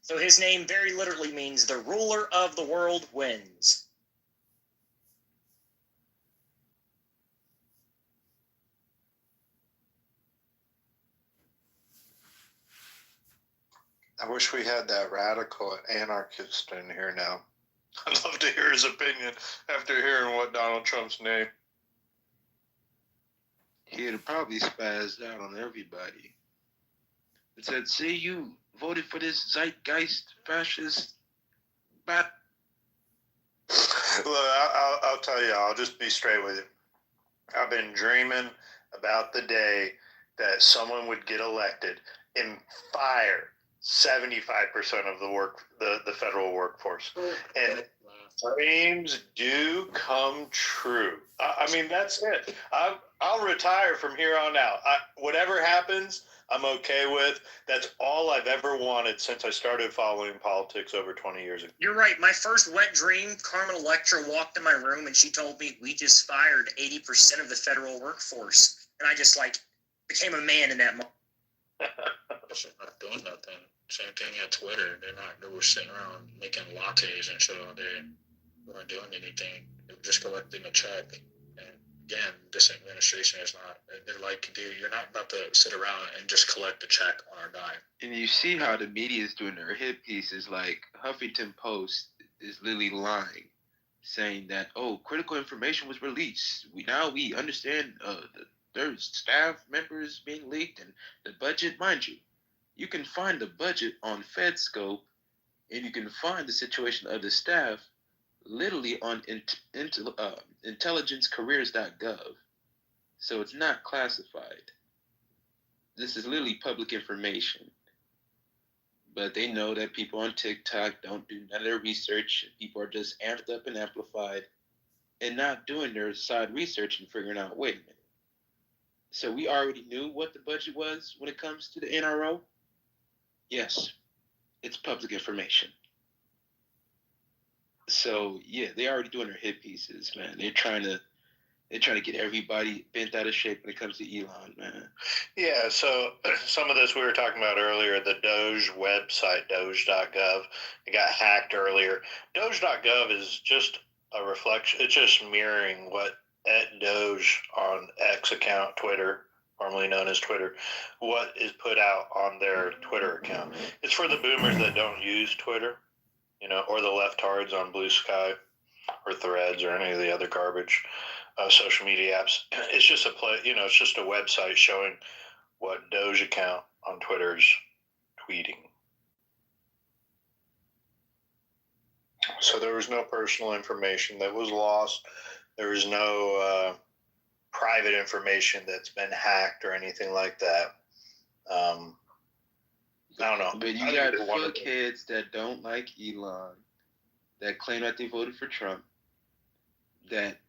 So his name very literally means the ruler of the world wins. I wish we had that radical anarchist in here now. I'd love to hear his opinion after hearing what Donald Trump's name. He'd have probably spazzed out on everybody. It said, "See, you voted for this zeitgeist fascist bat." Look, I'll tell you, I'll just be straight with you. I've been dreaming about the day that someone would get elected and fire 75% of the federal workforce. And dreams do come true. I mean, that's it. I'll retire from here on out. Whatever happens, I'm okay with. That's all I've ever wanted since I started following politics over 20 years ago. You're right. My first wet dream, Carmen Electra walked in my room and she told me we just fired 80% of the federal workforce. And I just became a man in that moment. They're not doing nothing. Same thing at Twitter. They were sitting around making lattes and shit all day. They weren't doing anything. They were just collecting a check. And again, this administration is not. They're like, dude, you're not about to sit around and just collect a check on our dime. And you see how the media is doing their hit pieces. Like Huffington Post is literally lying, saying that critical information was released. We understand there's staff members being leaked and the budget, mind you. You can find the budget on FedScope, and you can find the situation of the staff literally on intelligencecareers.gov. So it's not classified. This is literally public information. But they know that people on TikTok don't do none of their research. People are just amped up and amplified and not doing their side research and figuring out, wait a minute. So we already knew what the budget was when it comes to the NRO? Yes, it's public information. So yeah, they're already doing their hit pieces, man. They're trying to get everybody bent out of shape when it comes to Elon, man. Yeah, so some of this we were talking about earlier, the Doge website, Doge.gov, it got hacked earlier. Doge.gov is just a reflection, it's just mirroring what at Doge on X account, Twitter, formerly known as Twitter, what is put out on their Twitter account. It's for the boomers that don't use Twitter, or the leftards on Blue Sky or Threads or any of the other garbage social media apps. It's just it's just a website showing what Doge account on Twitter is tweeting. So there was no personal information that was lost. There was no private information that's been hacked or anything like that. I don't know. But you got fuckheads that don't like Elon, that claim that they voted for Trump, that,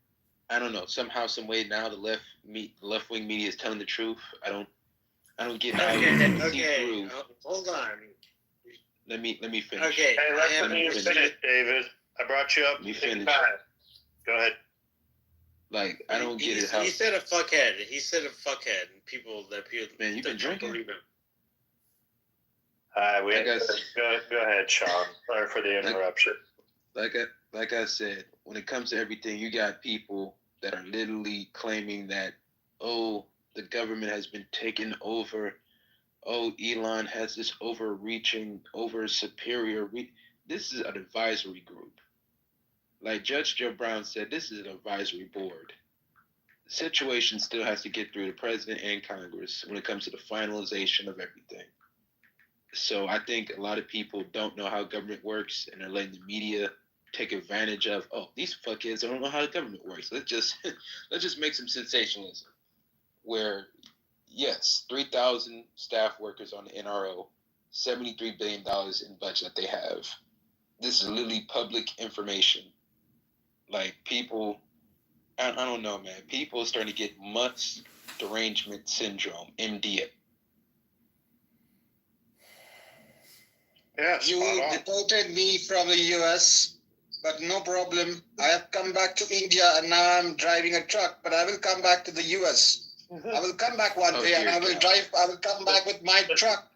I don't know, somehow, some way now the left-wing media is telling the truth. I don't get how you see through. Hold on. Let me finish. Okay. Hey, let me finish, David. I brought you up. Let me finish. Go ahead. Like, I don't get it. He said a fuckhead. And people. Man, you've been drinking. Go ahead, Sean. Sorry for the interruption. Like I said, when it comes to everything, you got people that are literally claiming that, the government has been taken over. Elon has this overreaching, superior. This is an advisory group. Like Judge Joe Brown said, this is an advisory board. The situation still has to get through the president and Congress when it comes to the finalization of everything. So I think a lot of people don't know how government works, and they're letting the media take advantage of, these fuckheads don't know how the government works. Let's just make some sensationalism. Where, yes, 3,000 staff workers on the NRO, $73 billion in budget that they have. This is literally public information. Like, people, I don't know, man. People are starting to get Mutt's derangement syndrome, MD. Yeah, you deported me from the US, but no problem. I have come back to India and now I'm driving a truck, but I will come back to the US. I will come back one day and I will come back with my truck.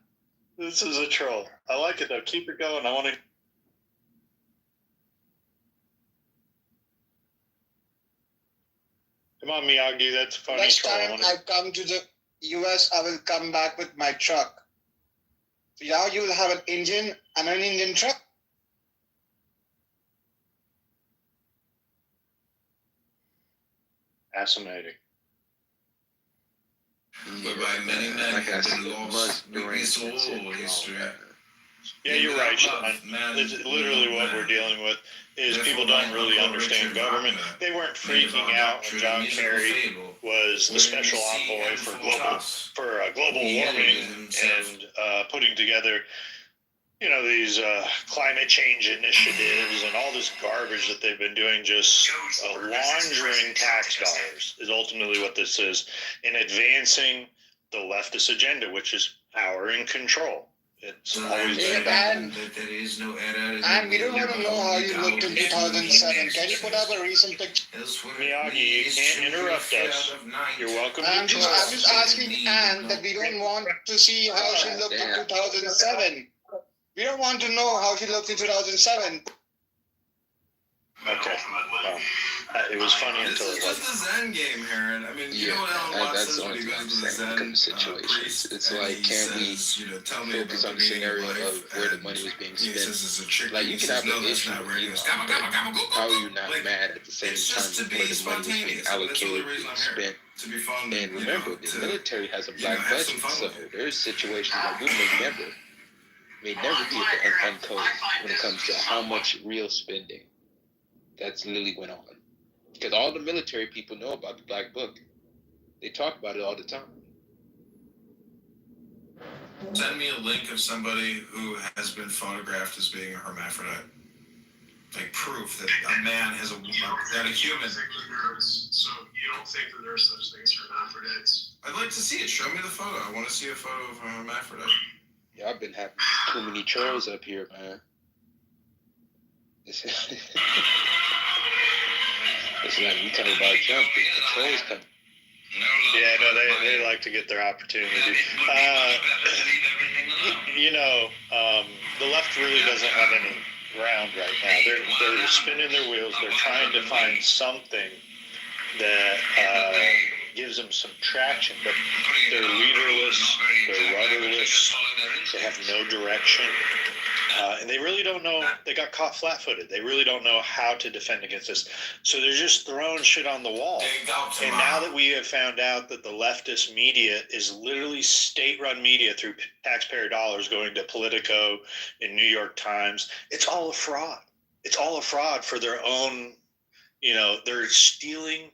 This is a troll. I like it though. Keep it going. I want to. Come on, Miyagi. That's a funny Next troll. time I come to the US, I will come back with my truck. So now you will have an engine and an Indian truck. Fascinating. Whereby many men like I have said, been it lost. must during It's all Central, history. Yeah, you're right, Sean. Man, It's literally what we're dealing with is people don't really understand government. They weren't freaking out when John Kerry was the special envoy for global warming and putting together, these climate change initiatives and all this garbage that they've been doing, just laundering tax dollars is ultimately what this is, in advancing the leftist agenda, which is power and control. It's always been about And we don't want to know how you looked in 2007. Can you put up a recent picture? Miyagi, you can't interrupt us. You're welcome to I'm just asking Anne that we don't want to see how she looked in 2007. We don't want to know how she looked in 2007. Okay. Well, it was funny until it was wasn't. the Zen game, Heron. I mean, you know what Alan Watts that's says the when only he thing I'm goes to the saying when it Zen comes to situations. priest, It's and like, he can we says, tell me focus about on the the meaning scenario of life, of where the and money was being he spent? says it's a trick. Like, and you he can says, have no, an that's issue not with right. Elon, Gobble, gobble, gobble, go, but go, how are go. you not Like, mad at the same it's time just to with be where the money was being spontaneous. I mean, that's the only allocated, reason being I'm here. spent? To be fun. And remember, the military has a black have some budget, fun so with it. there's situations that we may never get uncoded when it comes to how much real spending that's literally went on. Because all the military people know about the Black Book. They talk about it all the time. Send me a link of somebody who has been photographed as being a hermaphrodite. Like proof that a man has that a human. So you don't think that there are such things as hermaphrodites? I'd like to see it. Show me the photo. I want to see a photo of a hermaphrodite. Yeah, I've been having too many trolls up here, man. It's like we talk about Trump, the trolls come. Yeah, no, they like to get their opportunity. The left really doesn't have any ground right now. They're spinning their wheels. They're trying to find something that gives them some traction, but they're leaderless, they're rudderless, they have no direction, and they really don't know. They got caught flat-footed. They really don't know how to defend against this. So they're just throwing shit on the wall. And now that we have found out that the leftist media is literally state-run media through taxpayer dollars going to Politico and New York Times, it's all a fraud. It's all a fraud for their own, they're stealing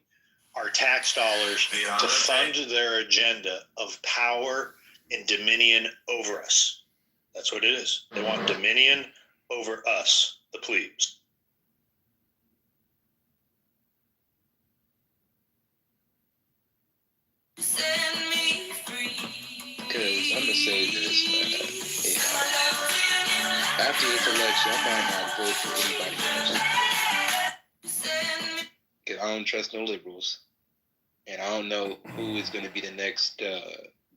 our tax dollars to fund their agenda of power and dominion over us. That's what it is. They want dominion over us, the plebes. Because I'm going to say this, after this election, I might not vote for anybody else. Because I don't trust no liberals. And I don't know who is going to be the next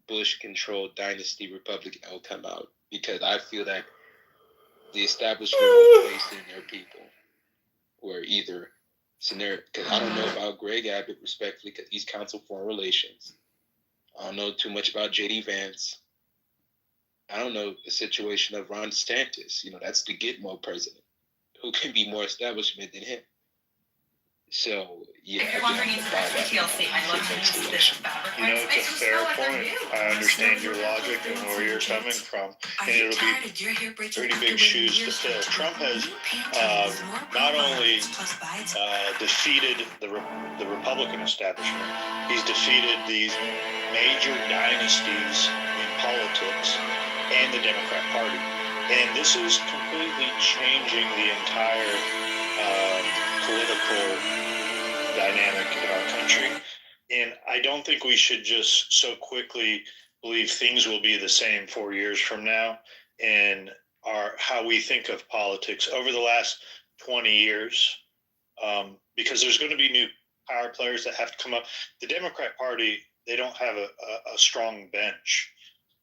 Bush-controlled dynasty Republican that will come out. Because I feel that the establishment will place in their people who are either scenario. Because I don't know about Greg Abbott, respectfully, because he's counsel foreign relations. I don't know too much about J.D. Vance. I don't know the situation of Ron DeSantis. That's the Gitmo president. Who can be more establishment than him? So, yeah. If you're wondering about TLC, I love to use this fabric. It's a fair point. I understand your logic and where you're coming from. And it'll be pretty big shoes to fill. Trump has not only defeated the Republican establishment, he's defeated these major dynasties in politics and the Democrat Party. And this is completely changing the entire political dynamic in our country. And I don't think we should just so quickly believe things will be the same 4 years from now and how we think of politics over the last 20 years, because there's going to be new power players that have to come up. The Democrat Party, they don't have a strong bench.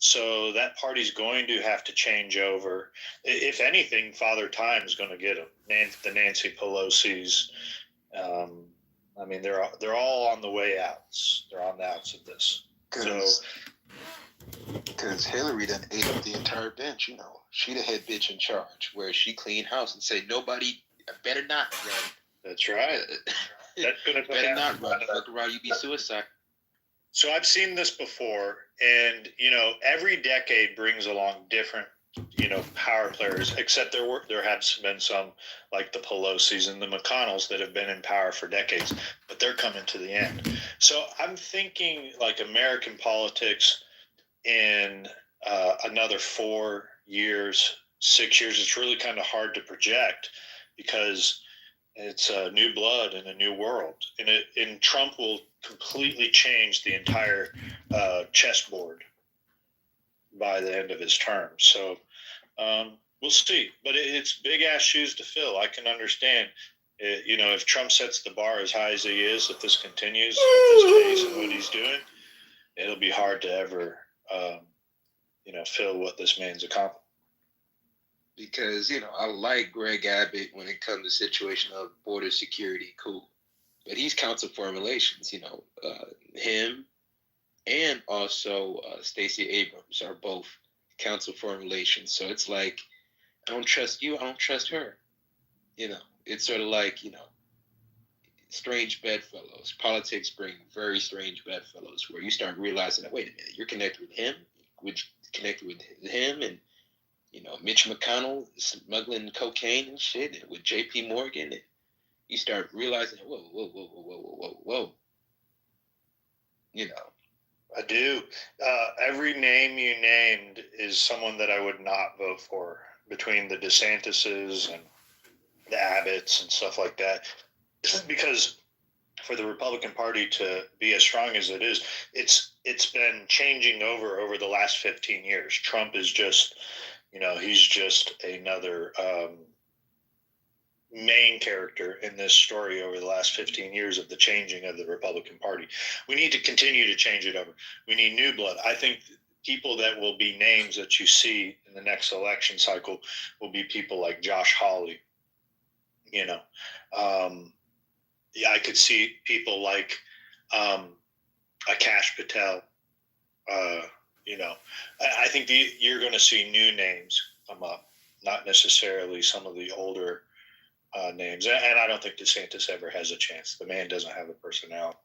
So that party's going to have to change over. If anything, Father Time's going to get them. The Nancy Pelosi's. I mean, they're all on the way outs. They're on the outs of this. Because Hillary done ate up the entire bench, you know. She the head bitch in charge, where she clean house and say, nobody better not run. That's right. That's going to better not run. Look around, you be suicide. So I've seen this before, and, you know, every decade brings along different, you know, power players, except there have been some, like the Pelosi's and the McConnells, that have been in power for decades, but they're coming to the end. So I'm thinking, like, American politics in another 4 years, 6 years, it's really kind of hard to project, because it's new blood in a new world, and Trump will completely change the entire chessboard by the end of his term. So we'll see, but it's big ass shoes to fill. I can understand. You know, if Trump sets the bar as high as he is, if this continues with this pace and what he's doing, it'll be hard to ever, you know, fill what this man's accomplished. Because, you know, I like Greg Abbott when it comes to situation of border security, cool. But he's Council Foreign Relations, you know. Him and also Stacey Abrams are both Council Foreign Relations. So it's like, I don't trust you, I don't trust her. You know, it's sort of like, you know, strange bedfellows. Politics bring very strange bedfellows where you start realizing that, wait a minute, you're connected with him, and, you know, Mitch McConnell smuggling cocaine and shit, and with J.P. Morgan, and you start realizing, whoa. You know. I do. Every name you named is someone that I would not vote for, between the DeSantis's and the Abbotts and stuff like that. Because for the Republican Party to be as strong as it is, it's been changing over the last 15 years. Trump is just, you know, he's just another main character in this story over the last 15 years of the changing of the Republican Party. We need to continue to change it over. We need new blood. I think people that will be names that you see in the next election cycle will be people like Josh Hawley. You know, I could see people like Akash Patel. You know, I think you're going to see new names come up, not necessarily some of the older names. And I don't think DeSantis ever has a chance. The man doesn't have a personality.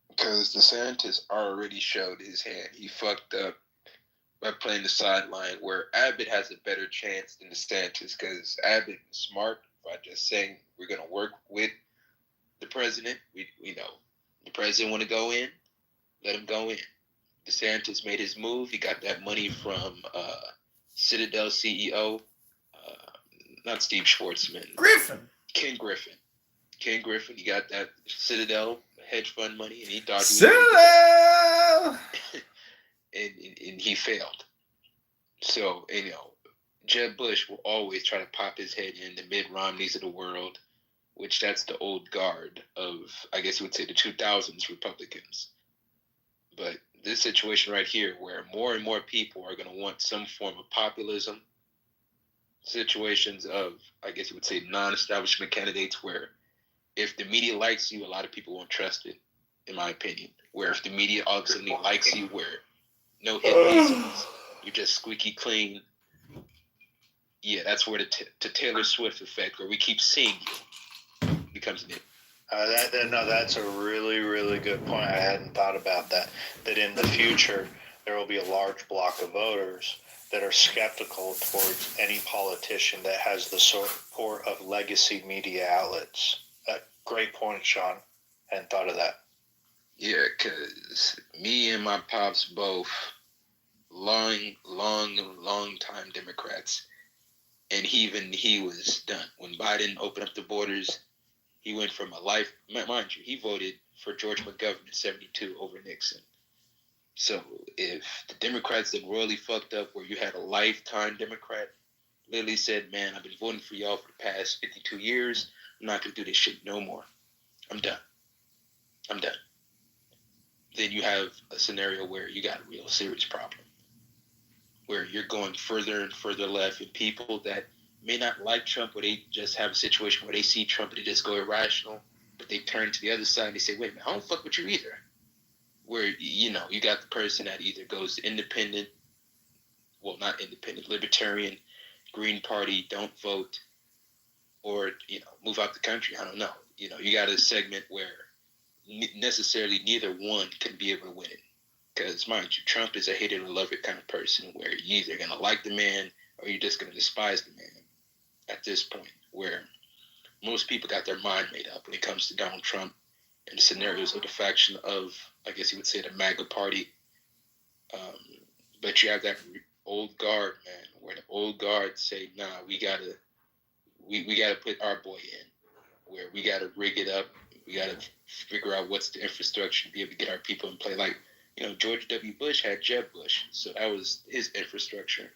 Because DeSantis already showed his hand. He fucked up by playing the sideline, where Abbott has a better chance than DeSantis, because Abbott is smart by just saying, we're going to work with the president. We know the president want to go in, let him go in. DeSantis made his move. He got that money from Citadel CEO, not Steve Schwartzman. Ken Griffin. He got that Citadel hedge fund money, and he thought Citadel! and he failed. So, you know, Jeb Bush will always try to pop his head in the Mitt Romneys of the world, which that's the old guard of, I guess you would say, the 2000s Republicans. But this situation right here, where more and more people are going to want some form of populism, situations of, I guess you would say, non-establishment candidates, where if the media likes you, a lot of people won't trust it, in my opinion. Where if the media all of a sudden likes you, where no hit pieces, you're just squeaky clean. Yeah, that's where the Taylor Swift effect, where we keep seeing you, becomes an it. That's a really, really good point. I hadn't thought about that. That in the future, there will be a large block of voters that are skeptical towards any politician that has the support of legacy media outlets. Great point, Sean. Hadn't thought of that. Yeah, because me and my pops both long time Democrats. And he was done. When Biden opened up the borders, he went from a life, mind you, he voted for George McGovern in 72 over Nixon. So if the Democrats that royally fucked up, where you had a lifetime Democrat, literally said, man, I've been voting for y'all for the past 52 years, I'm not going to do this shit no more. I'm done. Then you have a scenario where you got a real serious problem. where you're going further and further left, and people that may not like Trump, or they just have a situation where they see Trump and they just go irrational, but they turn to the other side and they say, wait a minute, I don't fuck with you either. Where, you got the person that either goes independent, well, not independent, libertarian, Green Party, don't vote, or, move out the country. I don't know. You got a segment where necessarily neither one can be able to win it. Because, mind you, Trump is a hate it or love it kind of person where you're either going to like the man or you're just going to despise the man at this point, where most people got their mind made up when it comes to Donald Trump and the scenarios of the faction of, I guess you would say, the MAGA party. But you have that old guard, man, where the old guard say, nah, we gotta put our boy in, where we gotta rig it up. We gotta figure out what's the infrastructure to be able to get our people in play. Like, George W. Bush had Jeb Bush, so that was his infrastructure.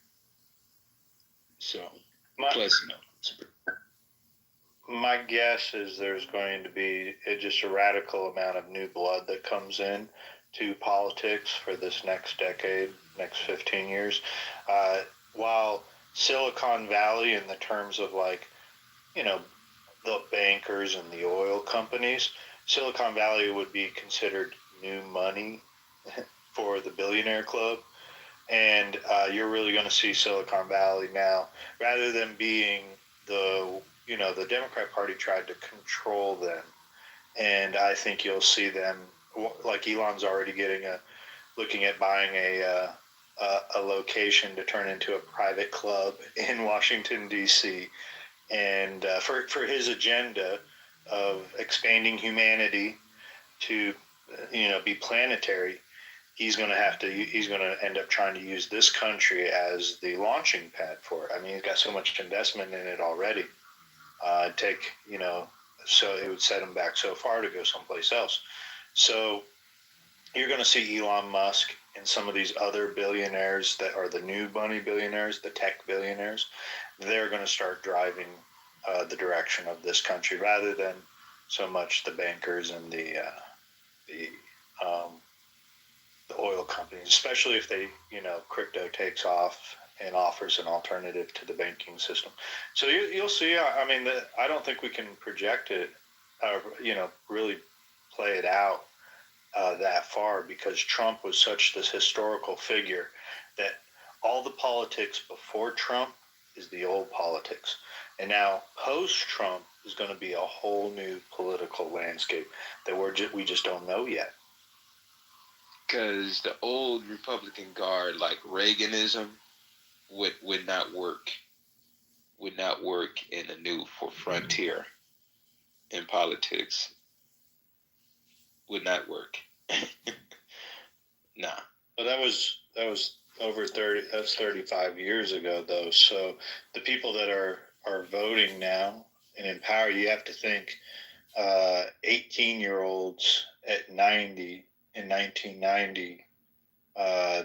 So, plus, my guess is there's going to be just a radical amount of new blood that comes in to politics for this next decade, next 15 years. While Silicon Valley, in the terms of the bankers and the oil companies, Silicon Valley would be considered new money for the billionaire club. And you're really going to see Silicon Valley now, rather than being the Democrat Party tried to control them. And I think you'll see them, like Elon's already looking at buying a location to turn into a private club in Washington, D.C. And for his agenda of expanding humanity to, be planetary, he's going to end up trying to use this country as the launching pad for it. I mean, he's got so much investment in it already. So it would set him back so far to go someplace else. So you're going to see Elon Musk and some of these other billionaires that are the new money billionaires, the tech billionaires. They're going to start driving the direction of this country, rather than so much the bankers and the oil companies, especially if they, crypto takes off and offers an alternative to the banking system. So you'll see. I mean, I don't think we can project it, really play it out that far, because Trump was such this historical figure that all the politics before Trump is the old politics. And now post-Trump is going to be a whole new political landscape that we just don't know yet. Because the old Republican guard, like Reaganism, would not work. Would not work in a new frontier in politics. Would not work. Nah. Well, that was over 30. That's 35 years ago, though. So the people that are voting now and in power, you have to think 18-year-olds at 90 in 1990.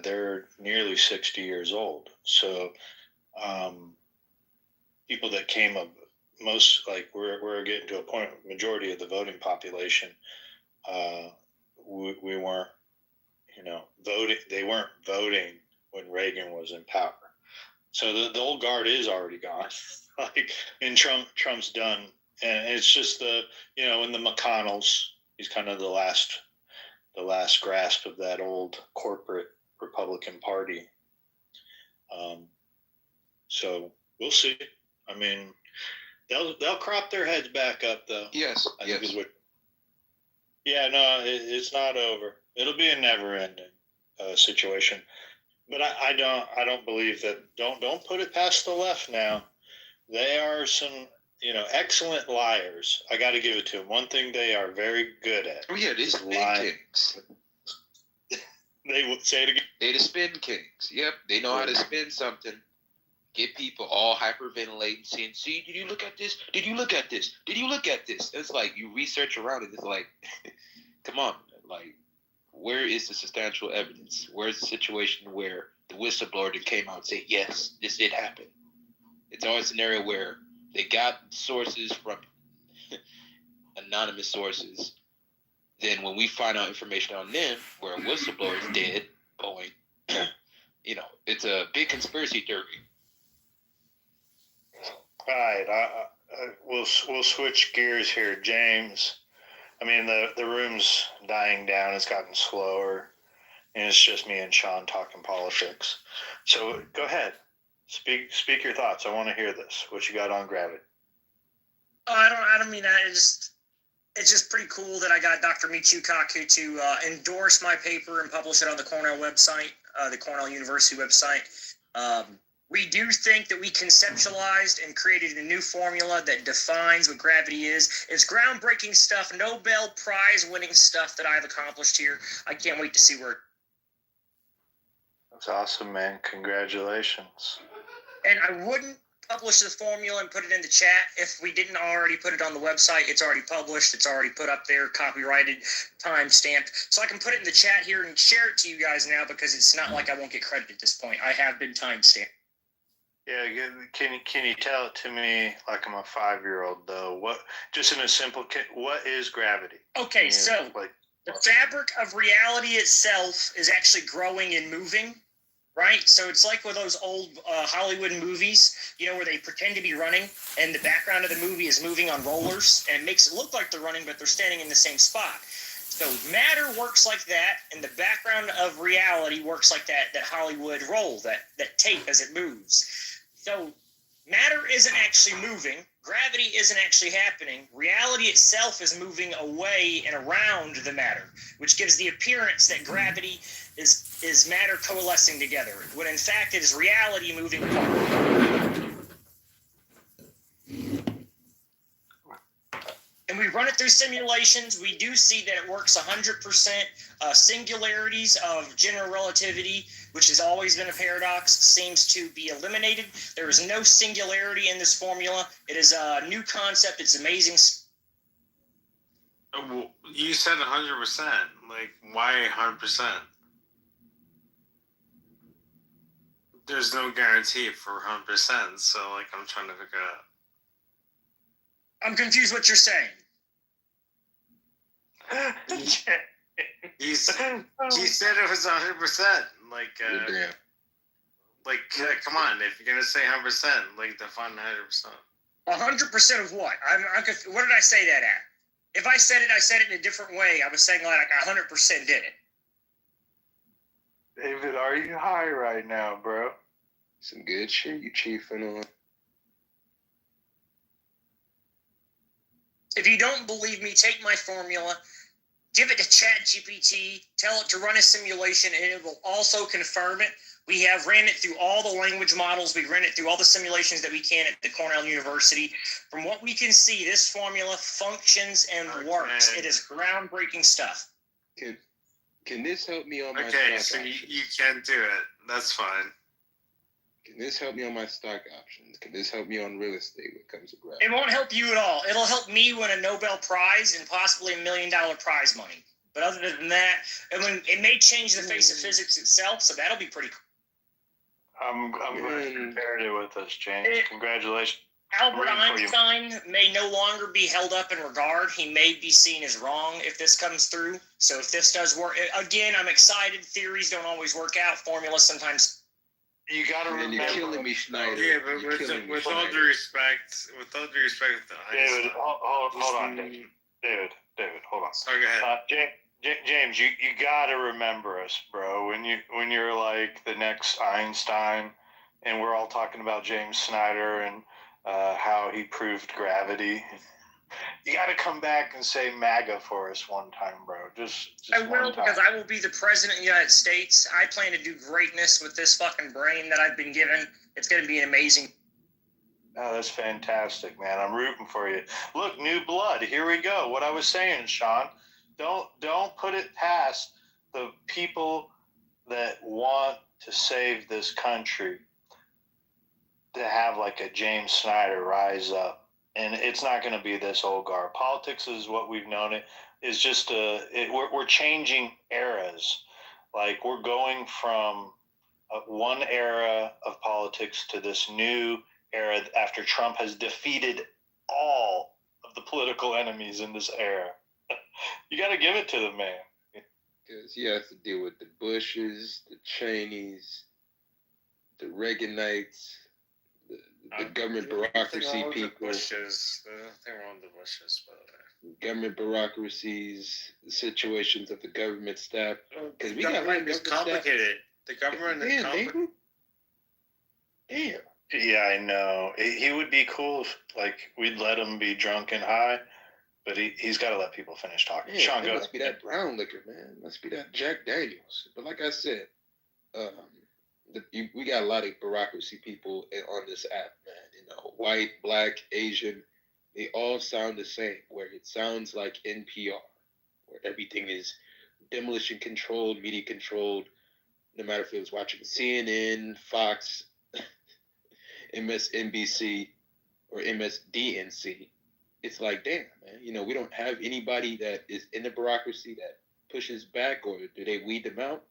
They're nearly 60 years old. So people that came up, most, like, we're getting to a point, majority of the voting population, we weren't, voting. They weren't voting when Reagan was in power. So the old guard is already gone. And Trump's done. And it's just in the McConnells, he's kind of the last grasp of that old corporate Republican Party. So we'll see. I mean, they'll crop their heads back up, though. Yes. Yeah, no, it's not over. It'll be a never-ending situation. But I don't believe that. Don't put it past the left now. They are some, excellent liars. I got to give it to them. One thing they are very good at. Oh yeah, they spin kings. They would say it again. They the spin kings. Yep, they know how to spin something. Get people all hyperventilating, saying, "See, did you look at this? Did you look at this? Did you look at this?" It's like you research around it. It's like, come on, like, where is the substantial evidence? Where's the situation where the whistleblower that came out and said, "Yes, this did happen"? It's always an area where they got sources from anonymous sources. Then when we find out information on them, where a whistleblower is dead, going, it's a big conspiracy theory. All right, we'll switch gears here, James. I mean, the room's dying down. It's gotten slower, and it's just me and Sean talking politics. So go ahead, speak your thoughts. I want to hear this. What you got on gravity? Oh, I don't mean that. It's just pretty cool that I got Dr. Michio Kaku to endorse my paper and publish it on the Cornell website, the Cornell University website. We do think that we conceptualized and created a new formula that defines what gravity is. It's groundbreaking stuff, Nobel Prize winning stuff that I've accomplished here. I can't wait to see where. That's awesome, man. Congratulations. And I wouldn't publish the formula and put it in the chat if we didn't already put it on the website. It's already published. It's already put up there, copyrighted, time-stamped. So I can put it in the chat here and share it to you guys now because it's not like I won't get credit at this point. I have been time-stamped. Yeah, can you tell it to me like I'm a 5-year-old though? What, just in a simple, what is gravity? Okay, so the fabric of reality itself is actually growing and moving, right? So it's like with those old Hollywood movies, where they pretend to be running and the background of the movie is moving on rollers and it makes it look like they're running, but they're standing in the same spot. So matter works like that, and the background of reality works like that Hollywood roll, that tape as it moves. So matter isn't actually moving. Gravity isn't actually happening. Reality itself is moving away and around the matter, which gives the appearance that gravity is matter coalescing together, when in fact it is reality moving apart. And we run it through simulations. We do see that it works 100%. Singularities of general relativity, which has always been a paradox, seems to be eliminated. There is no singularity in this formula. It is a new concept. It's amazing. Well, you said 100%. Like, why 100%? There's no guarantee for 100%. So, like, I'm trying to figure out. I'm confused what you're saying. He said it was 100%. Come on, if you're gonna say 100%, like define 100%. 100% of what? What did I say that at? If I said it in a different way. I was saying like 100% did it. David, are you high right now, bro? Some good shit you chiefing on. If you don't believe me, take my formula, give it to ChatGPT, tell it to run a simulation, and it will also confirm it. We have ran it through all the language models. We've ran it through all the simulations that we can at the Cornell University. From what we can see, this formula functions and works. It is groundbreaking stuff. Can this help me on my stock options? Okay, so you can't do it. That's fine. Can this help me on my stock options? Can this help me on real estate when it comes to gravity? It won't help you at all. It'll help me win a Nobel Prize and possibly $1 million prize money. But other than that, it may change the face of physics itself, so that'll be pretty cool. I'm glad you compared it with us, James. Congratulations. Albert Einstein may no longer be held up in regard. He may be seen as wrong if this comes through. So if this does work, again, I'm excited. Theories don't always work out. Formulas sometimes. You got to remember. You're killing me, Schneider. Yeah, but with all due respect, David, hold on, David. David, hold on. Sorry, go ahead. James, you got to remember us, bro. When you're like the next Einstein, and we're all talking about James Snyder and how he proved gravity. You got to come back and say MAGA for us one time, bro. Just I will, because I will be the president of the United States. I plan to do greatness with this fucking brain that I've been given. It's going to be amazing. Oh, that's fantastic, man. I'm rooting for you. Look, new blood. Here we go. What I was saying, Sean. Don't put it past the people that want to save this country to have like a James Snyder rise up. And it's not going to be this old guard. Politics is what we've known it. Is just we're changing eras. Like we're going from one era of politics to this new era after Trump has defeated all of the political enemies in this era. You got to give it to the man. Because he has to deal with the Bushes, the Cheneys, the Reaganites, the government bureaucracy people. Bushes. They were on the bushes, but government bureaucracies, situations of the government staff. Because we got government is complicated. The government is complicated. Damn. Yeah, I know. He would be cool if, like, we'd let him be drunk and high, but he's got to let people finish talking. Yeah, Sean, it go. must be that brown liquor, man. It must be that Jack Daniels. But like I said, we got a lot of bureaucracy people on this app, man. You know, white, black, Asian, they all sound the same. Where it sounds like NPR, where everything is demolition controlled, media controlled. No matter if it was watching CNN, Fox, MSNBC, or MSDNC, it's like, damn, man. You know, we don't have anybody that is in the bureaucracy that pushes back, or do they weed them out?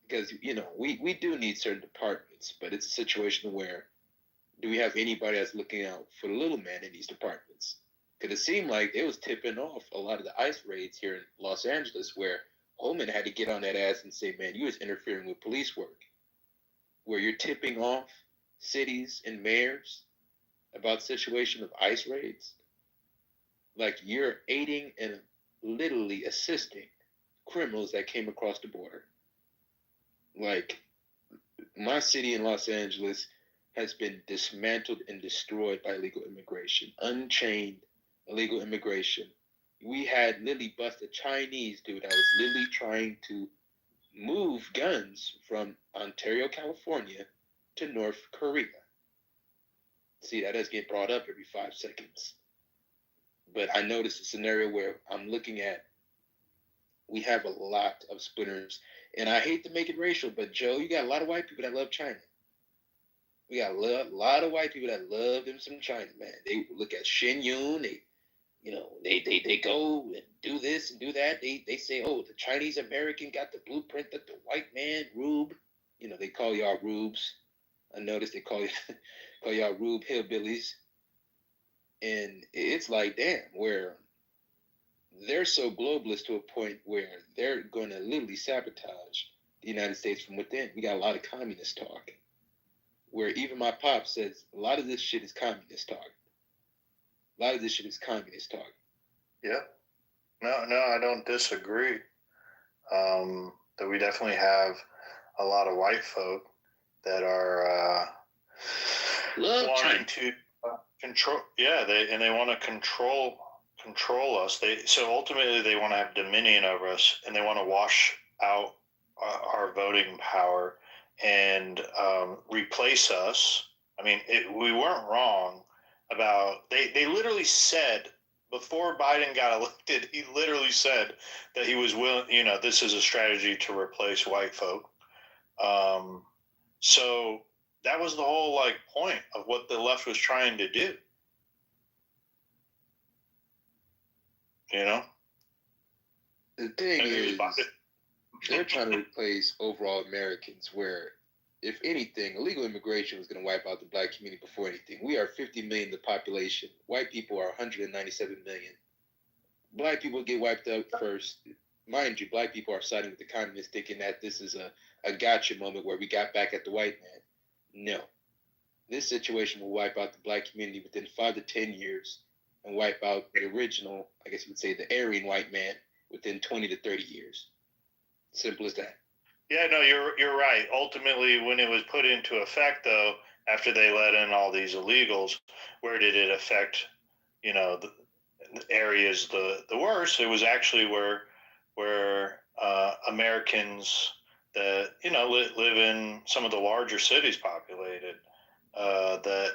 Because, you know, we do need certain departments, but it's a situation where do we have anybody that's looking out for the little man in these departments? Because it seemed like it was tipping off a lot of the ICE raids here in Los Angeles, where Holman had to get on that ass and say, man, you was interfering with police work, where you're tipping off cities and mayors about the situation of ICE raids. Like, you're aiding and literally assisting criminals that came across the border. Like, my city in Los Angeles has been dismantled and destroyed by illegal immigration, unchained illegal immigration. We had literally busted a Chinese dude that was literally trying to move guns from Ontario, California to North Korea. See, that does get brought up every 5 seconds. But I noticed a scenario where I'm looking at, we have a lot of splitters. And I hate to make it racial, but Joe, you got a lot of white people that love China. We got a lot of white people that love them some China, man. They look at Shin Yun, they go and do this and do that. They say, oh, the Chinese American got the blueprint that the white man, Rube. You know, they call y'all Rubes. I noticed they call y'all Rube hillbillies. And it's like, damn, where they're so globalist to a point where they're going to literally sabotage the United States from within. We got a lot of communist talk, where even my pop says a lot of this shit is communist talk. A lot of this shit is communist talk. Yeah. No, I don't disagree. That we definitely have a lot of white folk that are wanting to control. Yeah, they want to control us. So ultimately they want to have dominion over us, and they want to wash out our voting power and replace us. I mean, we weren't wrong about they literally said before Biden got elected, he literally said that he was willing, you know, this is a strategy to replace white folk. So that was the whole like point of what the left was trying to do. You know? The thing is, they're trying to replace overall Americans, where, if anything, illegal immigration was going to wipe out the black community before anything. We are 50 million in the population. White people are 197 million. Black people get wiped out first. Mind you, black people are siding with the communists, thinking that this is a gotcha moment where we got back at the white man. No. This situation will wipe out the black community within 5 to 10 years and wipe out the original, I guess you would say, the Aryan white man within 20 to 30 years. Simple as that. Yeah, no, you're right. Ultimately, when it was put into effect, though, after they let in all these illegals, where did it affect, you know, the areas the worst? It was actually where Americans that, you know, live in some of the larger cities populated, that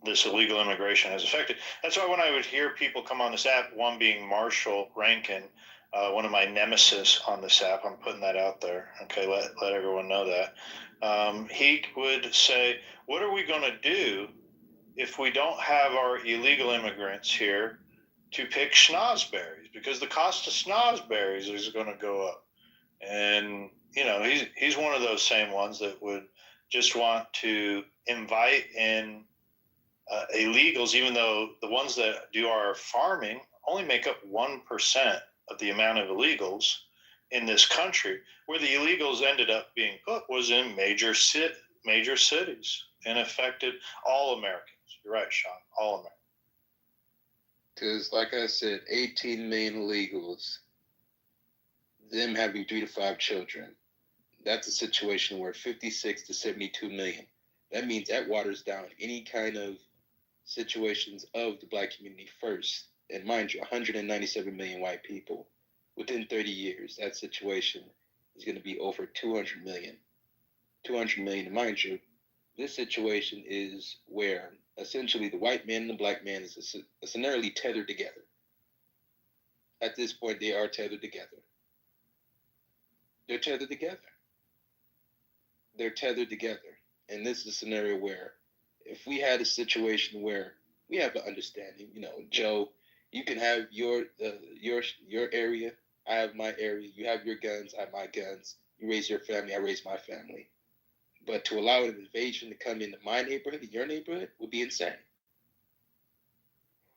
this illegal immigration has affected. That's why when I would hear people come on this app, one being Marshall Rankin, one of my nemesis on this app, I'm putting that out there. Okay, let everyone know that. He would say, what are we going to do if we don't have our illegal immigrants here to pick schnozberries? Because the cost of schnozberries is going to go up. And, you know, he's one of those same ones that would just want to invite in illegals, even though the ones that do our farming only make up 1% of the amount of illegals in this country. Where the illegals ended up being put was in major major cities and affected all Americans. You're right, Sean. All Americans. Because, like I said, 18 million illegals, them having 3 to 5 children, that's a situation where 56 to 72 million. That means that waters down any kind of situations of the black community first. And mind you, 197 million white people. Within 30 years, that situation is going to be over 200 million. 200 million, and mind you, this situation is where essentially the white man and the black man is scenario tethered together. At this point, they are tethered together. They're tethered together. They're tethered together. And this is a scenario where if we had a situation where we have an understanding, Joe, you can have your area, I have my area, you have your guns, I have my guns, you raise your family, I raise my family. But to allow an invasion to come into my neighborhood, your neighborhood, would be insane.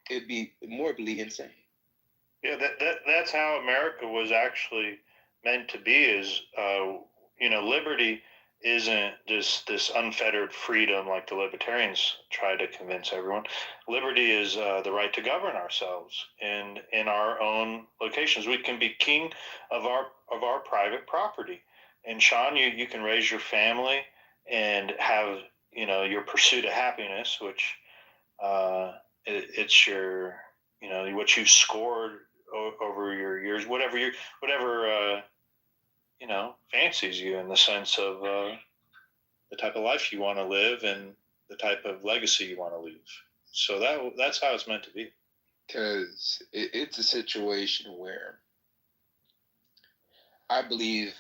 It'd be morbidly insane. Yeah, that's how America was actually meant to be. Is liberty isn't just this unfettered freedom like the libertarians try to convince everyone. Liberty is the right to govern ourselves in our own locations. We can be king of our private property. And Sean, you can raise your family and have your pursuit of happiness, which it's your what you scored over your years, whatever fancies you in the sense of the type of life you want to live and the type of legacy you want to leave. So that's how it's meant to be. Because it's a situation where I believe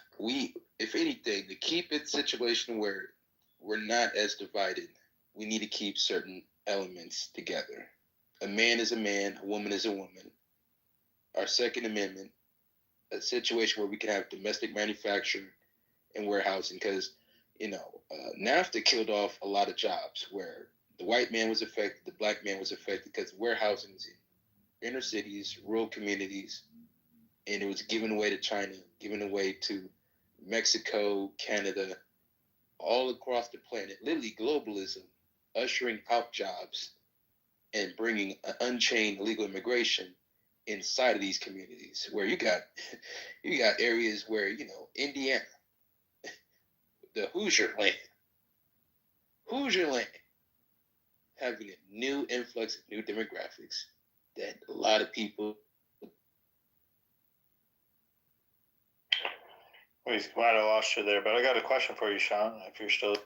if anything, to keep it a situation where we're not as divided, we need to keep certain elements together. A man is a man, a woman is a woman. Our Second Amendment, a situation where we can have domestic manufacturing and warehousing, because NAFTA killed off a lot of jobs where the white man was affected, the black man was affected, because warehousing is in inner cities, rural communities, and it was given away to China, given away to Mexico, Canada, all across the planet. Literally globalism, ushering out jobs and bringing unchained illegal immigration inside of these communities, where you got areas where Indiana, the Hoosier land, having a new influx of new demographics that a lot of people. We might have lost you there, but I got a question for you, Sean, if you're still.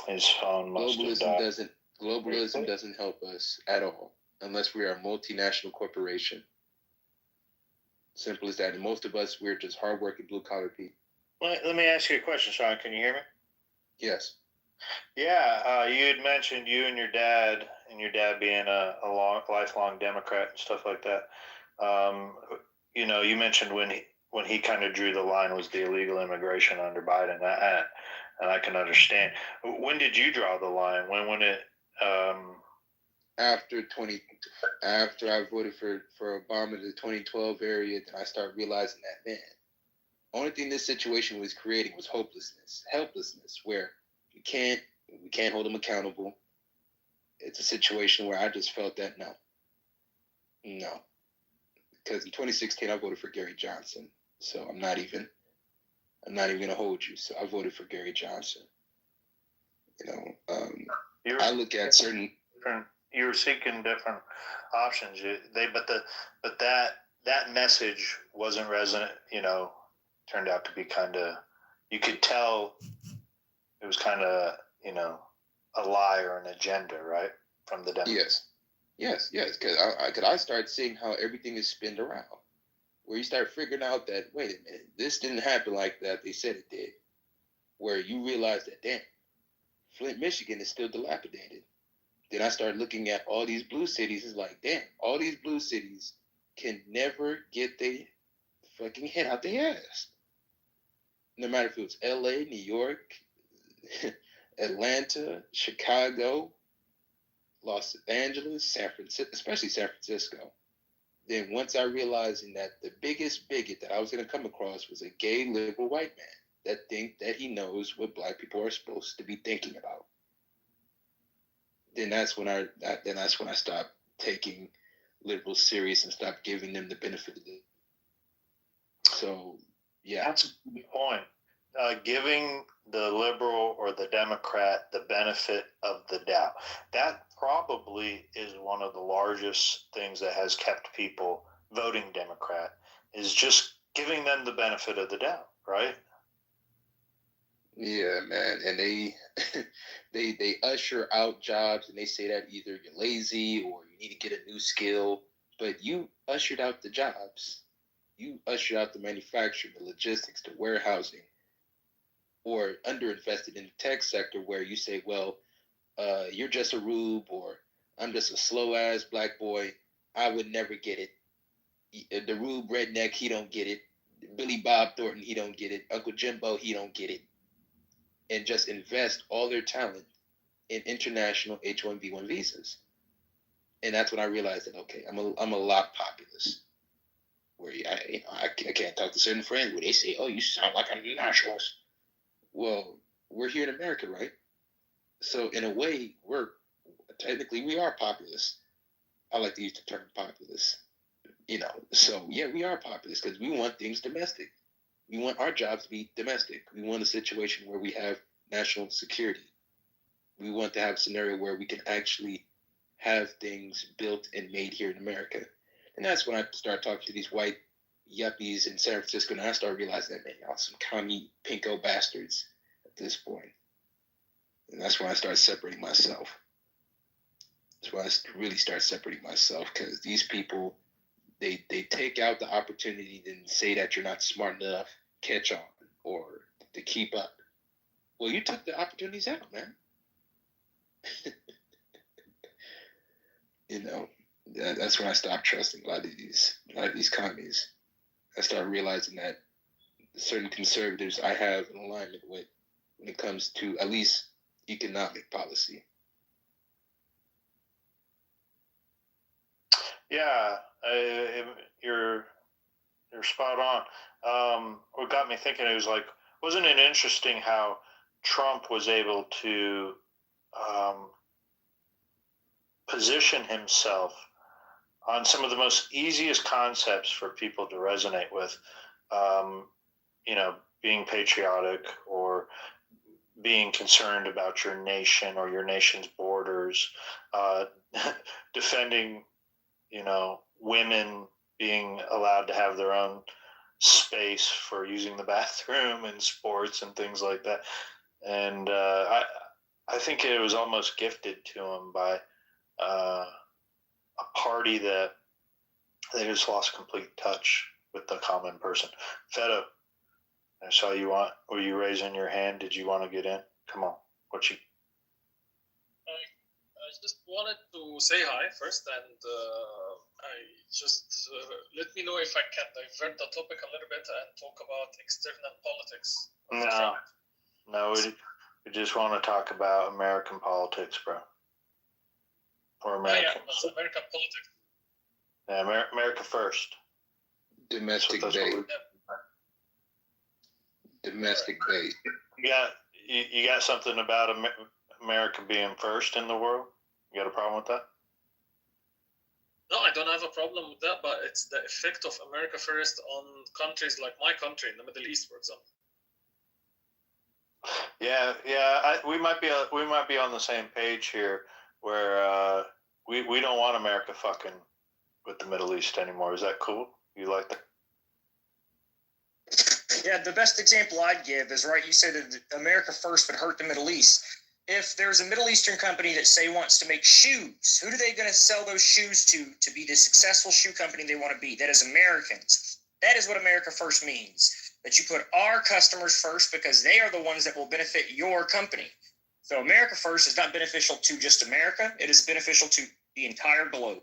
His phone must have died. Globalism doesn't help us at all unless we are a multinational corporation. Simple as that. And most of us, we're just hardworking blue-collar people. Well, let me ask you a question, Sean. Can you hear me? Yes. Yeah, you had mentioned you and your dad being a lifelong Democrat and stuff like that. You mentioned when he kind of drew the line was the illegal immigration under Biden, and I can understand. When did you draw the line? When it? After I voted for Obama in the 2012 area, then I started realizing that, man, only thing this situation was creating was helplessness, where we can't hold them accountable. It's a situation where I just felt that no, because in 2016 I voted for Gary Johnson, so I'm not even gonna hold you. So I voted for Gary Johnson. I look at certain. You were seeking different options. But that message wasn't resonant. Turned out to be kind of. You could tell it was kind of a lie or an agenda, right, from the Democrats. Yes. Because I started seeing how everything is spinned around, where you start figuring out that, wait a minute, this didn't happen like that. They said it did. Where you realize that, damn, Flint, Michigan is still dilapidated. Then I started looking at all these blue cities. It's like, damn, all these blue cities can never get their fucking head out their ass. No matter if it was LA, New York, Atlanta, Chicago, Los Angeles, San Francisco, especially San Francisco. then once I realized that the biggest bigot that I was going to come across was a gay liberal white man that think that he knows what black people are supposed to be thinking about, then that's when I stopped taking liberals serious and stopped giving them the benefit of it. So yeah, That's a good point. Giving the liberal or the Democrat the benefit of the doubt. That probably is one of the largest things that has kept people voting Democrat, is just giving them the benefit of the doubt, right? yeah, man, and they they usher out jobs, and they say that either you're lazy or you need to get a new skill, but you ushered out the jobs. You ushered out the manufacturing, the logistics, the warehousing, or underinvested in the tech sector where you say, well, you're just a rube, or I'm just a slow ass black boy. I would never get it. The rube redneck, he don't get it. Billy Bob Thornton, he don't get it. Uncle Jimbo, he don't get it. And just invest all their talent in international H-1B1 visas. And that's when I realized that, okay, I'm a lot populist. Where I can't talk to certain friends where they say, oh, you sound like a nationalist. Well, we're here in America, right? So in a way, we are populist. I like to use the term populist. So yeah, we are populist because we want things domestic. We want our jobs to be domestic. We want a situation where we have national security. We want to have a scenario where we can actually have things built and made here in America. And that's when I start talking to these white yuppies in San Francisco, and I start realizing that, man, y'all some commie pinko bastards at this point. And that's when I start separating myself. That's when I really start separating myself, because these people, they take out the opportunity and say that you're not smart enough, catch on, or to keep up. Well, you took the opportunities out, man. That's when I stopped trusting a lot of these commies. I started realizing that certain conservatives I have an alignment with when it comes to at least economic policy. Yeah, you're spot on. What got me thinking, it was like, wasn't it interesting how Trump was able to position himself on some of the most easiest concepts for people to resonate with, being patriotic or being concerned about your nation or your nation's borders, defending, women being allowed to have their own space for using the bathroom and sports and things like that. And I think it was almost gifted to him by a party that they just lost complete touch with the common person. Fedo, I saw you were you raising your hand? Did you want to get in? Come on. I just wanted to say hi first, and I just let me know if I can divert the topic a little bit and talk about external politics. No, we just want to talk about American politics, bro. Or American. Yeah, American politics. Yeah, America first. Domestic base. Domestic base. You got something about America being first in the world? You got a problem with that? No, I don't have a problem with that, but it's the effect of America first on countries like my country in the Middle East, for example. Yeah. We might be on the same page here, where we don't want America fucking with the Middle East anymore. Is that cool? You like that? Yeah, the best example I'd give is, right, you said that America first would hurt the Middle East. If there's a Middle Eastern company that, say, wants to make shoes, who are they going to sell those shoes to be the successful shoe company they want to be? That is Americans. That is what America first means, that you put our customers first because they are the ones that will benefit your company. So America first is not beneficial to just America. It is beneficial to the entire globe.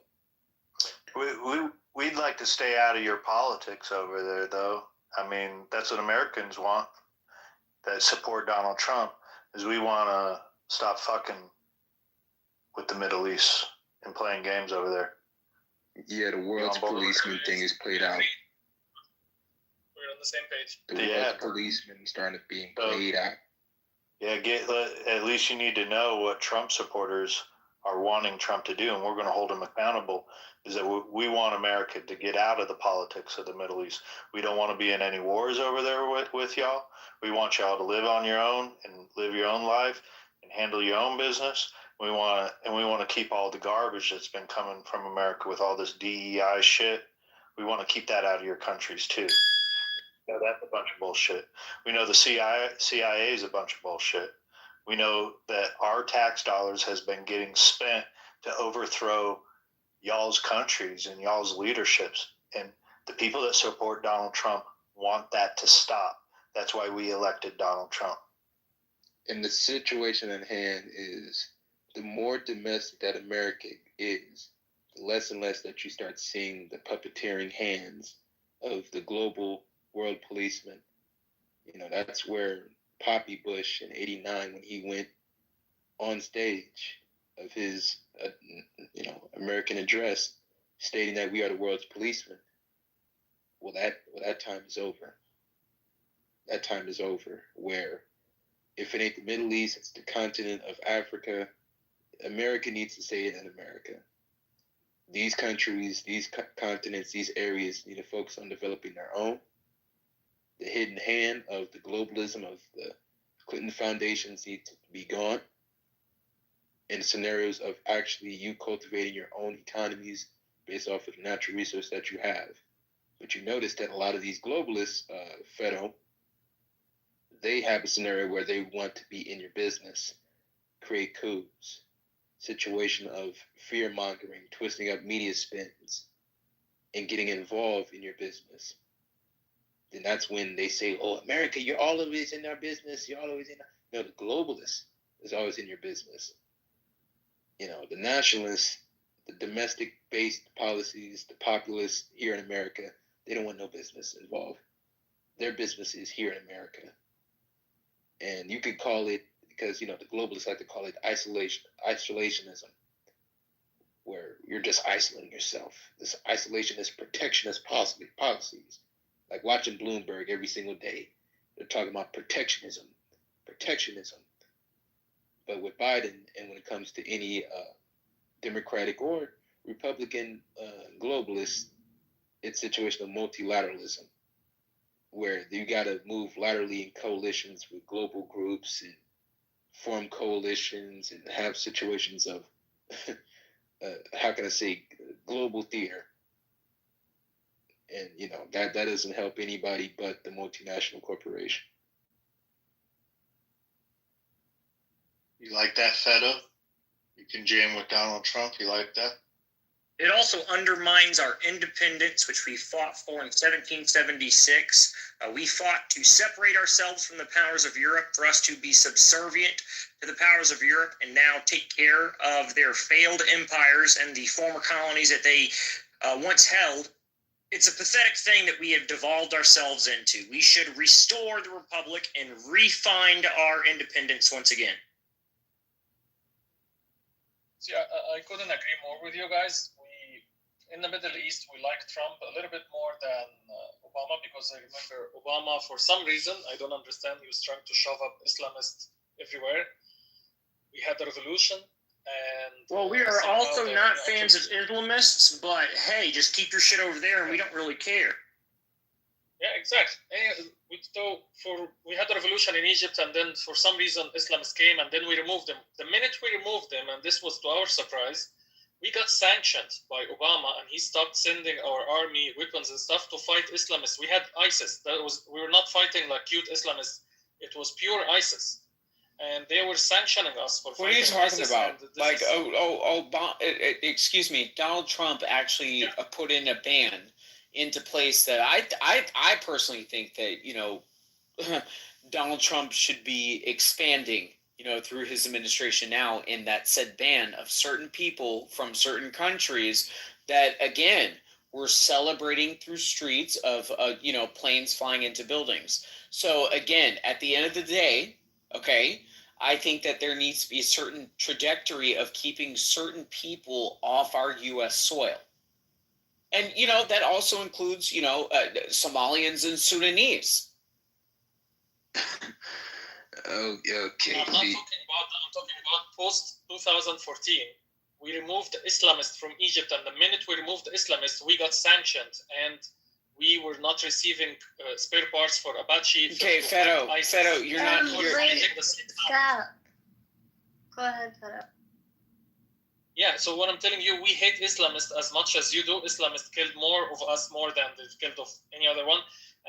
We'd like to stay out of your politics over there, though. I mean, that's what Americans want, that support Donald Trump, is we want to stop fucking with the Middle East and playing games over there. Yeah, the world's policeman thing is played out. We're on the same page. The world's policeman is starting to being played out. Yeah, at least you need to know what Trump supporters are wanting Trump to do, and we're going to hold him accountable, is that we want America to get out of the politics of the Middle East. We don't want to be in any wars over there with y'all. We want y'all to live on your own and live your own life and handle your own business. We want to keep all the garbage that's been coming from America with all this DEI shit. We want to keep that out of your countries too. Yeah, that's a bunch of bullshit. We know the CIA is a bunch of bullshit. We know that our tax dollars has been getting spent to overthrow y'all's countries and y'all's leaderships. And the people that support Donald Trump want that to stop. That's why we elected Donald Trump. And the situation at hand is the more domestic that America is, the less and less that you start seeing the puppeteering hands of the global world policeman. You know, that's where Poppy Bush in '89, when he went on stage of his, American address, stating that we are the world's policemen. Well, that time is over. That time is over. Where if it ain't the Middle East, it's the continent of Africa. America needs to say it in America. These countries, these continents, these areas need to focus on developing their own. The hidden hand of the globalism of the Clinton foundations need to be gone. In scenarios of actually you cultivating your own economies based off of the natural resource that you have. But you notice that a lot of these globalists, Federal, they have a scenario where they want to be in your business, create coups, situation of fear-mongering, twisting up media spins, and getting involved in your business. Then that's when they say, oh, America, you're always in our business. You're always in our... No, the globalist is always in your business. You know, the nationalists, the domestic-based policies, the populists here in America, they don't want no business involved. Their business is here in America. And you could call it, because, the globalists like to call it isolationism, where you're just isolating yourself. This isolationist, protectionist policies. Like watching Bloomberg every single day. They're talking about protectionism. But with Biden, and when it comes to any Democratic or Republican globalists, it's a situation of multilateralism, where you got to move laterally in coalitions with global groups and form coalitions and have situations of, global theater. And, that doesn't help anybody but the multinational corporation. You like that, Feta? You can jam with Donald Trump. You like that? It also undermines our independence, which we fought for in 1776. We fought to separate ourselves from the powers of Europe, for us to be subservient to the powers of Europe, and now take care of their failed empires and the former colonies that they once held. It's a pathetic thing that we have devolved ourselves into. We should restore the Republic and re-find our independence once again. See, I couldn't agree more with you guys. In the Middle East, we like Trump a little bit more than Obama, because I remember Obama, for some reason, I don't understand, he was trying to shove up Islamists everywhere. We had the revolution, and... Well, we are also not fans of Islamists, but hey, just keep your shit over there and we don't really care. Yeah, exactly. We had the revolution in Egypt, and then for some reason Islamists came, and then we removed them. The minute we removed them, and this was to our surprise, we got sanctioned by Obama, and he stopped sending our army weapons and stuff to fight Islamists. We had ISIS. We were not fighting like cute Islamists. It was pure ISIS, and they were sanctioning us for. What are you talking about? Like, excuse me, Donald Trump actually put in a ban into place that I personally think that Donald Trump should be expanding through his administration now, in that said ban of certain people from certain countries that, again, were celebrating through streets of, planes flying into buildings. So, again, at the end of the day, okay, I think that there needs to be a certain trajectory of keeping certain people off our U.S. soil. And, that also includes, Somalians and Sudanese. Oh, okay. I'm talking about post 2014. We removed the Islamists from Egypt, and the minute we removed the Islamists, we got sanctioned, and we were not receiving spare parts for Apache. Okay, Fedo, you're not. Stop. Go ahead, Fedo. Yeah, so what I'm telling you, we hate Islamists as much as you do. Islamists killed more of us more than they've killed of any other one.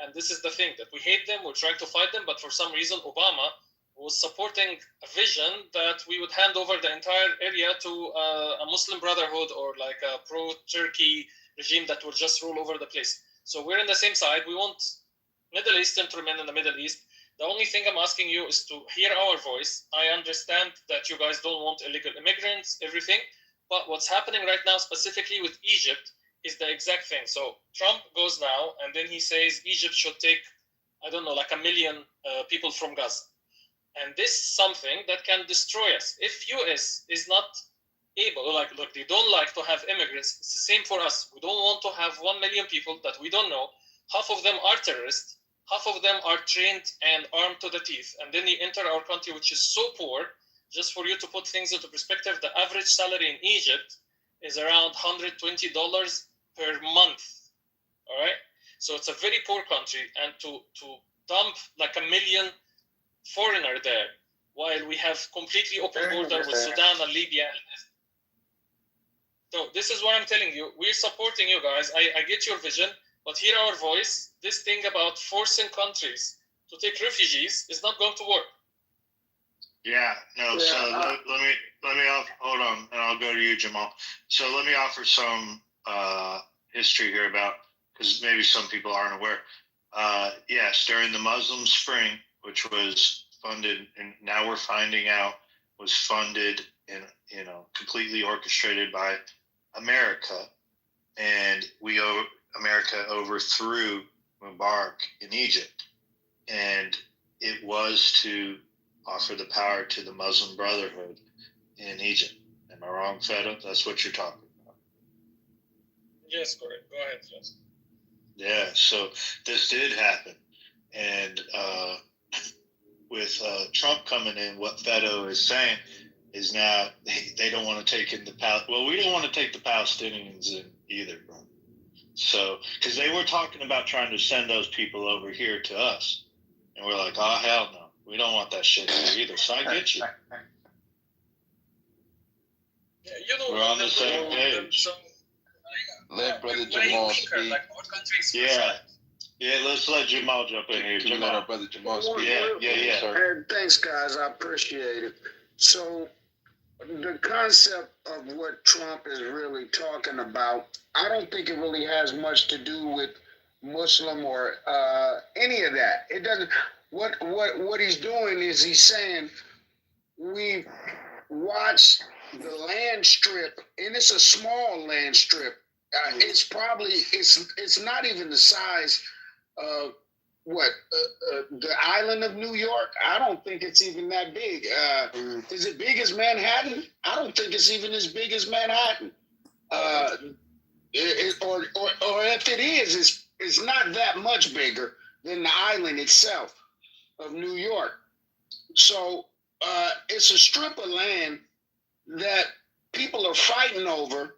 And this is the thing, that we hate them, we're trying to fight them, but for some reason Obama was supporting a vision that we would hand over the entire area to a Muslim Brotherhood or like a pro-Turkey regime that would just rule over the place. So we're on the same side. We want Middle Eastern to remain in the Middle East. The only thing I'm asking you is to hear our voice. I understand that you guys don't want illegal immigrants, everything, but what's happening right now specifically with Egypt is the exact thing. So Trump goes now, and then he says Egypt should take, I don't know, like 1 million people from Gaza. And this is something that can destroy us. If US is not able, look, they don't like to have immigrants. It's the same for us. We don't want to have 1 million people that we don't know. Half of them are terrorists. Half of them are trained and armed to the teeth. And then they enter our country, which is so poor. Just for you to put things into perspective, the average salary in Egypt is around $120 per month. All right? So it's a very poor country. And to dump like 1 million foreigner there, while we have completely open border with Sudan and Libya. So this is what I'm telling you. We're supporting you guys. I get your vision, but hear our voice. This thing about forcing countries to take refugees is not going to work. Yeah, no. So let me hold on, and I'll go to you, Jamal. So let me offer some history here about, because maybe some people aren't aware. Yes, during the Muslim Spring, which was funded, and now we're finding out was funded and completely orchestrated by America, and America overthrew Mubarak in Egypt, and it was to offer the power to the Muslim Brotherhood in Egypt. Am I wrong, Fedo? That's what you're talking about. Yes, correct. Go ahead, yes. Yeah, so this did happen, and with Trump coming in, what Fedo is saying is now they don't want to take in we don't want to take the Palestinians in either, bro. So, because they were talking about trying to send those people over here to us, and we're like, oh hell no, we don't want that shit here either. So I get you. Yeah, we're on the same page. Let Brother Jamal speak. Yeah, let's let Jamal jump in here. Can we let our brother Jamal speak? Yeah. Hey, thanks, guys. I appreciate it. So, the concept of what Trump is really talking about, I don't think it really has much to do with Muslim or any of that. It doesn't. What he's doing is he's saying we watched the land strip, and it's a small land strip. It's probably it's not even the size of the island of New York. I don't think it's even that big. Is it big as Manhattan? I don't think it's even as big as Manhattan. Or if it is, it's not that much bigger than the island itself of New York. So it's a strip of land that people are fighting over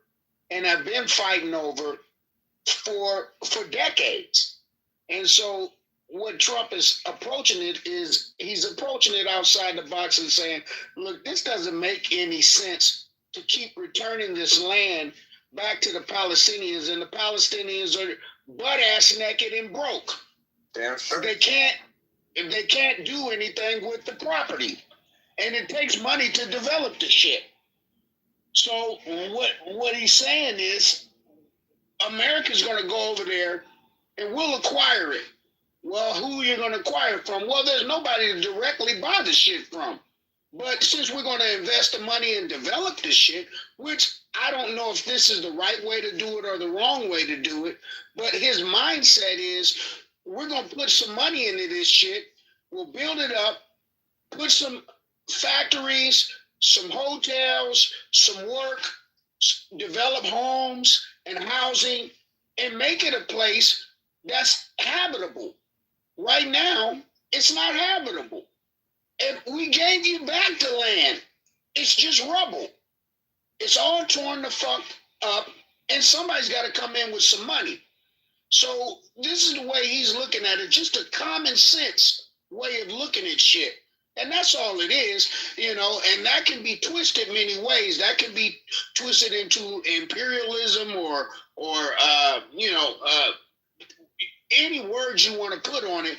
and have been fighting over for decades. And so what Trump is approaching it is he's approaching it outside the box and saying, look, this doesn't make any sense to keep returning this land back to the Palestinians, and the Palestinians are butt-ass naked and broke. They can't do anything with the property. And it takes money to develop the shit. So what he's saying is America's going to go over there and we'll acquire it. Well, who are you going to acquire from? Well, there's nobody to directly buy the shit from. But since we're going to invest the money and develop this shit, which I don't know if this is the right way to do it or the wrong way to do it, but his mindset is we're going to put some money into this shit. We'll build it up, put some factories, some hotels, some work, develop homes and housing, and make it a place that's habitable. Right now, it's not habitable. If we gave you back the land, it's just rubble. It's all torn the fuck up, and somebody's got to come in with some money. So this is the way he's looking at it, just a common sense way of looking at shit. And that's all it is, you know, and that can be twisted many ways. That can be twisted into imperialism or any words you want to put on it,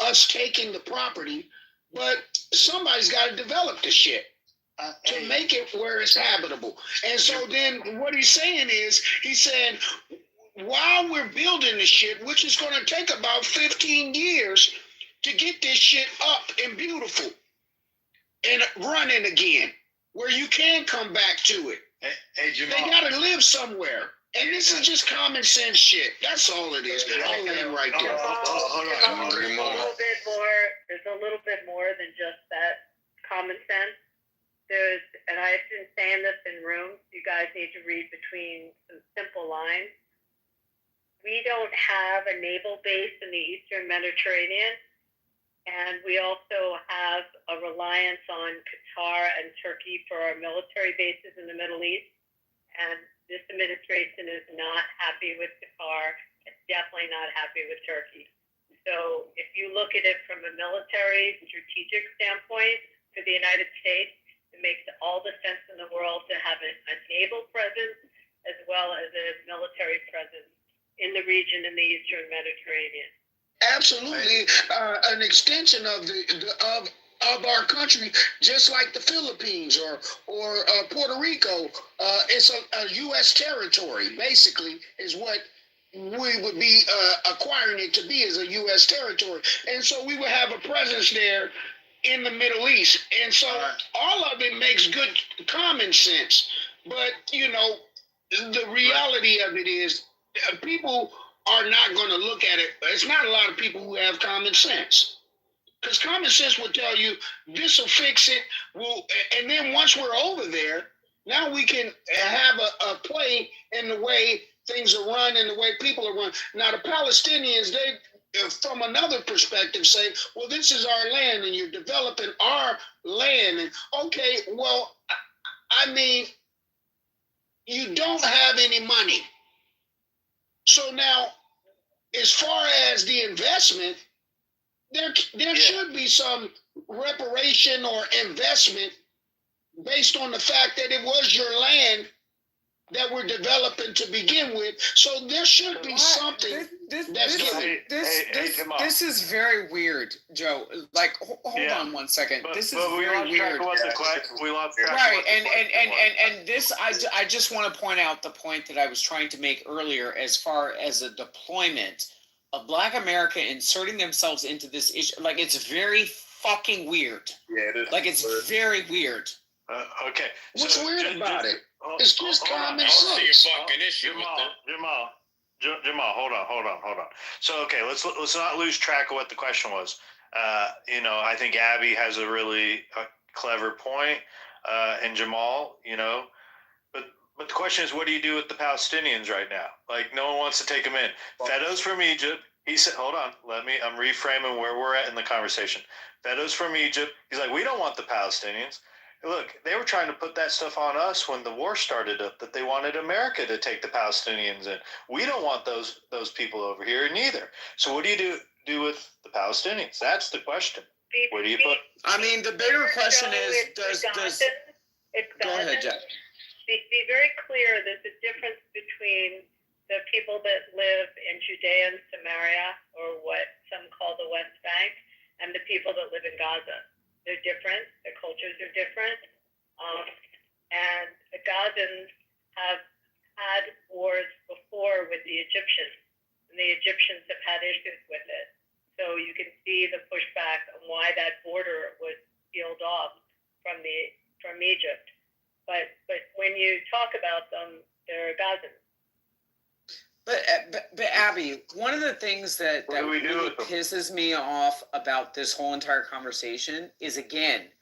us taking the property, but somebody's got to develop the shit to make it where it's habitable. And so then what he's saying is, he's saying, while we're building this shit, which is going to take about 15 years to get this shit up and beautiful and running again, where you can come back to it. Hey, Jamal. They got to live somewhere. And this is just common sense shit. That's all it is. I'll land right there. Hold on. There's a little bit more than just that common sense. And I've been saying this in rooms, you guys need to read between some simple lines. We don't have a naval base in the Eastern Mediterranean, and we also have a reliance on Qatar and Turkey for our military bases in the Middle East. And this administration is not happy with Qatar. It's definitely not happy with Turkey. So if you look at it from a military strategic standpoint for the United States, it makes all the sense in the world to have a naval presence as well as a military presence in the region in the Eastern Mediterranean. Absolutely, an extension of of our country, just like the Philippines or Puerto Rico. It's a U.S. territory, basically, is what we would be acquiring it to be as a U.S. territory. And so we would have a presence there in the Middle East. And so all of it makes good common sense. But, you know, the reality of it is people are not going to look at it. It's not a lot of people who have common sense. Because common sense will tell you this will fix it. And then once we're over there, now we can have a play in the way things are run and the way people are run. Now the Palestinians, they, from another perspective, say, well, this is our land and you're developing our land. And okay, well, I mean, you don't have any money. So now, as far as the investment, there should be some reparation or investment based on the fact that it was your land that we're developing to begin with. So there should be something that's given. This is very weird, Joe. Like, hold on 1 second. This is very weird. Right, and this, I just want to point out the point that I was trying to make earlier as far as a deployment of Black America inserting themselves into this issue. Like, it's very fucking weird. Yeah, it is. Like, it's very weird. Okay. What's weird about it? It's just common sense. sense. Jamal, hold on. So, okay, let's not lose track of what the question was. You know, I think Abby has a really clever point, and Jamal, you know, but the question is, what do you do with the Palestinians right now? Like, no one wants to take them in. Feddo's from Egypt. He said, hold on, I'm reframing where we're at in the conversation. Feddo's from Egypt. He's like, we don't want the Palestinians. Look, they were trying to put that stuff on us when the war started up, that they wanted America to take the Palestinians in. We don't want those people over here neither. So what do you do with the Palestinians? That's the question. Where do you put? I mean, the bigger question is, does go ahead, Jeff. Be very clear. There's a difference between the people that live in Judea and Samaria, or what some call the West Bank, and the people that live in Gaza. They're different. Their cultures are different. And the Gazans have had wars before with the Egyptians, and the Egyptians have had issues with it. So you can see the pushback on why that border was sealed off from Egypt. But when you talk about them, they're Gazans. But Abby, one of the things that really pisses me off about this whole entire conversation is, again,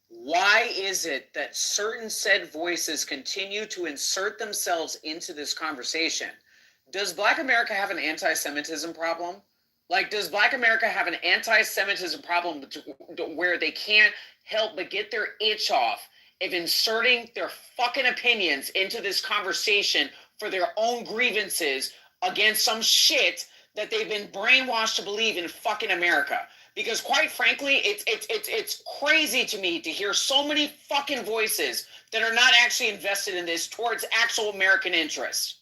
why is it that certain said voices continue to insert themselves into this conversation? does Black America have an anti-Semitism problem? Like, does Black America have an anti-Semitism problem where they can't help but get their itch off of inserting their fucking opinions into this conversation for their own grievances against some shit that they've been brainwashed to believe in fucking America? Because quite frankly, it's crazy to me to hear so many fucking voices that are not actually invested in this towards actual American interests.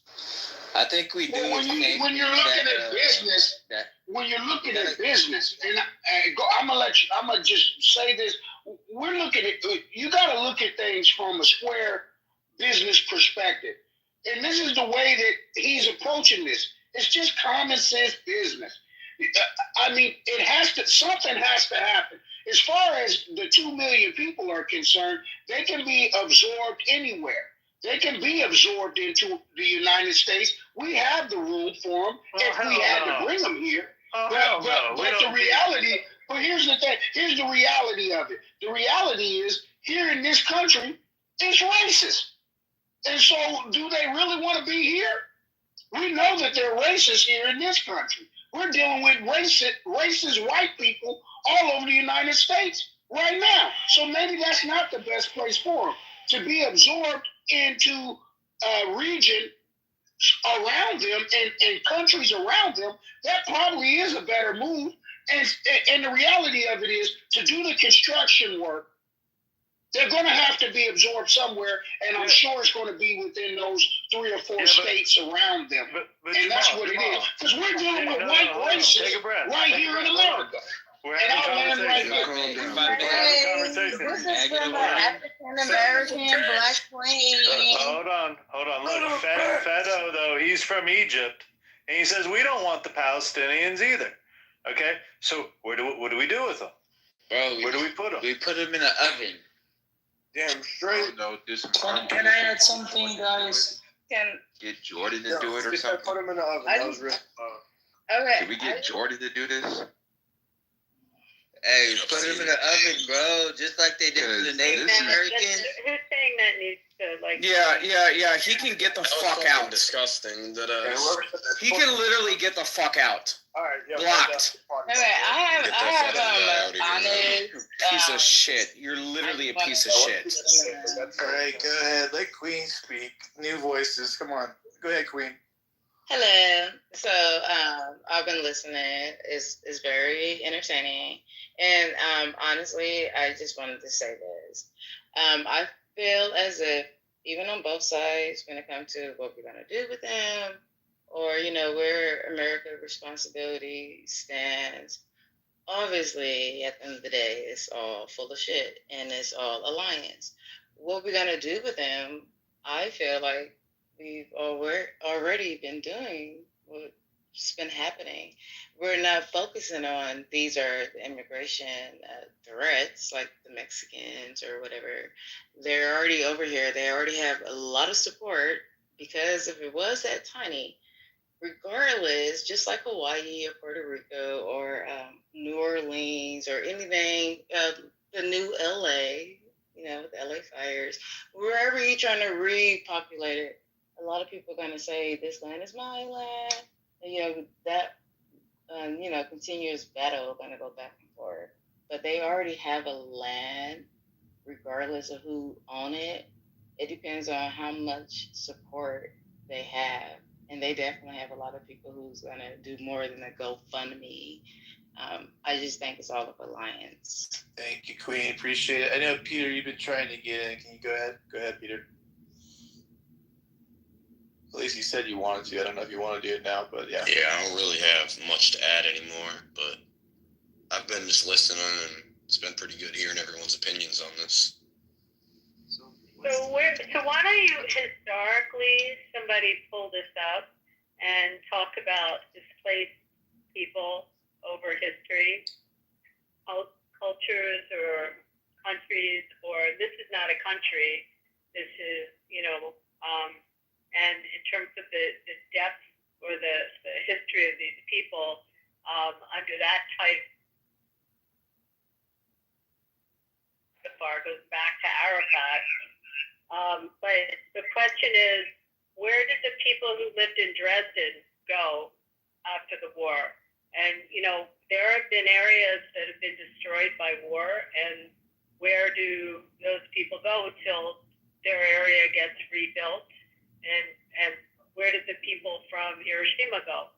I think we do. When you're looking at business, and I'm gonna just say this: we're looking at. You got to look at things from a square business perspective, and this is the way that he's approaching this. It's just common sense business. I mean, something has to happen. As far as the 2 million people are concerned, they can be absorbed anywhere. They can be absorbed into the United States. We have the room for them if we had to bring them here. But the reality, but here's the thing. Here's the reality of it. The reality is, here in this country, it's racist. And so, do they really want to be here? We know that they're racist here in this country. We're dealing with racist white people all over the United States right now. So maybe that's not the best place for them to be absorbed into a region around them and countries around them. That probably is a better move. And the reality of it is, to do the construction work, they're going to have to be absorbed somewhere, and I'm sure it's going to be within those 3 or 4 states around them. And that's what it is. Because we're dealing with white racists right here in America. And I'll land right here. This is from an African American Black queen. Hold on. Look, Fedo, though, he's from Egypt, and he says we don't want the Palestinians either. Okay, so what do we do with them? Bro, where do we put them? We put them in an oven. Damn straight. No, do some Can I add something, guys? Get Jordan to do it or something? Put them in the oven. That was real. Okay. Can we get Jordan to do this? Hey, put him in the oven, bro. Just like they did for the Native Americans. Who's saying that needs to Yeah. He can get the fuck out. Disgusting. He can literally get the fuck out. All right, yeah. Blocked. Okay, I have honest. Piece of shit. You're literally a piece of shit. All right, go ahead. Let Queen speak. New voices. Come on. Go ahead, Queen. Hello. So I've been listening. It's very entertaining, and honestly, I just wanted to say this. I feel as if even on both sides, when it comes to what we're gonna do with them, or where America's responsibility stands, obviously at the end of the day, it's all full of shit, and it's all alliance. What we're gonna do with them, I feel like we've already been doing what's been happening. We're not focusing on these are the immigration threats like the Mexicans or whatever. They're already over here. They already have a lot of support, because if it was that tiny, regardless, just like Hawaii or Puerto Rico or New Orleans or anything, the new LA, the LA fires, wherever you're trying to repopulate it, a lot of people are going to say, this land is my land. And, that, continuous battle going to go back and forth. But they already have a land, regardless of who own it. It depends on how much support they have. And they definitely have a lot of people who's going to do more than a GoFundMe. I just think it's all of alliance. Thank you, Queen. Appreciate it. I know, Peter, you've been trying to get in. Can you go ahead? Go ahead, Peter. At least you said you wanted to. I don't know if you want to do it now, but yeah. Yeah, I don't really have much to add anymore, but I've been just listening, and it's been pretty good hearing everyone's opinions on this. So why don't you historically somebody pull this up and talk about displaced people over history, cultures or countries, or this is not a country. This is and in terms of the depth or the history of these people under that type, the far goes back to Arafat. But the question is, where did the people who lived in Dresden go after the war? And, there have been areas that have been destroyed by war, and where do those people go till their area gets rebuilt? And where did the people from Hiroshima go?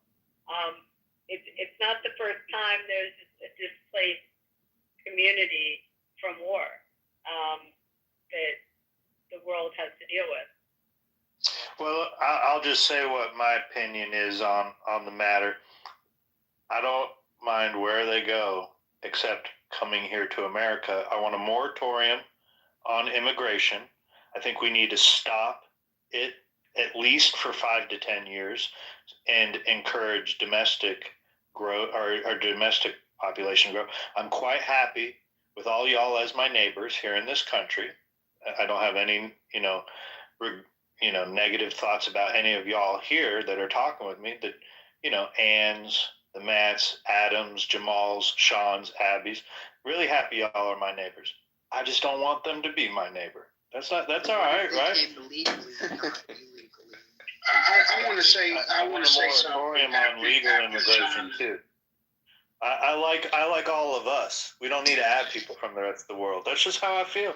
It's not the first time there's a displaced community from war that the world has to deal with. Well, I'll just say what my opinion is on the matter. I don't mind where they go, except coming here to America. I want a moratorium on immigration. I think we need to stop it at least for 5 to 10 years and encourage domestic growth or domestic population growth. I'm quite happy with all y'all as my neighbors here in this country. I don't have any, negative thoughts about any of y'all here that are talking with me. That, Ann's, the Matts, Adams, Jamal's, Sean's, Abby's. Really happy y'all are my neighbors. I just don't want them to be my neighbor. That's all right, right? I want to say something. Moratorium on legal immigration too. I like all of us. We don't need to add people from the rest of the world. That's just how I feel.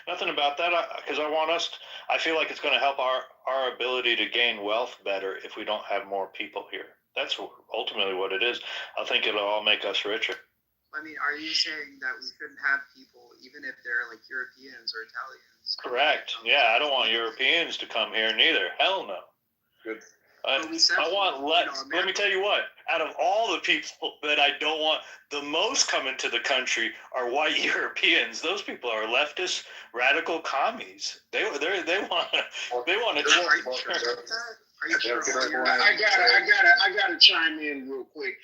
Nothing about that. Because I feel like it's going to help our ability to gain wealth better if we don't have more people here. That's ultimately what it is. I think it'll all make us richer. I mean, are you saying that we couldn't have people, even if they're like Europeans or Italians? Correct. Yeah, I don't want Europeans to come here neither. Hell no. Good. I want less. Let me tell you what. Out of all the people that I don't want the most coming to the country are white Europeans. Those people are leftist, radical commies. They want to. I gotta chime in real quick.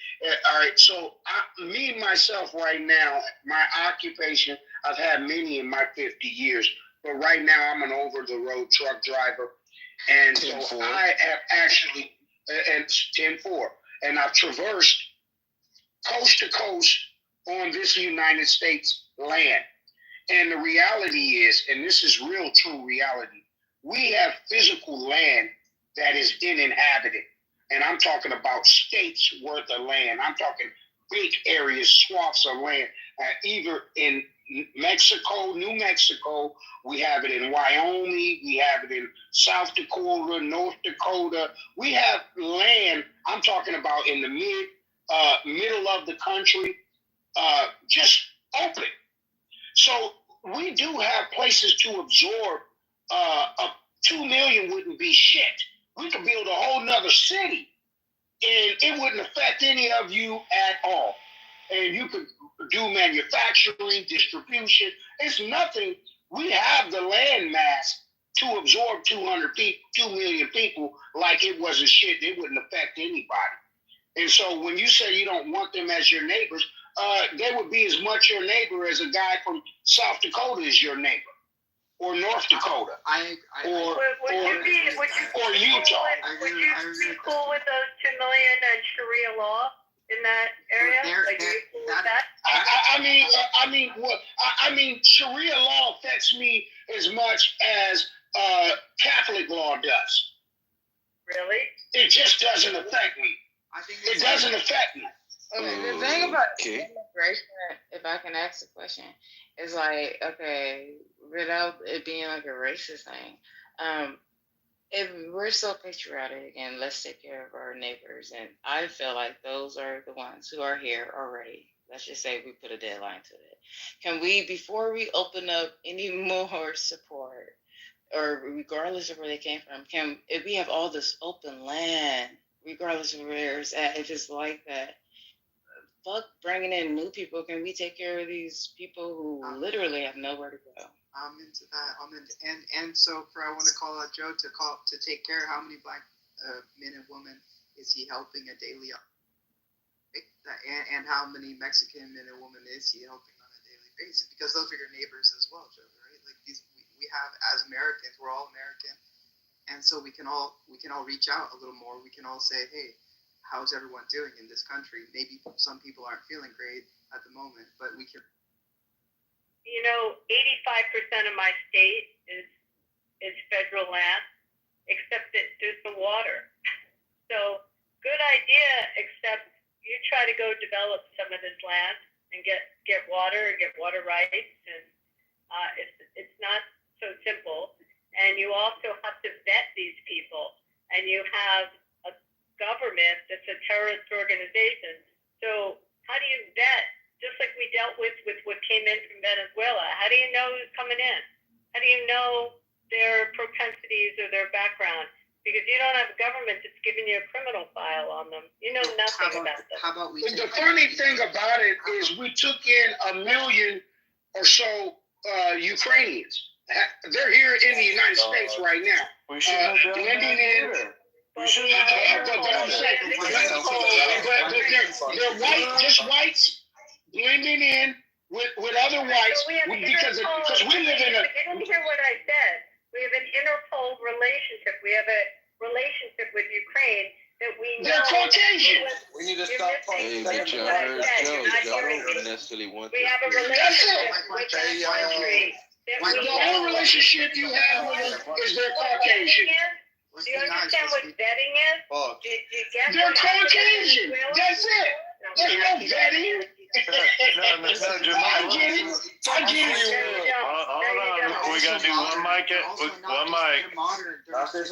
All right, so me myself right now, my occupation, I've had many in my 50 years, but right now I'm an over-the-road truck driver, and so I have actually, and 10-4, and I've traversed coast to coast on this United States land. And the reality is, and this is real true reality, we have physical land that is uninhabited. And I'm talking about states worth of land. I'm talking big areas, swaths of land, either in Mexico, New Mexico, we have it in Wyoming, we have it in South Dakota, North Dakota. We have land, I'm talking about in the middle of the country, just open. So we do have places to absorb. 2 million wouldn't be shit. We could build a whole nother city and it wouldn't affect any of you at all. And you could do manufacturing, distribution. It's nothing. We have the land mass to absorb 2 million people like it wasn't shit. It wouldn't affect anybody. And so when you say you don't want them as your neighbors, they would be as much your neighbor as a guy from South Dakota is your neighbor. Or North Dakota, or Utah. Would you be cool with those 2 million and Sharia law in that area? Are you cool with that? I mean, Sharia law affects me as much as Catholic law does. Really? It just doesn't affect me. It doesn't affect me. Okay, the thing about immigration, if I can ask a question, is like, okay, without it being like a racist thing, if we're so patriotic and let's take care of our neighbors, and I feel like those are the ones who are here already. Let's just say we put a deadline to it. Can we, before we open up any more support, or regardless of where they came from, if we have all this open land, regardless of where it's at, if it's like that, fuck bringing in new people. Can we take care of these people who literally have nowhere to go? I'm into that. And so I want to call out Joe to take care. How many black men and women is he helping a daily? And how many Mexican men and women is he helping on a daily basis? Because those are your neighbors as well, Joe. Right? Like we have, as Americans, we're all American, and so we can all reach out a little more. We can all say, hey, how's everyone doing in this country? Maybe some people aren't feeling great at the moment, but we can. 85% of my state is federal land, except that there's no water. So good idea, except you try to go develop some of this land and get water and get water rights, and it's not so simple. And you also have to vet these people, and you have a government that's a terrorist organization. So how do you vet? Just like we dealt with what came in from Venezuela. How do you know who's coming in? How do you know their propensities or their background? Because you don't have a government that's giving you a criminal file on them. You know nothing about them. How about we? The funny thing about it is we took in 1 million or so Ukrainians. They're here in the United States right now. We should have done blending in. We should have done They're white, just whites blending in with other whites because we live in a. You didn't hear what I said. We have an Interpol relationship. We have a relationship with Ukraine that we know. They're Caucasian. We need to stop talking. Hey, Joe, don't necessarily want we have a relationship with that country. The only relationship you have with them is they're Caucasian. Do you understand what vetting is? They're Caucasian. That's it. There's no vetting. No, I get it. Hold on. We gotta do one mic. One mic. It's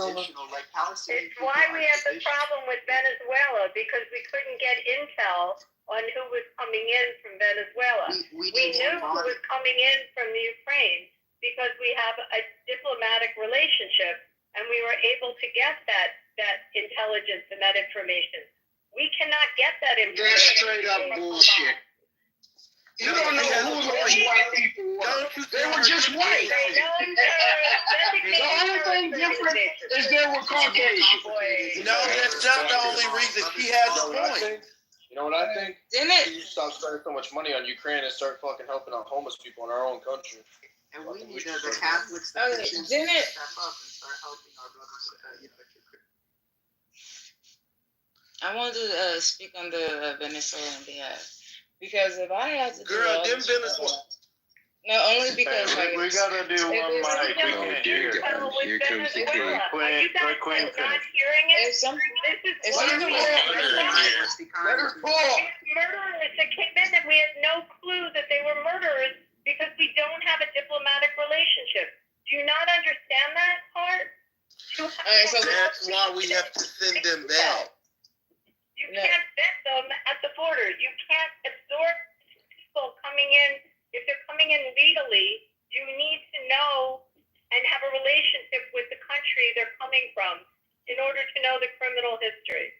why we had the problem with Venezuela, because we couldn't get intel on who was coming in from Venezuela. We knew who was coming in from the Ukraine because we have a diplomatic relationship, and we were able to get that intelligence and that information. We cannot get that information. That's straight up bullshit. You don't know who those white people were. They were just white. The only thing different is they were Caucasian. No, that's not the only reason. She has a point. You know what I think? Didn't it? We stop spending so much money on Ukraine and start fucking helping out homeless people in our own country. And we need the Catholics, the Christians, didn't to it? step up and start helping our brothers. I wanted to speak on the Venezuelan behalf, because if I had to Girl, them Venezuela. No, only because we gotta do one mic. We can't hear. Here comes the king. Queen Not hearing it. If some, This is if some murderers that came in, and we had no clue that they were murderers because we don't have a diplomatic relationship. Do you not understand that part? so that's why we have to send them back. You can't vet them at the border. You can't absorb people coming in. If they're coming in legally, you need to know and have a relationship with the country they're coming from in order to know the criminal history.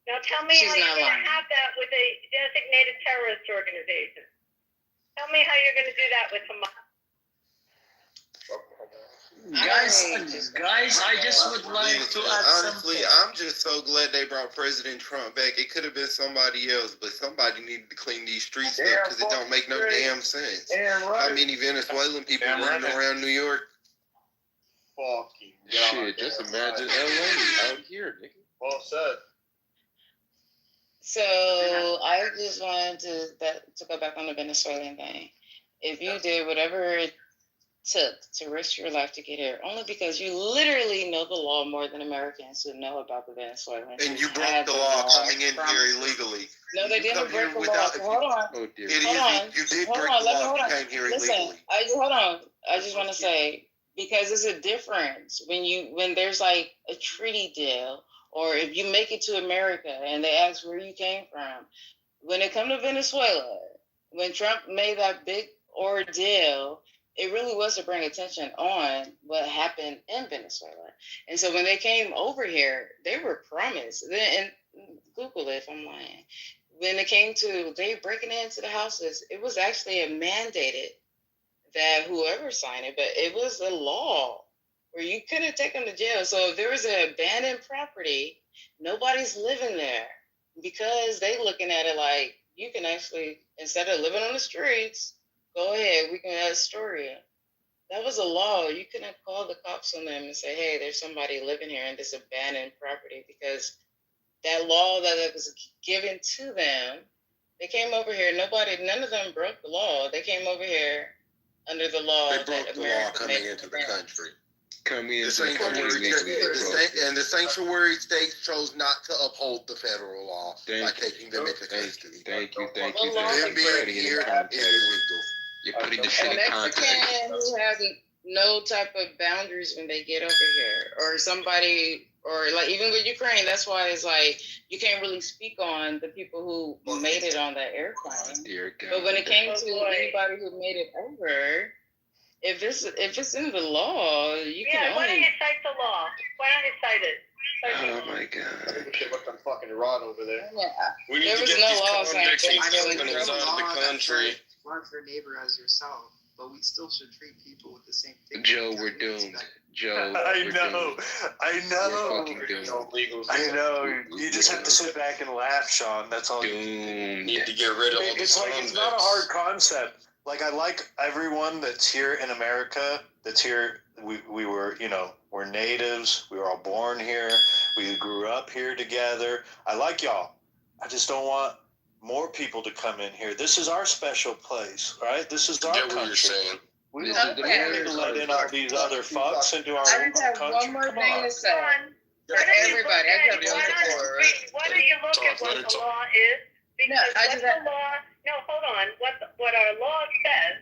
Now tell me how you're going to have that with a designated terrorist organization. Tell me how you're going to do that with Hamas. Guys, I just would like to add honestly, something. I'm just so glad they brought President Trump back. It could have been somebody else, but somebody needed to clean these streets up because it don't make no damn sense. How many Venezuelan people running around New York? Fucking shit, just imagine LA out here, nigga. Well said. So I just wanted to go back on the Venezuelan thing. If you did whatever it took to risk your life to get here, only because you literally know the law more than Americans who know about the Venezuelans. And you broke the law coming in here illegally. No, they didn't break the law. Hold on. Oh dear. You did break the law. You came here illegally. Hold on. I just want to say, because there's a difference when there's like a treaty deal, or if you make it to America and they ask where you came from. When it comes to Venezuela, when Trump made that big ordeal, it really was to bring attention on what happened in Venezuela. And so when they came over here, they were promised, and Google it if I'm lying, when it came to they breaking into the houses, it was actually a mandated that whoever signed it, but it was a law where you couldn't take them to jail. So if there was an abandoned property, nobody's living there because they looking at it like you can actually, instead of living on the streets, go ahead, we can add Astoria. That was a law. You couldn't call the cops on them and say, hey, there's somebody living here in this abandoned property, because that law that was given to them, they came over here. None of them broke the law. They came over here under the law. They broke the law coming into the country. Coming into the sanctuary states chose not to uphold the federal law by taking them into custody. Thank you. Them being here is illegal. You're putting the A shit in Mexican context. who has no type of boundaries when they get over here, or somebody, or like even with Ukraine, that's why it's like you can't really speak on the people who made it on that airplane. Dear God. But when it came to anybody who made it over, if it's in the law, you can Why don't only. you cite the law? Why don't you cite it? Oh my God. Shit looked like fucking rod over there. Yeah. We need There to was get no these law saying convicts they and really criminals don't. out of the country. Love your neighbor as yourself, but we still should treat people with the same thing. Joe, we're doomed. Joe, I we're know. doomed. I know. We're fucking doomed. I know. You just have to sit back and laugh, Sean. That's all. Doomed. Need to get rid of all It's these like it's not a hard concept. Like I like everyone that's here in America. That's here. We were, we're natives. We were all born here. We grew up here together. I like y'all. I just don't want more people to come in here. This is our special place, right? This is our Get country. what you're saying. We don't need to let in all these other fucks into our I own just have country. one more Come thing on. to say for Why don't you everybody. look I at- got one why more, don't- right? wait, why don't you look at what the law is? Because I what just the have- law, no, hold on. What our law says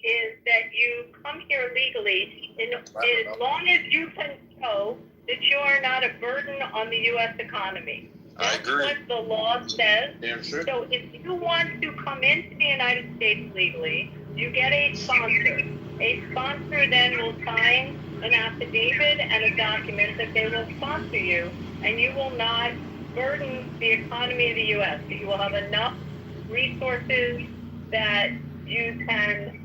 is that you come here legally as long as you can show that you are not a burden on the U.S. economy. I agree. That's what the law says. Damn sure. So if you want to come into the United States legally, you get a sponsor. A sponsor then will sign an affidavit and a document that they will sponsor you, and you will not burden the economy of the U.S. You will have enough resources that you can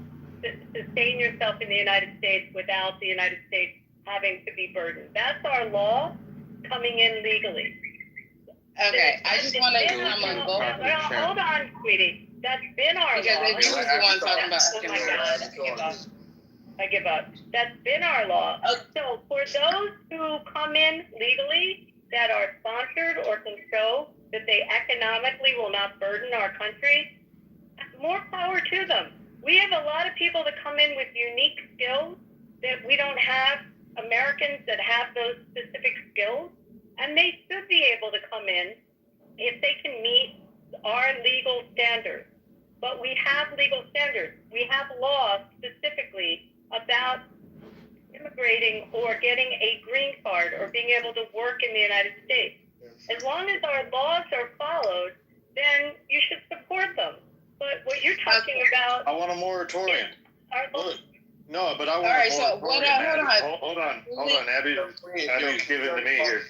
sustain yourself in the United States without the United States having to be burdened. That's our law coming in legally. Okay, I just want to come on both. Hold on, sweetie. That's been our Because law. if you was the one talking about Oh my God, I give up. That's been our law. So for those who come in legally that are sponsored or can show that they economically will not burden our country, more power to them. We have a lot of people that come in with unique skills that we don't have Americans that have those specific skills, and they should be able to come in if they can meet our legal standards. But we have legal standards. We have laws specifically about immigrating or getting a green card or being able to work in the United States. As long as our laws are followed, then you should support them. But what you're talking about, I want a moratorium. Look, no, but I want All right, a so moratorium. hold on. Hold on. Abby's giving to me here.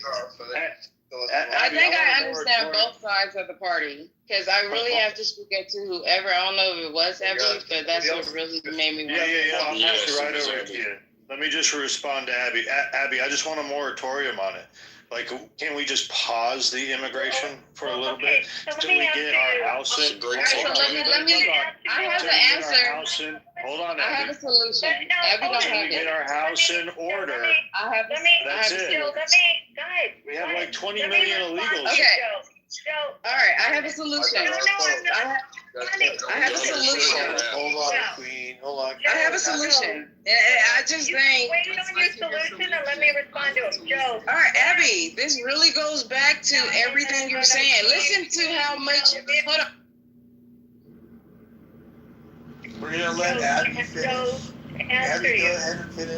I think I understand both sides of the party because I really have to speak up to whoever. I don't know if it was Abby, but that's what really made me want Yeah. I'll to pass it right over to you. Let me just respond to Abby. Abby, I just want a moratorium on it. Like, can we just pause the immigration for a little bit till we get our house in? Let me. I have the answer. Hold on, I have Abby. a solution. Abby don't Till we have get it. our house in order. I have. That's it. guys. We have like 20 million illegals. Okay. Joe. All right, I have a solution. I have a solution. Hold on, Queen. Hold on. I have a solution. I just think. Wait on your solution and let me respond to him, Joe. All right, Abby, this really goes back to everything you're saying. Listen to how much. Hold on. We're gonna let Abby finish. To answer you,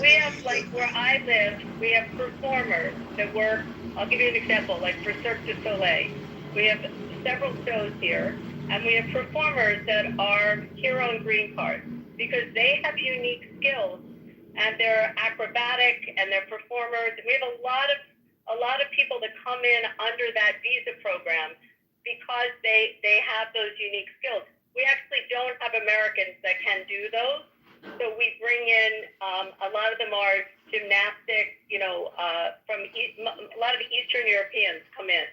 we have like where I live, we have performers that work. I'll give you an example, like for Cirque du Soleil, we have several shows here, and we have performers that are here on green cards because they have unique skills and they're acrobatic and they're performers. We have a lot of people that come in under that visa program because they have those unique skills. We actually don't have Americans that can do those. So we bring in, a lot of them are gymnastics, from a lot of Eastern Europeans come in.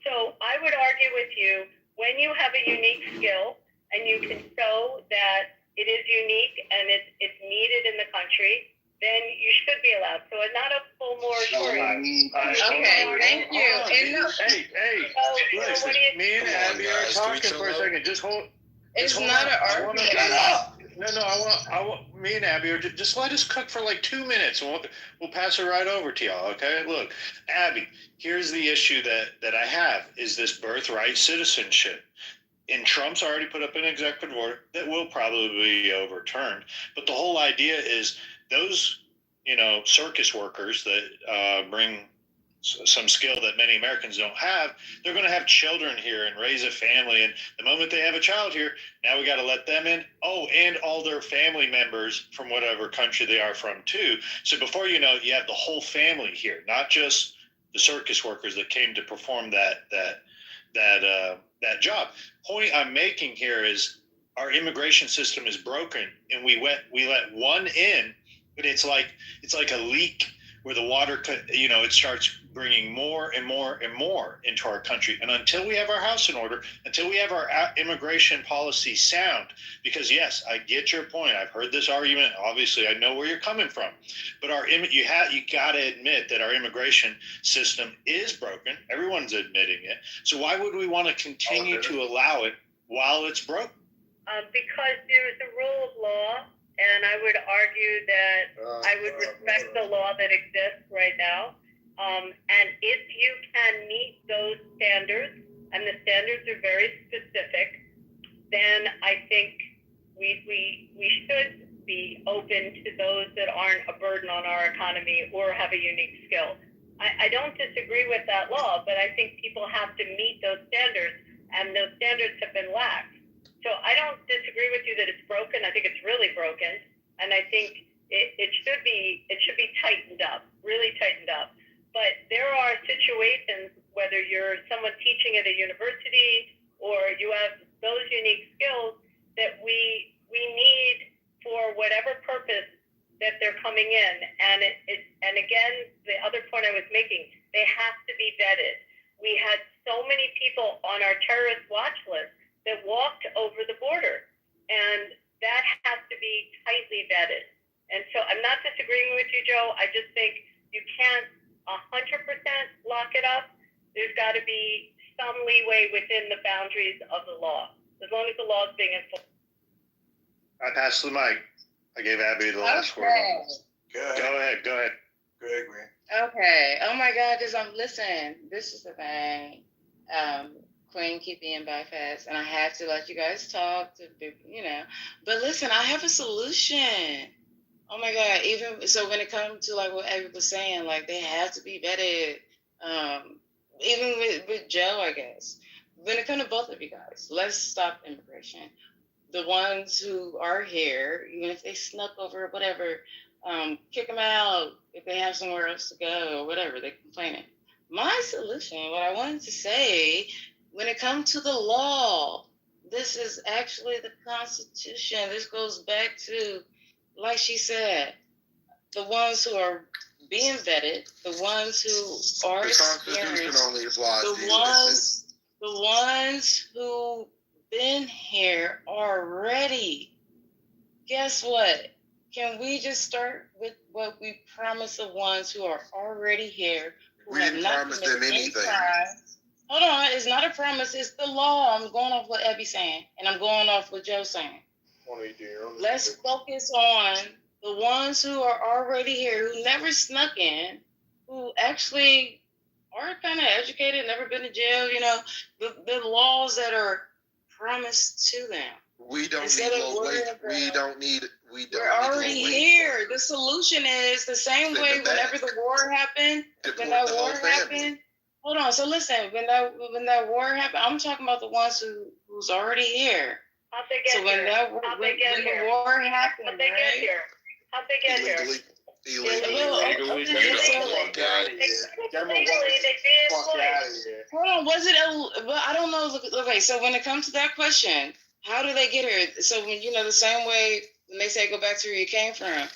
So I would argue with you, when you have a unique skill and you can show that it is unique and it's needed in the country, then you should be allowed. So it's not a full moratorium. Okay, thank you. Hey, listen, me and Abby are talking for a second. Just hold. It's not an argument. No, I want me and Abby are just let us cook for like 2 minutes, and we'll pass it right over to y'all. Okay, look, Abby, here's the issue that I have is this birthright citizenship. And Trump's already put up an executive order that will probably be overturned. But the whole idea is those, circus workers that bring some skill that many Americans don't have, they're going to have children here and raise a family. And the moment they have a child here, now we got to let them in. Oh, and all their family members from whatever country they are from too. So before you know it, you have the whole family here, not just the circus workers that came to perform that job. Point I'm making here is our immigration system is broken, and we let one in, but it's like a leak where the water, it starts bringing more and more and more into our country. And until we have our house in order, until we have our immigration policy sound, because yes, I get your point. I've heard this argument. Obviously, I know where you're coming from, but you got to admit that our immigration system is broken. Everyone's admitting it. So why would we want to continue to allow it while it's broken? Because there's a rule of law, and I would argue that I would respect the law that exists right now. And if you can meet those standards, and the standards are very specific, then I think we should be open to those that aren't a burden on our economy or have a unique skill. I don't disagree with that law, but I think people have to meet those standards, and those standards have been laxed. So I don't disagree with you that it's broken. I think it's really broken, and I think it should be tightened up, really tightened up. But there are situations, whether you're someone teaching at a university or you have those unique skills that we need for whatever purpose that they're coming in. And again, the other point I was making, they have to be vetted. We had so many people on our terrorist watch list that walked over the border, and that has to be tightly vetted. And so I'm not disagreeing with you, Joe. I just think you can't 100% lock it up. There's got to be some leeway within the boundaries of the law, as long as the law is being enforced. I pass the mic. I gave Abby the last word. Go ahead. Good, Grant. Okay. Oh my God. Listen, this is the thing. Queen, keep being bypassed, and I have to let you guys talk But listen, I have a solution. Oh my God. Even so, when it comes to like what Abby was saying, like they have to be vetted. Even with Joe, I guess. When it comes to both of you guys, let's stop immigration. The ones who are here, even if they snuck over, whatever, kick them out if they have somewhere else to go or whatever, they're complaining. My solution, what I wanted to say, when it comes to the law, this is actually the Constitution. This goes back to, like she said, the ones who are being vetted, the ones who are experienced, the ones who been here already. Guess what? Can we just start with what we promised the ones who are already here? We didn't promise them anything. Hold on, it's not a promise, it's the law. I'm going off what Abby's saying, and I'm going off what Joe's saying. Let's focus on the ones who are already here, who never snuck in, who actually are kind of educated, never been to jail, the laws that are promised to them. We don't need We're already here. The solution is the same way whenever the war happened. Hold on. So listen, when that war happened, I'm talking about the ones who's already here. How'd they get here? How'd they get here? Illegally, hold on, was it well, I don't know. Okay, so when it comes to that question, how do they get here? So when the same way when they say go back to where you came from.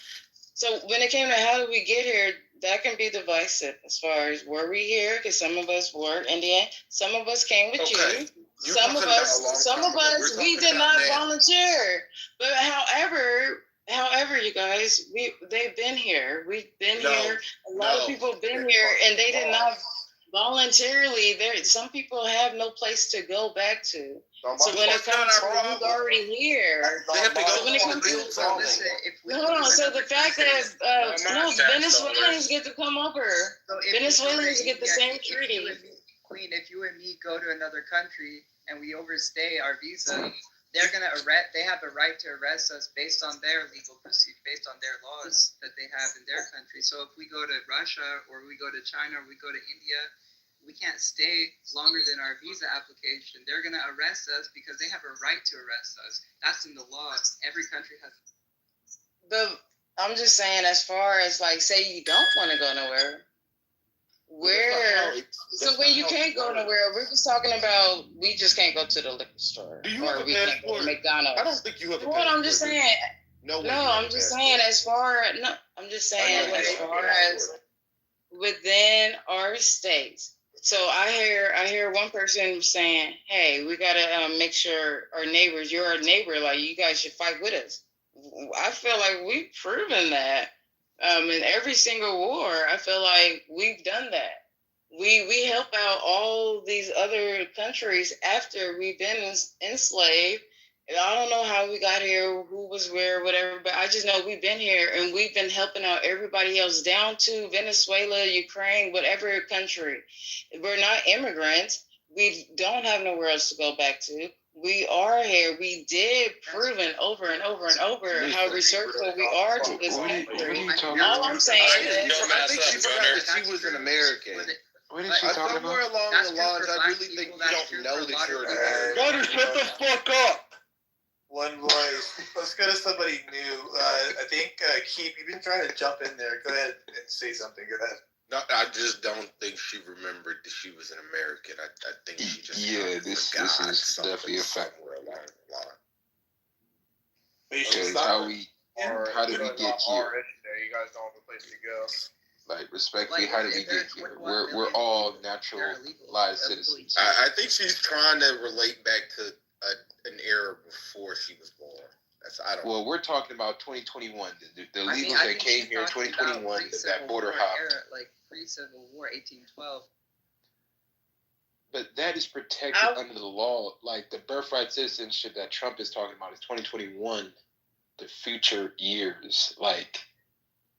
So when it came to how did we get here, that can be divisive as far as were we here? Because some of us were Indian, some of us came with you. Some of us, we did not volunteer. But however, you guys, they've been here. We've been here. A lot of people have been here, and they did not. voluntarily, some people have no place to go back to. So when it comes to who's already here, They have to go so when it comes to hold on, so the fact that Venezuelans get to come over, Venezuelans get the same treaty. Queen, if you and me go to another country and we overstay our visa, they're gonna arrest. They have the right to arrest us based on their legal procedure, based on their laws that they have in their country. So if we go to Russia or we go to China or we go to India, we can't stay longer than our visa application. They're gonna arrest us because they have a right to arrest us. That's in the law. Every country has. I'm just saying, as far as like, say you don't want to go nowhere. So when you can't go nowhere, we're just talking about we just can't go to the liquor store or we can't go to McDonald's. I don't think you have a passport. I'm just saying. I'm just saying as far as within our states. So I hear one person saying, "Hey, we gotta make sure our neighbors. You're our neighbor. Like you guys should fight with us." I feel like we've proven that. In every single war, I feel like we've done that. We help out all these other countries after we've been enslaved. And I don't know how we got here, who was where, whatever, but I just know we've been here and we've been helping out everybody else down to Venezuela, Ukraine, whatever country. We're not immigrants. We don't have nowhere else to go back to. We are here. We did proven over and over and over how resourceful we are to this country. All I'm saying is, I think she forgot that she was an American. What is she talking about? Somewhere along the lines, I really think you don't know that you're an American. Gunner, shut the fuck up! One voice. Let's go to somebody new. I think Keith, you've been trying to jump in there. Go ahead and say something. Go ahead. No, I just don't think she remembered that she was an American. I think she just this is definitely a fact. Somewhere along the line. Because how did we get here? You guys don't have a place to go. Like respectfully, how did we get here? We're all naturalized citizens. I think she's trying to relate back to an era before she was born. Well, we're talking about 2021. The illegals that came here in 2021, that border hop. Like pre-Civil War, 1812. But that is protected under the law. Like the birthright citizenship that Trump is talking about is 2021, the future years. Like,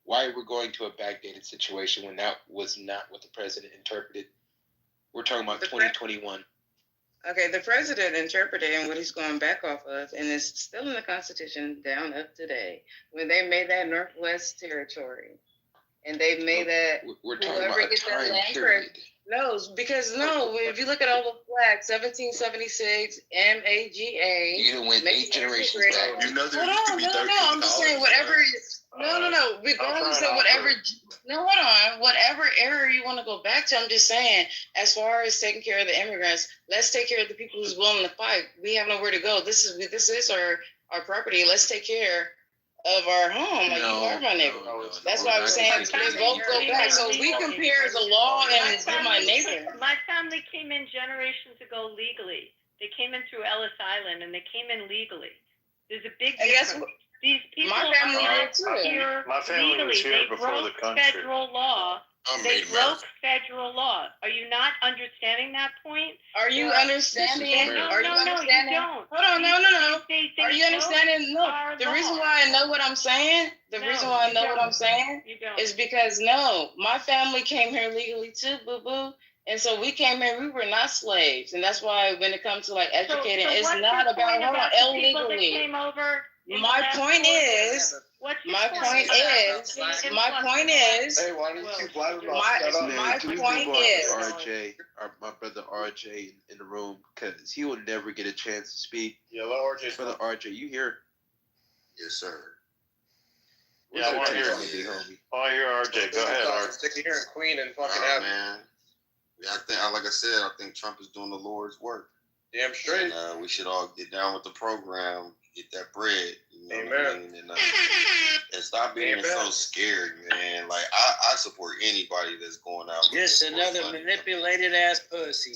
why we're going to a backdated situation when that was not what the president interpreted? We're talking about 2021. Okay, the president interpreted and what he's going back off of, and it's still in the Constitution down up today, when they made that Northwest Territory. And they made that we're talking about a time period. If you look at all the flags, 1776, MAGA. You done went 8 generations back. You know there used to be 13 I'm just saying whatever. Regardless of whatever. No, hold on. Whatever era you want to go back to, I'm just saying, as far as taking care of the immigrants, let's take care of the people who's willing to fight. We have nowhere to go. This is our property. Let's take care of our home. Like, you are my neighbor. That's why I'm saying they both go back. So we compare the law and my neighbor. My family came in generations ago legally. They came in through Ellis Island and they came in legally. There's a big difference. These people my family are did too. here My family legally. was here they before broke the country. federal law. They broke federal law. Are you not understanding that point? Are you understanding? Are you understanding? You don't. Hold on, no. They Are you understanding? No. The reason why I know what I'm saying, is because my family came here legally too, boo-boo. And so we came here, we were not slaves. And that's why when it comes to like educating, it's not about illegally. My point is. Hey, why don't you RJ, my brother RJ in the room, because he will never get a chance to speak. Yeah, let RJ. Brother RJ, you here? Yes, sir. Yeah, I want to hear RJ. Go ahead, RJ. Stick to hearing Queen and fucking man. Yeah, like I said, I think Trump is doing the Lord's work. Damn straight. And, we should all get down with the program, get that bread. You know Amen. What I mean? And stop being so scared, man. Like I support anybody that's going out. Just another manipulated ass pussy.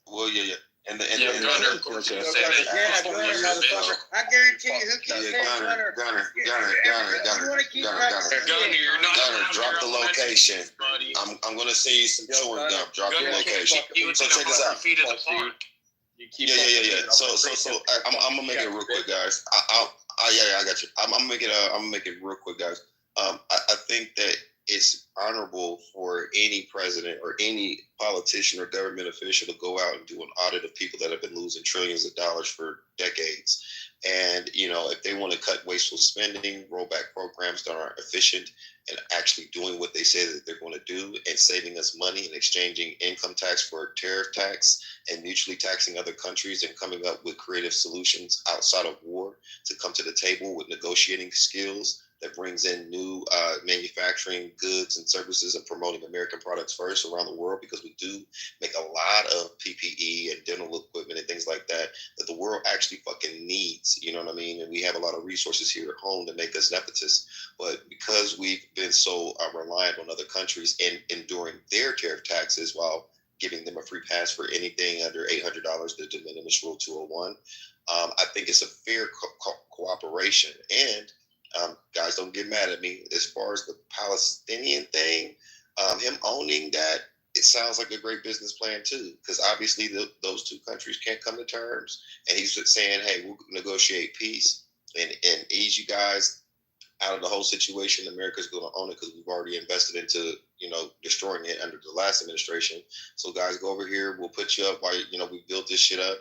Well, yeah. And the Yeah, Gunner, of course, you say that. Yeah, Gunner, motherfucker. I guarantee you, who keeps saying Gunner? Gunner, You want to keep practicing. Gunner, you're not Gunner, allowed drop your the elementary location. school, buddy. I'm gonna send you some chewing gum. Drop the Gunner can't location. fucking be So within check this 100 out. feet of the park. Yeah. So I'm gonna make it real quick, guys. I got you. I'm gonna make it real quick, guys. I think that it's honorable for any president or any politician or government official to go out and do an audit of people that have been losing trillions of dollars for decades. And, if they want to cut wasteful spending, roll back programs that aren't efficient, and actually doing what they say that they're going to do and saving us money and exchanging income tax for tariff tax and mutually taxing other countries and coming up with creative solutions outside of war to come to the table with negotiating skills that brings in new manufacturing goods and services and promoting American products first around the world, because we do make a lot of PPE and dental equipment and things like that the world actually fucking needs, you know what I mean? And we have a lot of resources here at home to make us nepotists. But because we've been so reliant on other countries and enduring their tariff taxes while giving them a free pass for anything under $800, the de minimis rule 201, I think it's a fair cooperation. And guys, don't get mad at me. As far as the Palestinian thing, him owning that, it sounds like a great business plan too, because obviously those two countries can't come to terms. And he's just saying, hey, we'll negotiate peace and ease you guys out of the whole situation. America's going to own it because we've already invested into, destroying it under the last administration. So guys, go over here. We'll put you up while, we built this shit up.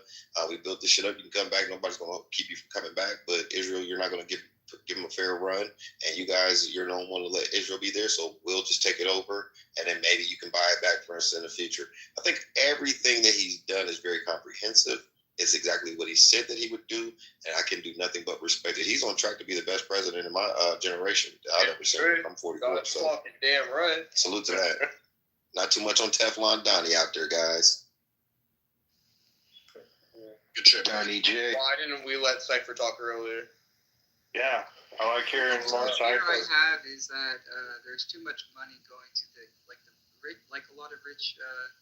You can come back. Nobody's going to keep you from coming back. But Israel, you're not going to give them a fair run. And you guys, you don't want to let Israel be there. So we'll just take it over. And then maybe you can buy it back for us in the future. I think everything that he's done is very comprehensive. It's exactly what he said that he would do, and I can do nothing but respect it. He's on track to be the best president in my generation I've ever seen. I'm 44, That's so fucking damn right. salute to that. Not too much on Teflon Donnie out there, guys. Good shit, Donnie J. Why didn't we let Cypher talk earlier? Yeah, I like hearing more The fear I Cypher. have is that there's too much money going to the rich, like a lot of rich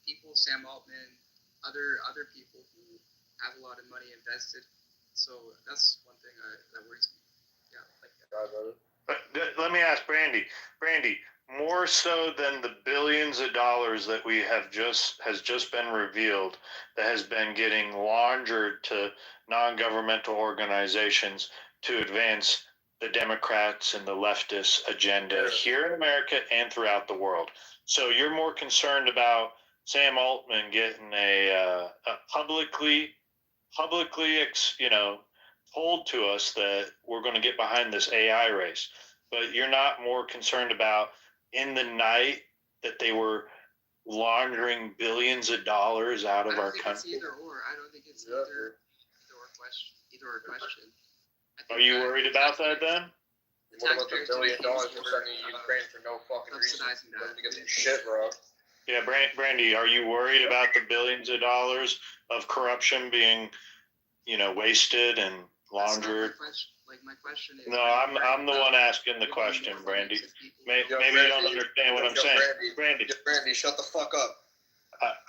people, Sam Altman, other people who have a lot of money invested. So that's one thing that worries me. Yeah, Let me ask Brandy. Brandy, more so than the billions of dollars that has just been revealed, that has been getting laundered to non-governmental organizations to advance the Democrats and the leftist agenda here in America and throughout the world. So you're more concerned about Sam Altman getting a publicly, told to us that we're going to get behind this AI race, but you're not more concerned about in the night that they were laundering billions of dollars out of our country. It's either or. I don't think it's either or question. Are you worried about that then? What about the $1 billion we're sending Ukraine for no fucking reason? To get some shit, bro. Yeah, Brandy, are you worried about the billions of dollars of corruption being, wasted and laundered? My question is. No, I'm the one asking the question, Brandy. Maybe you don't understand what I'm saying. Brandy, shut the fuck up.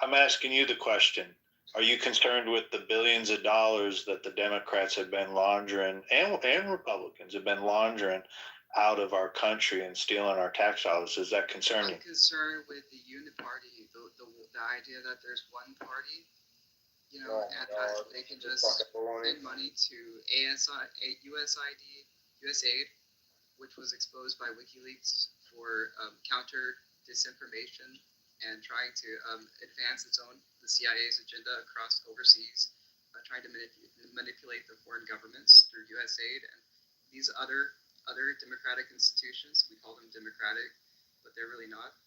I'm asking you the question. Are you concerned with the billions of dollars that the Democrats have been laundering and Republicans have been laundering out of our country and stealing our tax dollars? Does that concern you? I'm concerned with the uniparty, the idea that there's one party, and that they can just send money to USAID, which was exposed by WikiLeaks for counter disinformation and trying to advance the CIA's agenda across overseas, trying to manipulate the foreign governments through USAID and these other democratic institutions. We call them democratic, but they're really not,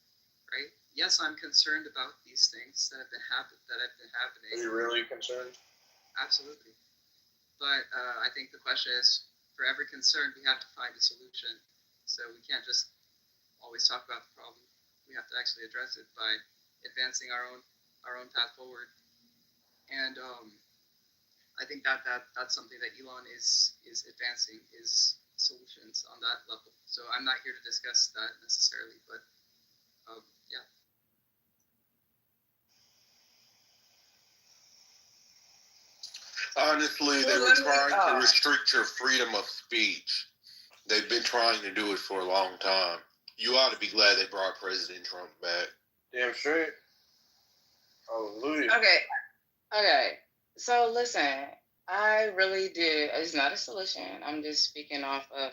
right? Yes, I'm concerned about these things that have been happening. Are you really concerned? Absolutely. But I think the question is, for every concern, we have to find a solution. So we can't just always talk about the problem. We have to actually address it by advancing our own path forward. And I think that's something that Elon is advancing, is solutions on that level. So I'm not here to discuss that necessarily, but yeah. Honestly, they were trying to restrict your freedom of speech. They've been trying to do it for a long time. You ought to be glad they brought President Trump back. Damn straight. Hallelujah. Okay. So listen, I really do. It's not a solution. I'm just speaking off of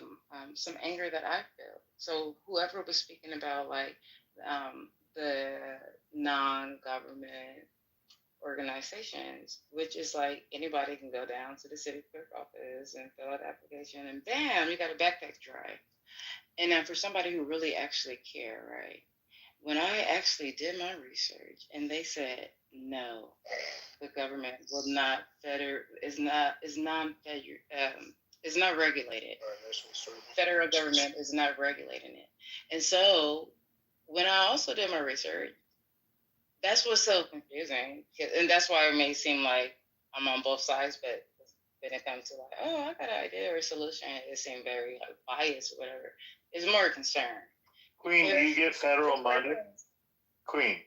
some anger that I feel. So whoever was speaking about like the non-government organizations, which is like anybody can go down to the city clerk office and fill out the application, and bam, you got a backpack drive. And then for somebody who really actually care, right? When I actually did my research, and they said no, the government will not is not regulated. Federal government is not regulating it. And so when I also did my research, that's what's so confusing, and that's why it may seem like I'm on both sides, but when it comes to like, oh, I got an idea or a solution, it seemed very like biased or whatever. It's more concern. Queen, do you get federal money? Queen,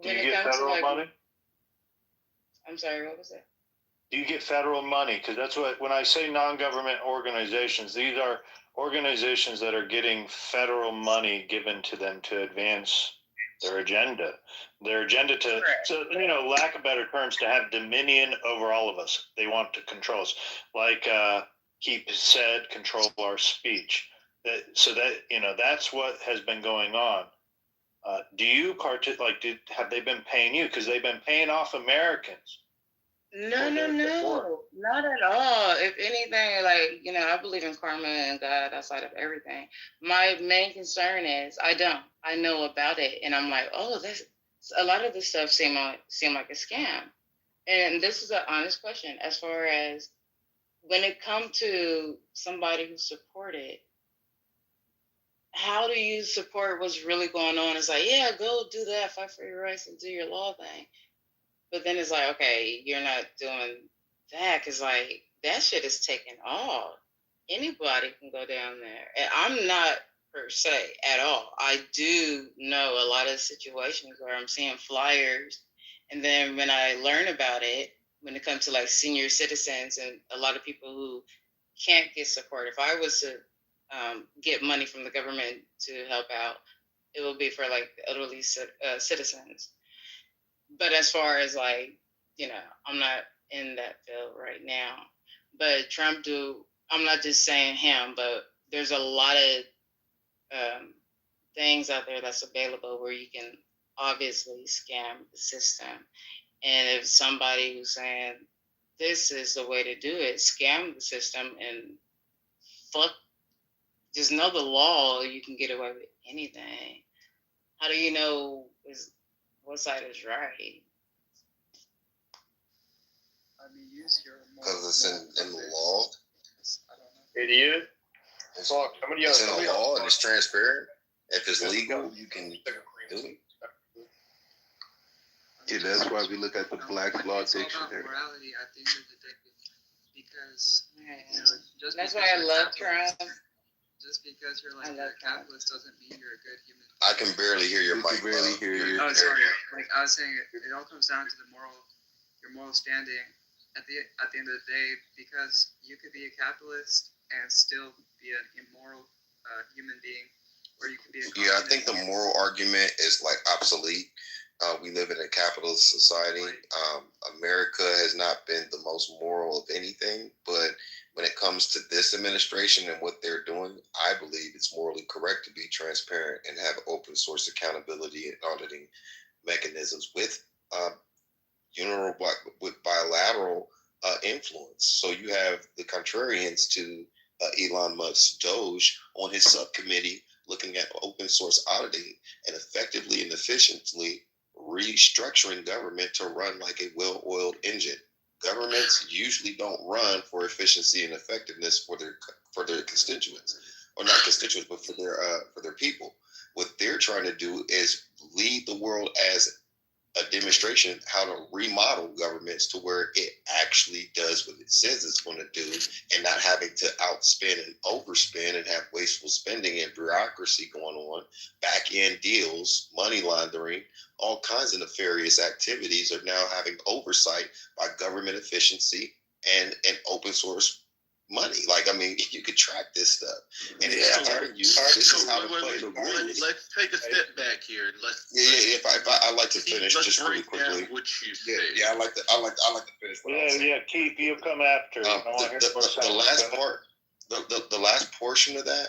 do you get federal money? I'm sorry, what was that? Do you get federal money? Because that's what, when I say non-government organizations, these are organizations that are getting federal money given to them to advance their agenda. Their agenda to, so, lack of better terms, to have dominion over all of us. They want to control us. Like he said, control our speech. That's what has been going on. Do you have they been paying you? Because they've been paying off Americans. No, not at all. If anything, I believe in karma and God outside of everything. My main concern is I know about it, and I'm like, oh, this a lot of this stuff seem like a scam. And this is an honest question as far as when it comes to somebody who supported. How do you support what's really going on? It's like, yeah, go do that, fight for your rights, and do your law thing. But then it's like, okay, you're not doing that because, that shit is taken off. Anybody can go down there. And I'm not per se at all. I do know a lot of situations where I'm seeing flyers. And then when I learn about it, when it comes to, senior citizens and a lot of people who can't get support, if I was to get money from the government to help out, it will be for, elderly citizens. But as far as I'm not in that field right now. But Trump I'm not just saying him, but there's a lot of things out there that's available where you can obviously scam the system. And if somebody who's saying this is the way to do it, scam the system and just know the law, you can get away with anything. How do you know what side is right? Because it's in the law. Idiot. It's in the law and it's transparent. If it's legal, you can do it. Yeah, that's why we look at the Black's Law Dictionary. Morality at the end of the day, because that's why I love Trump. Just because you're a capitalist doesn't mean you're a good human. I can barely hear your mic. Barely hear you. Oh, sorry. I was saying, it all comes down to your moral standing at the end of the day, because you could be a capitalist and still be an immoral human being, or you could be I think the moral argument is obsolete. We live in a capitalist society. America has not been the most moral of anything, but when it comes to this administration and what they're doing, I believe it's morally correct to be transparent and have open source accountability and auditing mechanisms with bilateral influence. So you have the contrarians to Elon Musk's Doge on his subcommittee looking at open source auditing and effectively and efficiently restructuring government to run like a well-oiled engine. Governments usually don't run for efficiency and effectiveness for their constituents, or not constituents, but for their people. What they're trying to do is lead the world as a demonstration how to remodel governments to where it actually does what it says it's going to do, and not having to outspend and overspend and have wasteful spending and bureaucracy going on, back end deals, money laundering, all kinds of nefarious activities are now having oversight by government efficiency and open source money. Like, I mean, you could track this stuff, and it's telling you this is how to play the rules. Let's take a step back here. If I like to finish let's just really break down quickly. what you said. I like to finish. What I was saying. Keith, you come after. The last portion of that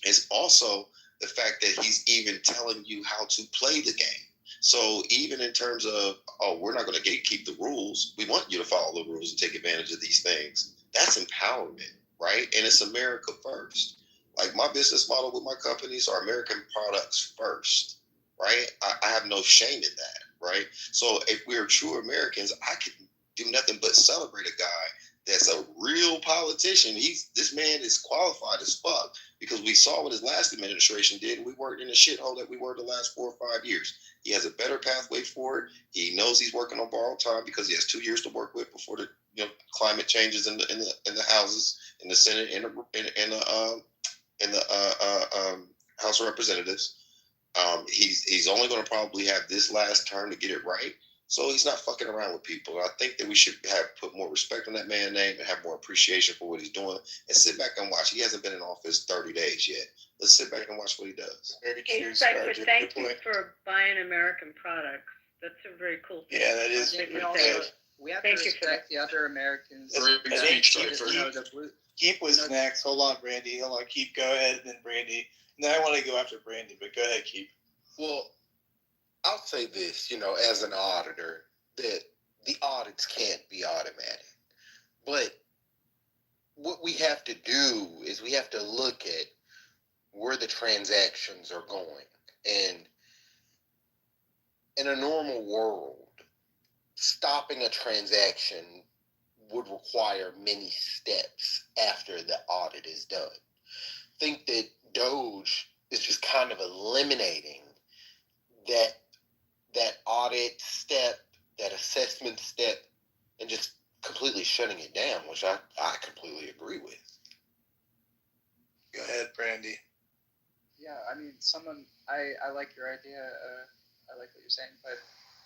is also the fact that he's even telling you how to play the game. So even in terms of, we're not going to gatekeep the rules. We want you to follow the rules and take advantage of these things. That's empowerment, right? And it's America first. Like, my business model with my companies are American products first, right? I have no shame in that, right? So if we're true Americans, I can do nothing but celebrate a guy that's a real politician. This man is qualified as fuck, because we saw what his last administration did, and we weren't in the shithole that we were the last 4 or 5 years. He has a better pathway for it. He knows he's working on borrowed time because he has 2 years to work with before the climate changes in the houses, in the Senate, in the House of Representatives. He's only going to probably have this last term to get it right. So he's not fucking around with people. And I think that we should put more respect on that man's name and have more appreciation for what he's doing, and sit back and watch. He hasn't been in office 30 days yet. Let's sit back and watch what he does. Hey, Cypher, thank you for buying American products. That's a very cool thing. Yeah, that is. We have to respect the other Americans. Keith was next. Hold on, Brandy. Hold on, Keith. Go ahead, and then Brandy. And then I want to go after Brandy, but go ahead, Keith. Well, I'll say this, as an auditor, that the audits can't be automatic. But what we have to do is we have to look at where the transactions are going. And in a normal world, stopping a transaction would require many steps after the audit is done. I think that Doge is just kind of eliminating that audit step, that assessment step, and just completely shutting it down, which I completely agree with. Go ahead, Brandy. Yeah, I mean, I like your idea. I like what you're saying, but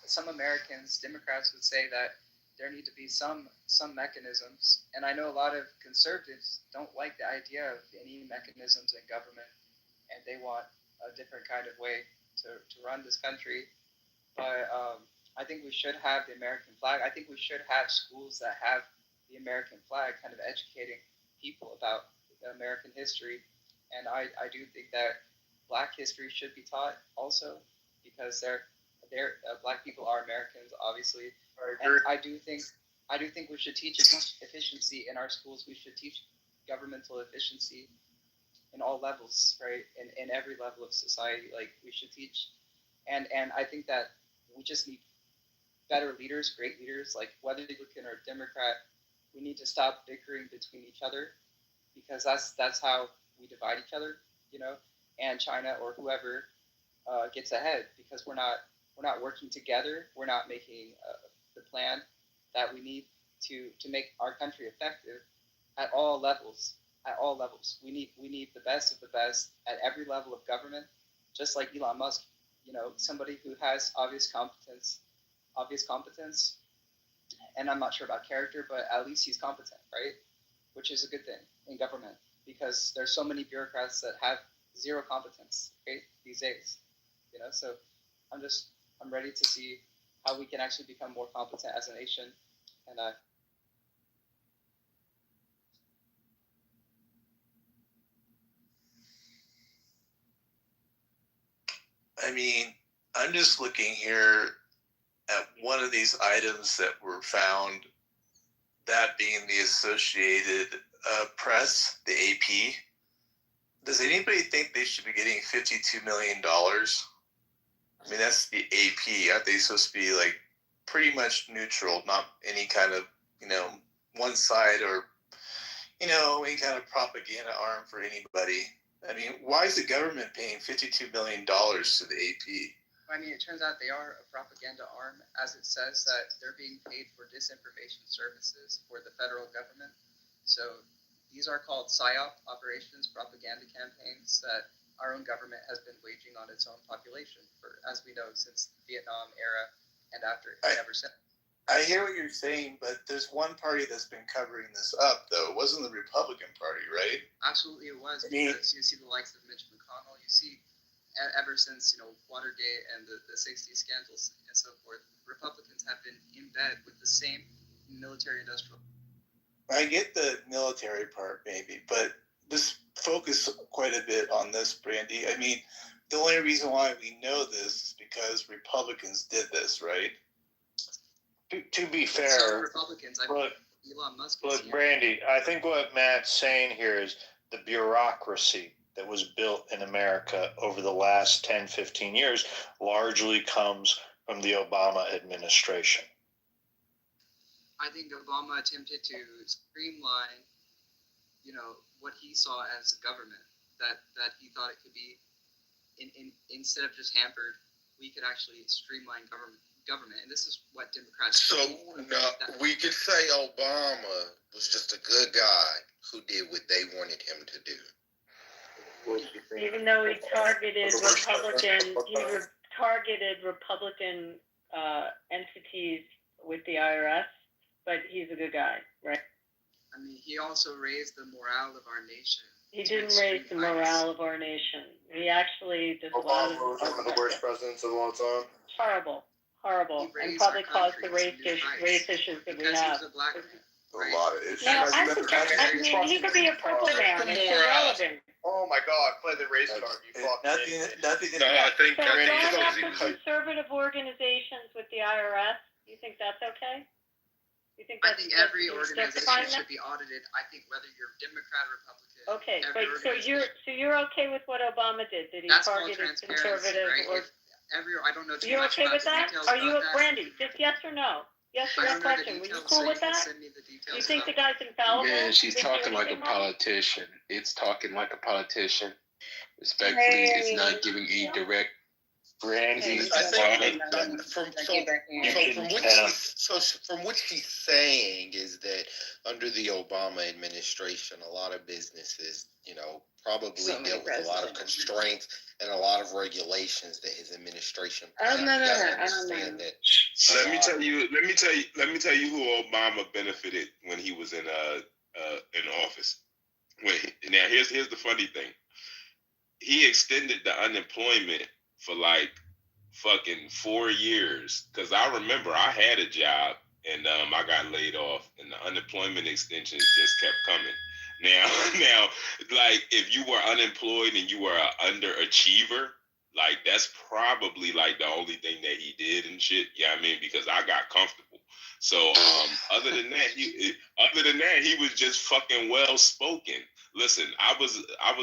some Americans, Democrats, would say that there need to be some mechanisms, and I know a lot of conservatives don't like the idea of any mechanisms in government, and they want a different kind of way to run this country. But I think we should have the American flag. I think we should have schools that have the American flag, kind of educating people about American history. And I do think that Black history should be taught also, because Black people are Americans, obviously. And I do think we should teach efficiency in our schools. We should teach governmental efficiency in all levels, right? In every level of society, like we should teach. And I think that we just need better leaders, great leaders. Like, whether Republican or Democrat, we need to stop bickering between each other, because that's how we divide each other, and China or whoever gets ahead, because we're not working together. We're not making the plan that we need to make our country effective at all levels. At all levels, we need the best of the best at every level of government, just like Elon Musk. Somebody who has obvious competence, and I'm not sure about character, but at least he's competent, right? Which is a good thing in government, because there's so many bureaucrats that have zero competence, right, these days. So I'm ready to see how we can actually become more competent as a nation, and I mean, I'm just looking here at one of these items that were found, that being the Associated Press, the AP. Does anybody think they should be getting $52 million? I mean, that's the AP. Aren't they supposed to be like pretty much neutral, not any kind of, one side or, any kind of propaganda arm for anybody? I mean, why is the government paying $52 million to the AP? I mean, it turns out they are a propaganda arm, as it says that they're being paid for disinformation services for the federal government. So these are called PSYOP operations, propaganda campaigns that our own government has been waging on its own population for, as we know, since the Vietnam era and after ever since. I hear what you're saying, but there's one party that's been covering this up, though. It wasn't the Republican Party, right? Absolutely, it was. Because you see the likes of Mitch McConnell. You see, ever since Watergate and the '60s scandals and so forth, Republicans have been in bed with the same military-industrial. I get the military part, maybe, but just focus quite a bit on this, Brandy. I mean, the only reason why we know this is because Republicans did this, right? To be fair, So Republicans, Elon Musk. Look, Brandy, I think what Matt's saying here is the bureaucracy that was built in America over the last 10, 15 years largely comes from the Obama administration. I think Obama attempted to streamline, what he saw as government. That he thought it could be, instead of just hampered, we could actually streamline government, and this is what Democrats. So we could say Obama was just a good guy who did what they wanted him to do. Even though he targeted Republican entities with the IRS, but he's a good guy, right? I mean, he also raised the morale of our nation. He didn't raise the morale of our nation. He actually did a lot of. Obama was one of the worst presidents of all time. Horrible, and probably caused the race issues that we have. A lot of issues. Now, I mean, he could be a purple man. It's irrelevant. Oh my God! Play the race card. You fucking. Nothing. No, I think So going after conservative organizations with the IRS, you think that's okay? You think? I think every organization should be audited. I think whether you're Democrat or Republican. Okay, but so you're okay with what Obama did? Did he target conservative? Right? I don't know too you're much okay about with the that? details Are you about a that. Brandy? Just yes or no? Yes to that question. Were you cool with that? You think the guy's infallible? Man, she's talking like a politician. It's talking like a politician. Respectfully, it's not giving a direct. Brandy, I think from what she's saying is that under the Obama administration, a lot of businesses, probably dealt with a lot of constraints and a lot of regulations that his administration. No. Let me tell you who Obama benefited when he was in office. Now here's the funny thing. He extended the unemployment for like fucking 4 years, because I remember I had a job and I got laid off, and the unemployment extensions just kept coming. Now, like if you were unemployed and you were an underachiever, like that's probably like the only thing that he did and shit. Yeah, I mean, because I got comfortable. So other than that, he was just fucking well spoken. Listen, I was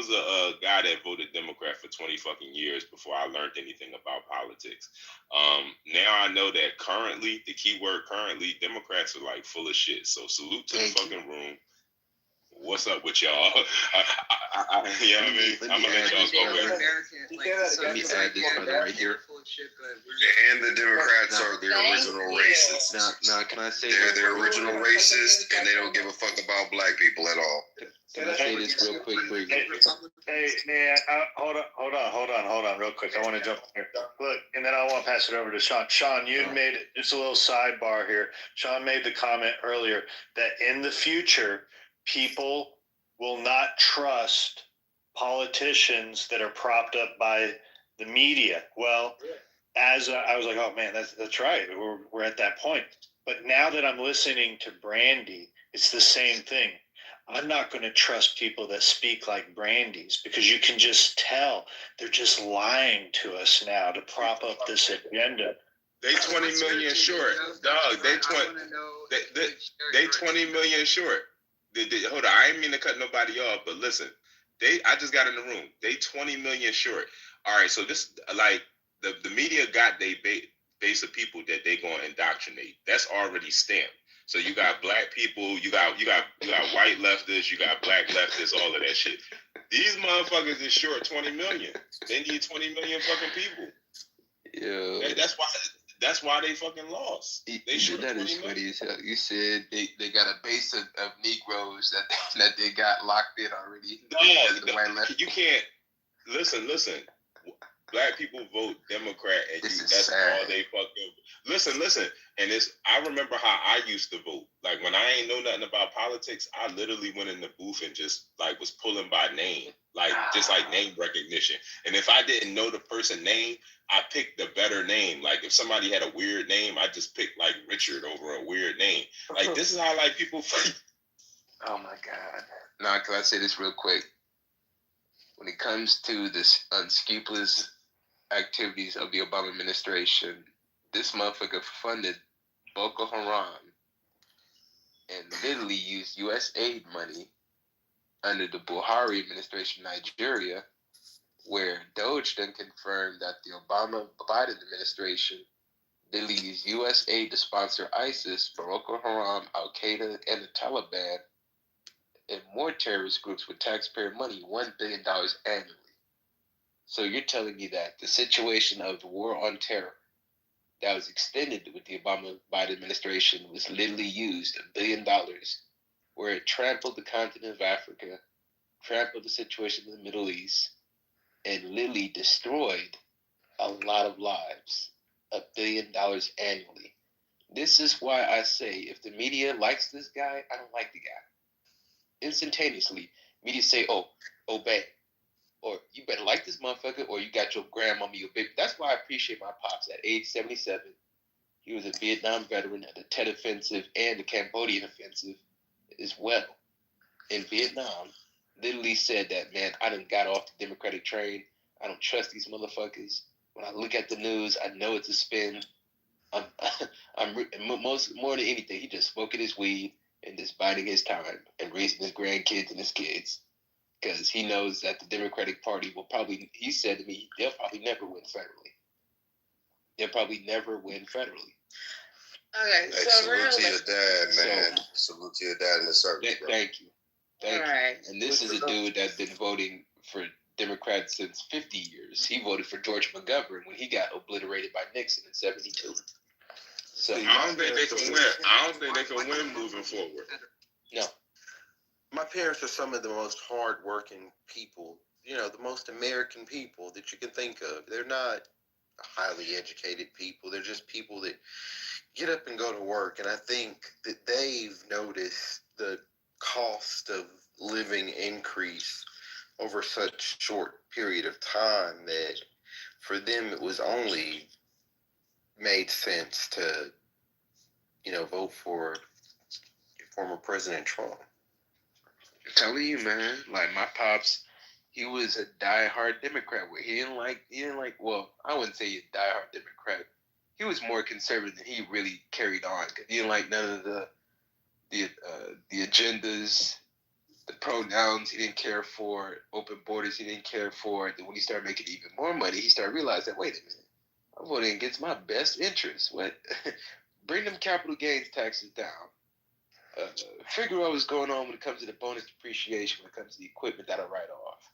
a guy that voted Democrat for 20 fucking years before I learned anything about politics. Now I know that currently, the key word currently, Democrats are like full of shit. So salute to the fucking room. What's up with y'all? You know what I mean? I'm gonna let y'all go with it. Let me add this brother right here. And the Democrats are the original racists. Now, can I say they're the original racists, and they don't give a fuck about black people at all. Can I say this real quick? Hey, man, hold on, real quick. I want to jump in here. Look, and then I want to pass it over to Sean. Sean, you made just a little sidebar here. Sean made the comment earlier that in the future, people will not trust politicians that are propped up by the media. Well, as I was like, oh man, that's right. We're at that point. But now that I'm listening to Brandy, it's the same thing. I'm not going to trust people that speak like Brandy's, because you can just tell they're just lying to us now to prop up this agenda. They 20 million short, dog. They 20 million short. Hold on, I ain't mean to cut nobody off, but listen, I just got in the room. They 20 million short. All right, so this, like, the media got they base of people that they gonna indoctrinate. That's already stamped. So you got black people, you got white leftists, you got black leftists, all of that shit. These motherfuckers is short 20 million. They need 20 million fucking people. Yeah. That's why they fucking lost. They should. That is funny as hell. You said they got a base of Negroes that they got locked in already. You can't listen. Black people vote Democrat, and that's sad. all they fucking listen. And I remember how I used to vote. Like when I ain't know nothing about politics, I literally went in the booth and just like was pulling by name, like just like name recognition. And if I didn't know the person name, I picked the better name. Like if somebody had a weird name, I just picked like Richard over a weird name. Like this is how like people fight. Oh my God. Now, can I say this real quick? When it comes to this unscrupulous activities of the Obama administration, this motherfucker funded Boko Haram and literally used U.S. aid money under the Buhari administration in Nigeria, where Doge then confirmed that the Obama-Biden administration literally used U.S. aid to sponsor ISIS, Boko Haram, Al-Qaeda, and the Taliban, and more terrorist groups with taxpayer money, $1 billion annually. So you're telling me that the situation of the war on terror that was extended with the Obama-Biden administration was literally used $1 billion, where it trampled the continent of Africa, trampled the situation in the Middle East, and literally destroyed a lot of lives, $1 billion annually. This is why I say if the media likes this guy, I don't like the guy. Instantaneously, media say, oh, obey. Or you better like this motherfucker, or you got your grandmama, your baby. That's why I appreciate my pops. At age 77, he was a Vietnam veteran of the Tet Offensive and the Cambodian Offensive as well. In Vietnam, literally said that, man, I done got off the Democratic train. I don't trust these motherfuckers. When I look at the news, I know it's a spin. I'm more than anything, he just smoking his weed and just biding his time and raising his grandkids and his kids. Because he knows that the Democratic Party will probably, he said to me, they'll probably never win federally. They'll probably never win federally. Okay, hey, salute to your dad, man. Salute to your dad in the service, bro. Thank you. Thank you. Right. And this is a dude that's been voting for Democrats since 50 years. He voted for George McGovern when he got obliterated by Nixon in 72. So I don't think they can win. I don't think they can win moving forward. No. My parents are some of the most hardworking people, the most American people that you can think of. They're not highly educated people. They're just people that get up and go to work. And I think that they've noticed the cost of living increase over such short period of time that for them it was only made sense to, vote for former President Trump. I'm telling you, man, like my pops, he was a diehard Democrat. Where he didn't like. Well, I wouldn't say he's a diehard Democrat. He was more conservative than he really carried on. Cause he didn't like none of the agendas, the pronouns. He didn't care for open borders. He didn't care for. Then when he started making even more money, he started realizing that, wait a minute, I'm voting against my best interests. What? Bring them capital gains taxes down. Figure out what's going on when it comes to the bonus depreciation, when it comes to the equipment that I write off.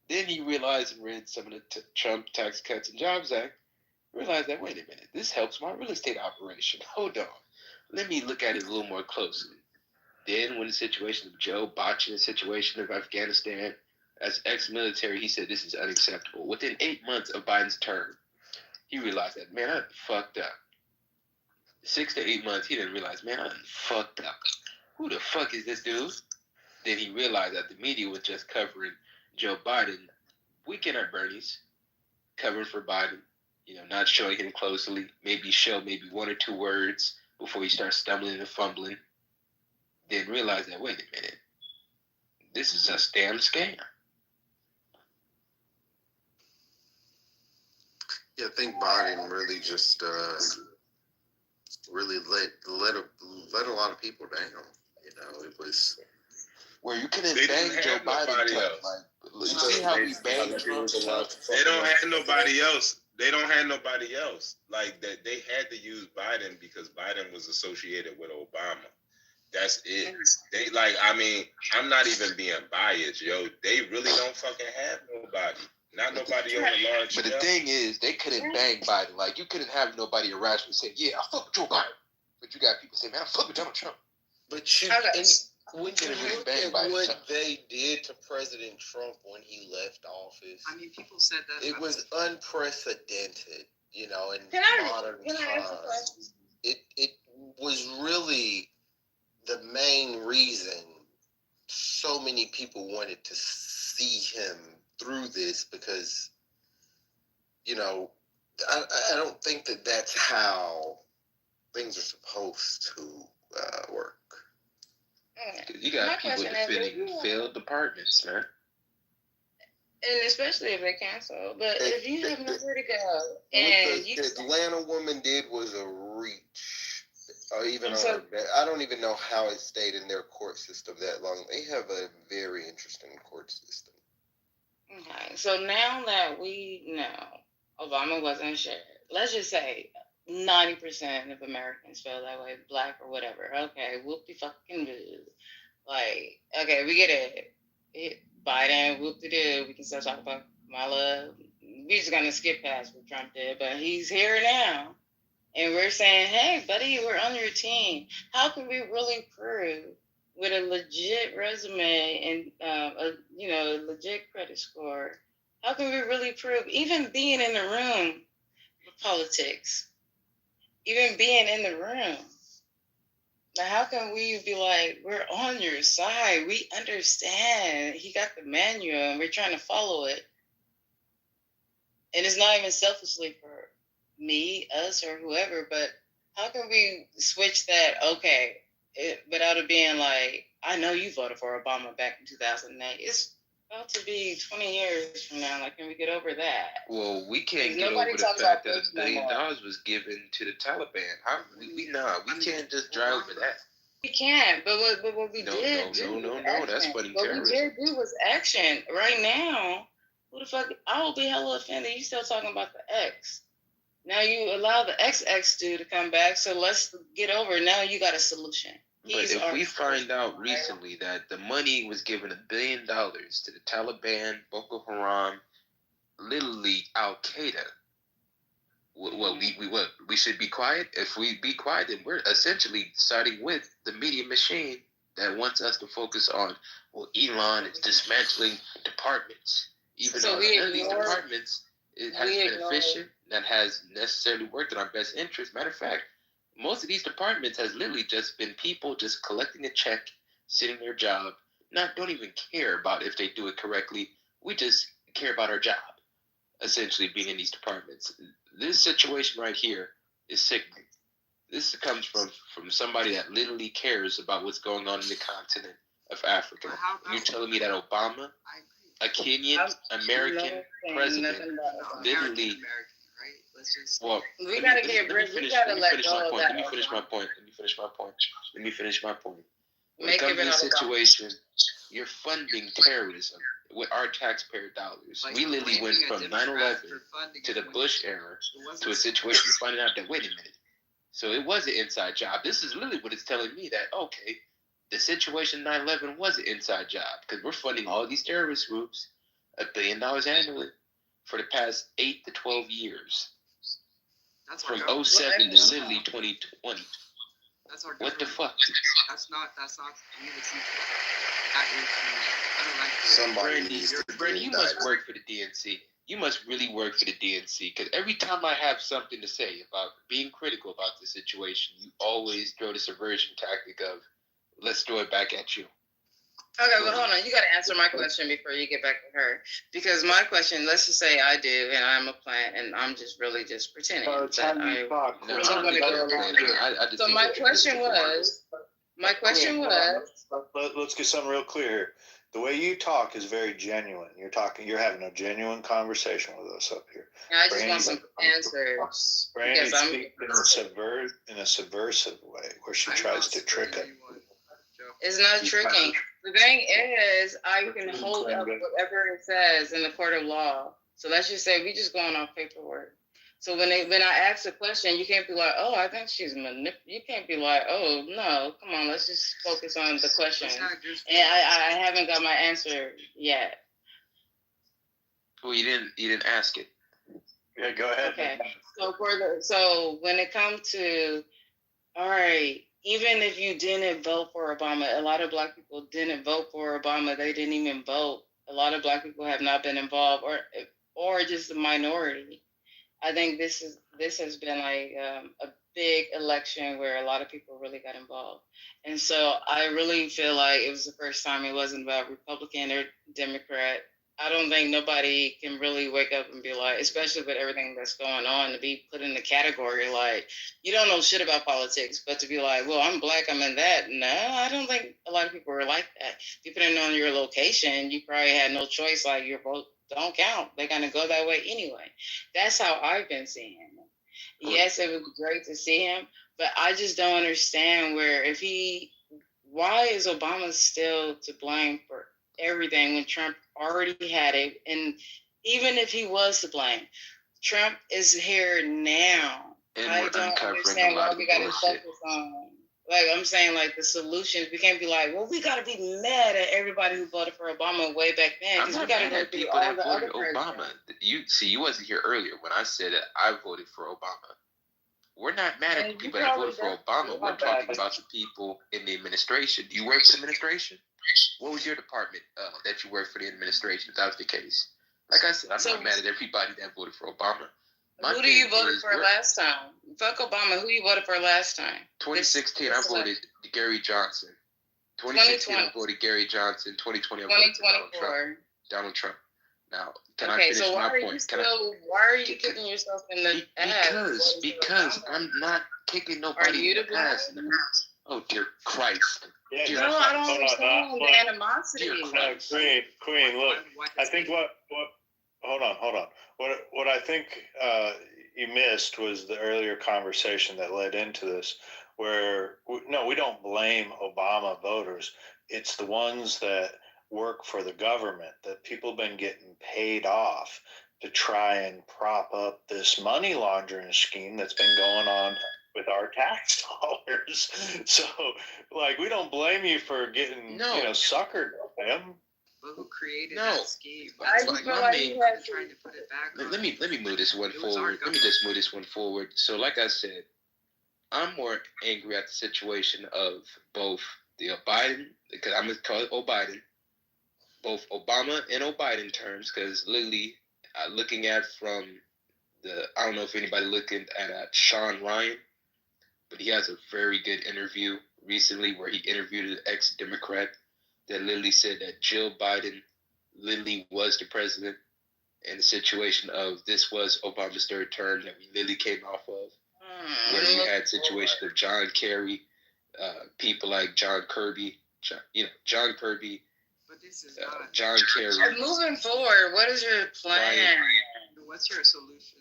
Then he realized and read some of the Trump Tax Cuts and Jobs Act, realized that, wait a minute, this helps my real estate operation. Hold on. Let me look at it a little more closely. Then when the situation of Joe botching the situation of Afghanistan, as ex-military, he said this is unacceptable. Within 8 months of Biden's term, he realized that, man, I fucked up. 6 to 8 months, he didn't realize, man, I done fucked up. Who the fuck is this dude? Then he realized that the media was just covering Joe Biden, weekend at Bernie's, covering for Biden, not showing him closely, maybe show maybe one or two words before he starts stumbling and fumbling. Then realize that, wait a minute, this is a damn scam. Yeah, I think Biden really just really let a lot of people down. It was where you couldn't bang Joe Biden else. You see how we bang Trump? They don't have nobody else. They don't have nobody else. Like that, they had to use Biden because Biden was associated with Obama. That's it. I'm not even being biased, yo. They really don't fucking have nobody. Not nobody on a large. But the thing is, they couldn't bang Biden. Like, you couldn't have nobody irrationally say, yeah, I fuck with Joe Biden. But you got people saying, man, I fuck with Donald Trump. But when you look at what they did to President Trump when he left office, I mean, people said that it was unprecedented, in modern times. It was really the main reason so many people wanted to see him through this, because, I don't think that that's how things are supposed to work. You got people defending failed departments, man. And especially if they cancel. But if you have nowhere to go, and the Atlanta woman did was a reach. I don't even know how it stayed in their court system that long. They have a very interesting court system. Okay, so now that we know Obama wasn't shit, let's just say 90% of Americans feel that way, black or whatever. Okay, whoop-de-fucking-doo. Like, okay, we get it. Biden, whoop-de-doo. We can still talk about Kamala. We're just going to skip past what Trump did, but he's here now. And we're saying, hey, buddy, we're on your team. How can we really prove with a legit resume and, a legit credit score, how can we really prove, even being in the room with politics, even being in the room, now how can we be like, we're on your side, we understand, he got the manual and we're trying to follow it, and it's not even selfishly for me, us, or whoever, but how can we switch that, without it being like, I know you voted for Obama back in 2008, it's about to be 20 years from now, like, can we get over that? Well, we can't get over the fact that $1 billion was given to the Taliban. We can't just drive over that. We can't, but what we did that's funny terrorism. What we did do was action. Right now, who the fuck, I will be hella offended, you still talking about the X. Now you allow the XX dude to come back, so let's get over it. Now you got a solution. But if we find out recently that the money was given $1 billion to the Taliban, Boko Haram, literally Al Qaeda, we should be quiet. If we be quiet, then we're essentially siding with the media machine that wants us to focus on. Well, Elon is dismantling departments, even though none of these departments has been efficient, that has necessarily worked in our best interest. Matter of fact, most of these departments has literally just been people just collecting a check, sitting their job, don't even care about if they do it correctly. We just care about our job, essentially being in these departments. This situation right here is sickening. This comes from somebody that literally cares about what's going on in the continent of Africa. You're telling me that Obama, a Kenyan American president, literally. Well, we gotta get rid. We gotta let go of that. Let me finish my point. When it comes to this situation, you're funding terrorism with our taxpayer dollars. We literally went from 9/11 to the Bush era to a situation of finding out that, wait a minute, so it was an inside job. This is literally what it's telling me, that, okay, the situation 9/11 was an inside job, because we're funding all these terrorist groups $1 billion annually for the past 8 to 12 years. From 07 to literally 2020. That's our what the fuck? That's not me. I don't like somebody needs to Brandon, you must work for the DNC. You must really work for the DNC, because every time I have something to say about being critical about the situation, you always throw the subversion tactic of, let's throw it back at you. Okay, but hold on. You got to answer my question before you get back to her. Because my question, let's just say I do, and I'm a plant, and I'm just really just pretending that I'm going to go around here. So my question was, let's get something real clear here. The way you talk is very genuine. You're having a genuine conversation with us up here. I just want some answers. Brandy speaks in a subversive way, where she tries to trick it. It's not tricking. The thing is, I can hold up whatever it says in the court of law. So let's just say we just going off paperwork. So when I ask a question, you can't be like, oh, I think she's You can't be like, oh, no, come on, let's just focus on the question. And I haven't got my answer yet. Well, you didn't ask it. Yeah, go ahead. Okay. So when it comes to, all right, even if you didn't vote for Obama, a lot of Black people didn't vote for Obama. They didn't even vote. A lot of Black people have not been involved, or just a minority. I think this has been like a big election where a lot of people really got involved, and so I really feel like it was the first time it wasn't about Republican or Democrat. I don't think nobody can really wake up and be like, especially with everything that's going on, to be put in the category like you don't know shit about politics, but to be like, well, I'm Black, I'm in that. No, I don't think a lot of people were like that. Depending on your location, you probably had no choice. Like your vote don't count. They're gonna go that way anyway. That's how I've been seeing him. Yes, it was great to see him, but I just don't understand why is Obama still to blame for everything when Trump already had it? And even if he was to blame, Trump is here now. And I we're don't uncovering understand a lot why of we got to bullshit. focus on. Like I'm saying, like the solutions. We can't be like, well, we got to be mad at everybody who voted for Obama way back then I'm because we not got to mad go at through people all that the other voted Obama. You wasn't here earlier when I said that I voted for Obama. We're not mad at the people that voted for Obama. We're talking about the people in the administration. Do you work for the administration? What was your department that you worked for the administration if that was the case? Like I said, I'm not mad at everybody that voted for Obama. Who do you voted for last time? Fuck Obama. Who you voted for last time? 2016, I voted Gary Johnson. 2016, I voted Gary Johnson. 2020, I voted for Donald Trump. Now, can I finish my point? Why are you kicking yourself in the ass? Because I'm not kicking nobody in the ass. Oh, dear Christ. Yeah, dear no, I don't understand the animosity. Queen, look, I think hold on. What I think you missed was the earlier conversation that led into this, where we don't blame Obama voters. It's the ones that work for the government, that people have been getting paid off to try and prop up this money laundering scheme that's been going on with our tax dollars. So, like, we don't blame you for getting, suckered by them. But who created that scheme? I just feel like you have trying to put it back. Let me move this one forward. Let me just move this one forward. So, like I said, I'm more angry at the situation of both the Biden, because I'm gonna call it O'Biden, both Obama and O'Biden terms, because literally looking at from I don't know if anybody looking at Sean Ryan, but he has a very good interview recently where he interviewed an ex-Democrat that literally said that Jill Biden literally was the president, and the situation of this was Obama's third term that we literally came off of, where you had situation of John Kerry, people like John Kirby. But this is not John Kerry. Moving forward, what is your plan? What's your solution?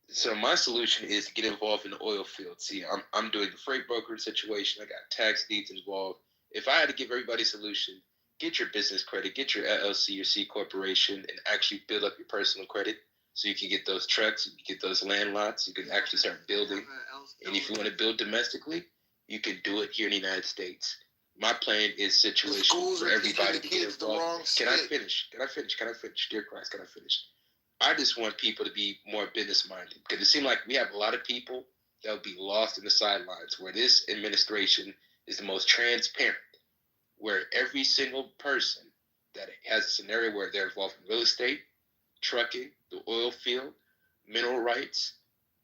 So my solution is to get involved in the oil field. See, I'm doing the freight broker situation. I got tax deeds involved. If I had to give everybody a solution, get your business credit, get your LLC or C corporation, and actually build up your personal credit so you can get those trucks, you can get those land lots, you can actually start building. And if you want to build domestically, you can do it here in the United States. My plan is situation for everybody to get involved. Can I finish? Dear Christ, can I finish? I just want people to be more business-minded, because it seems like we have a lot of people that will be lost in the sidelines, where this administration is the most transparent, where every single person that has a scenario where they're involved in real estate, trucking, the oil field, mineral rights,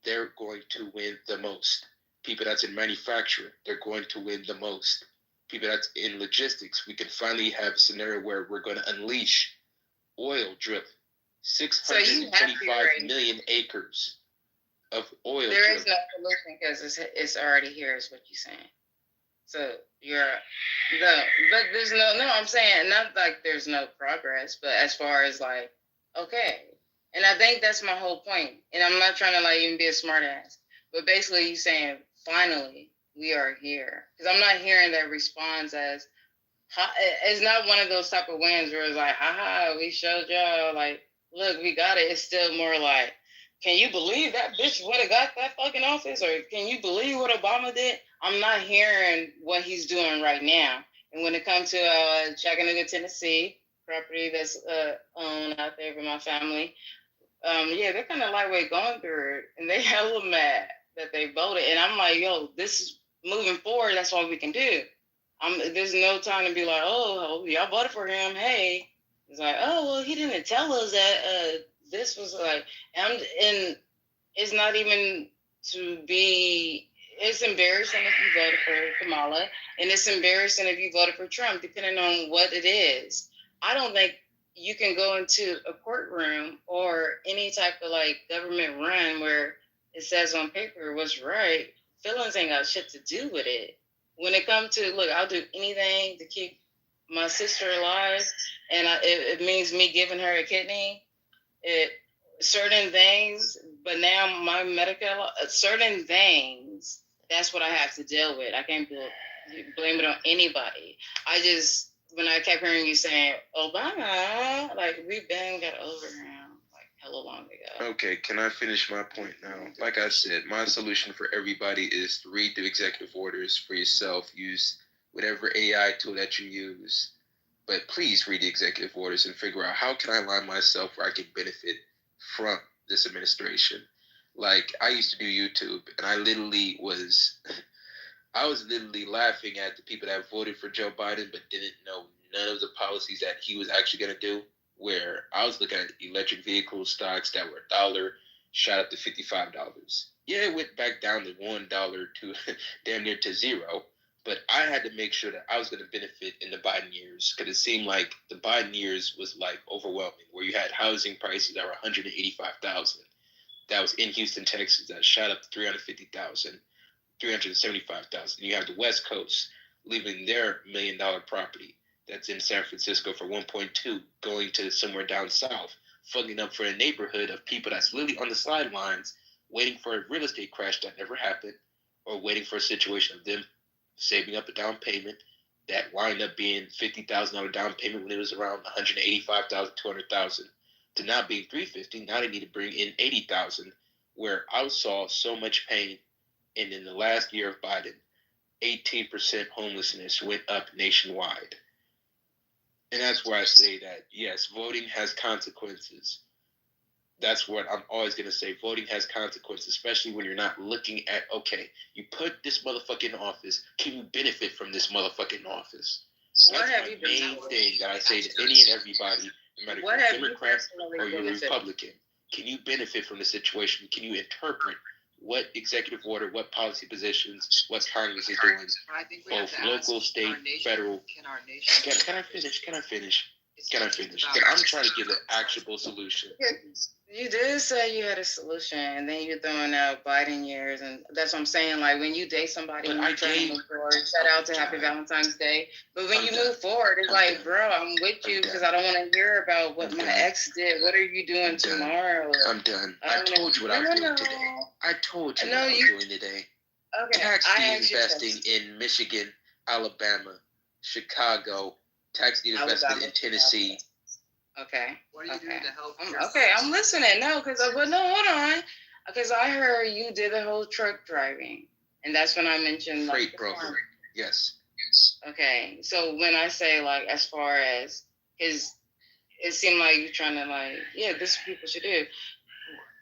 they're going to win the most. People that's in manufacturing, they're going to win the most. People that's in logistics, we can finally have a scenario where we're going to unleash oil drilling. 625 million acres of oil. There is no solution because it's already here, is what you're saying. So but there's no. I'm saying not like there's no progress, but as far as like, okay, and I think that's my whole point. And I'm not trying to like even be a smart ass, but basically you're saying finally we are here, because I'm not hearing that response as. It's not one of those type of wins where it's like, haha, we showed y'all, like, look, we got it. It's still more like, can you believe that bitch would have got that fucking office? Or can you believe what Obama did? I'm not hearing what he's doing right now. And when it comes to Chattanooga, Tennessee, property that's owned out there with my family. Yeah, they're kind of lightweight going through it, and they hella mad that they voted. And I'm like, yo, this is moving forward. That's all we can do. There's no time to be like, oh, y'all voted for him. Hey, it's like, oh, well, he didn't tell us that this was like, and it's not even to be. It's embarrassing if you voted for Kamala, and it's embarrassing if you voted for Trump, depending on what it is. I don't think you can go into a courtroom or any type of like government run where it says on paper what's right. Feelings ain't got shit to do with it. When it comes to, look, I'll do anything to keep my sister alive, and it means me giving her a kidney. Certain things, but now my medical, certain things, that's what I have to deal with. I can't blame it on anybody. When I kept hearing you saying Obama, like we've been got over him like hella long ago. Okay, can I finish my point now? Like I said, my solution for everybody is to read the executive orders for yourself. Use whatever AI tool that you use. But please read the executive orders and figure out how can I align myself where I can benefit from this administration. Like, I used to do YouTube, and I was literally laughing at the people that voted for Joe Biden but didn't know none of the policies that he was actually going to do, where I was looking at electric vehicle stocks that were $1, shot up to $55. Yeah, it went back down to $1 to damn near to zero, but I had to make sure that I was going to benefit in the Biden years, because it seemed like the Biden years was like overwhelming, where you had housing prices that were $185,000. That was in Houston, Texas, that shot up to $350,000. $375,000. You have the West Coast leaving their $1 million property that's in San Francisco for 1.2, going to somewhere down south, funding up for a neighborhood of people that's literally on the sidelines, waiting for a real estate crash that never happened, or waiting for a situation of them saving up a down payment that wind up being $50,000 down payment when it was around $185,000, $200,000, to now being $350,000. Now they need to bring in $80,000, where I saw so much pain. And in the last year of Biden, 18% homelessness went up nationwide. And that's where I say that, yes, voting has consequences. That's what I'm always going to say. Voting has consequences, especially when you're not looking at, okay, you put this motherfucker in office. Can you benefit from this motherfucker in office? That's my main thing that I say to any and everybody, no matter if you're a Democrat or you're a Republican. Can you benefit from the situation? Can you interpret what executive order, what policy positions, what Congress is doing, both local, state, federal. Can I finish? But I'm trying to give an actionable solution. You did say you had a solution, and then you're throwing out Biden years, and that's what I'm saying. Like, when you date somebody, you try to move forward. Shout out to Happy Valentine's Day. But when you move forward, it's like, bro, I'm with you because I don't want to hear about what my ex did. What are you doing tomorrow? I'm done. I told you what I was doing today. I told you what I was doing today. Okay. Tax deed investing in Michigan, Alabama, Chicago, tax deed investment in Tennessee. Okay. What are you doing to help? Okay, I'm listening. No, hold on. Because I heard you did the whole truck driving, and that's when I mentioned like freight broker. Yes. Okay, so when I say like as far as it seemed like you're trying to like, yeah, this is what people should do.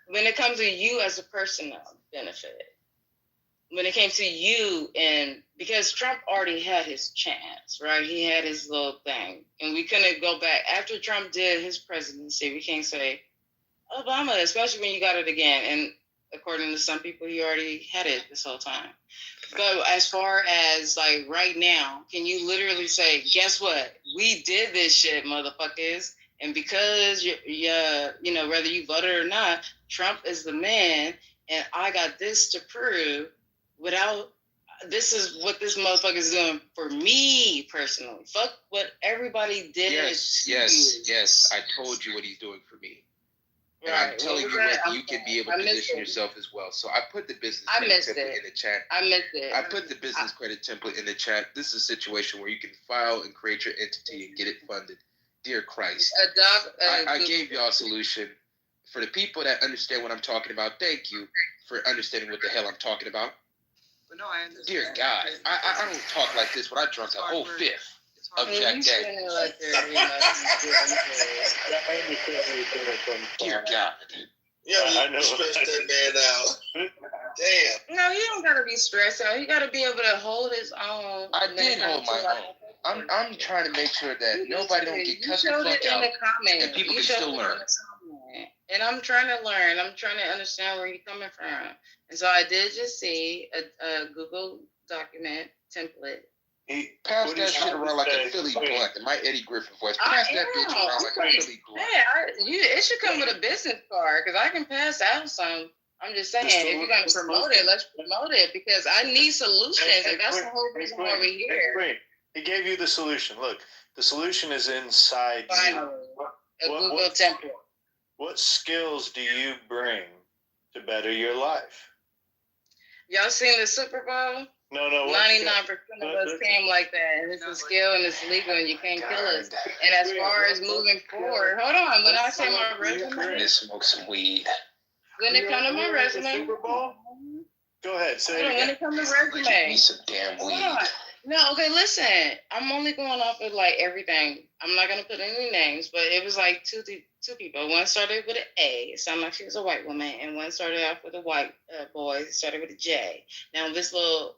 When it comes to you as a personal benefit, when it came to you, and because Trump already had his chance, right? He had his little thing, and we couldn't go back. After Trump did his presidency, we can't say Obama, especially when you got it again. And according to some people, he already had it this whole time. But as far as like right now, can you literally say, guess what? We did this shit, motherfuckers. And because you know, whether you voted or not, Trump is the man, and I got this to prove. This is what this motherfucker is doing for me personally. Fuck what everybody did. Yes. I told you what he's doing for me. And right. I'm telling you what you can be able to position yourself as well. So I put the business credit template in the chat. I missed it. I put the business credit template in the chat. This is a situation where you can file and create your entity and get it funded. Dear Christ. I gave y'all a solution. For the people that understand what I'm talking about, thank you for understanding what the hell I'm talking about. But no, I understand. Dear God, I don't talk like this when I drunk a whole fifth. Object that. Dear God. Yeah, I know. stress that man out. Damn. No, he don't gotta be stressed out. He gotta be able to hold his own. I did hold my own. I'm trying to make sure that nobody don't get cut the fuck out, and people can still learn. And I'm trying to learn. I'm trying to understand where you're coming from. And so I did just see a Google document template. Pass that shit around like a Philly blunt. In my Eddie Griffin voice. Pass that bitch around like a Philly blunt. It should come with a business card because I can pass out some. I'm just saying, if you're going to promote it, let's promote it because I need solutions, and that's the whole reason why we're here. He gave you the solution. Look, the solution is inside you. Google template. What skills do you bring to better your life? Y'all seen the Super Bowl? No. 99% of us came like that, and it's a skill, and it's legal, and you can't kill us. And as far as moving forward, hold on. When I say my resume, smoke some weed. When it comes to my resume, Super Bowl? Go ahead, say it again. When it comes to resume, Give me some damn weed. No, okay, listen. I'm only going off of like everything. I'm not gonna put any names, but it was like two people. One started with an A. It sounded like she was a white woman, and one started off with a white boy. Started with a J. Now this little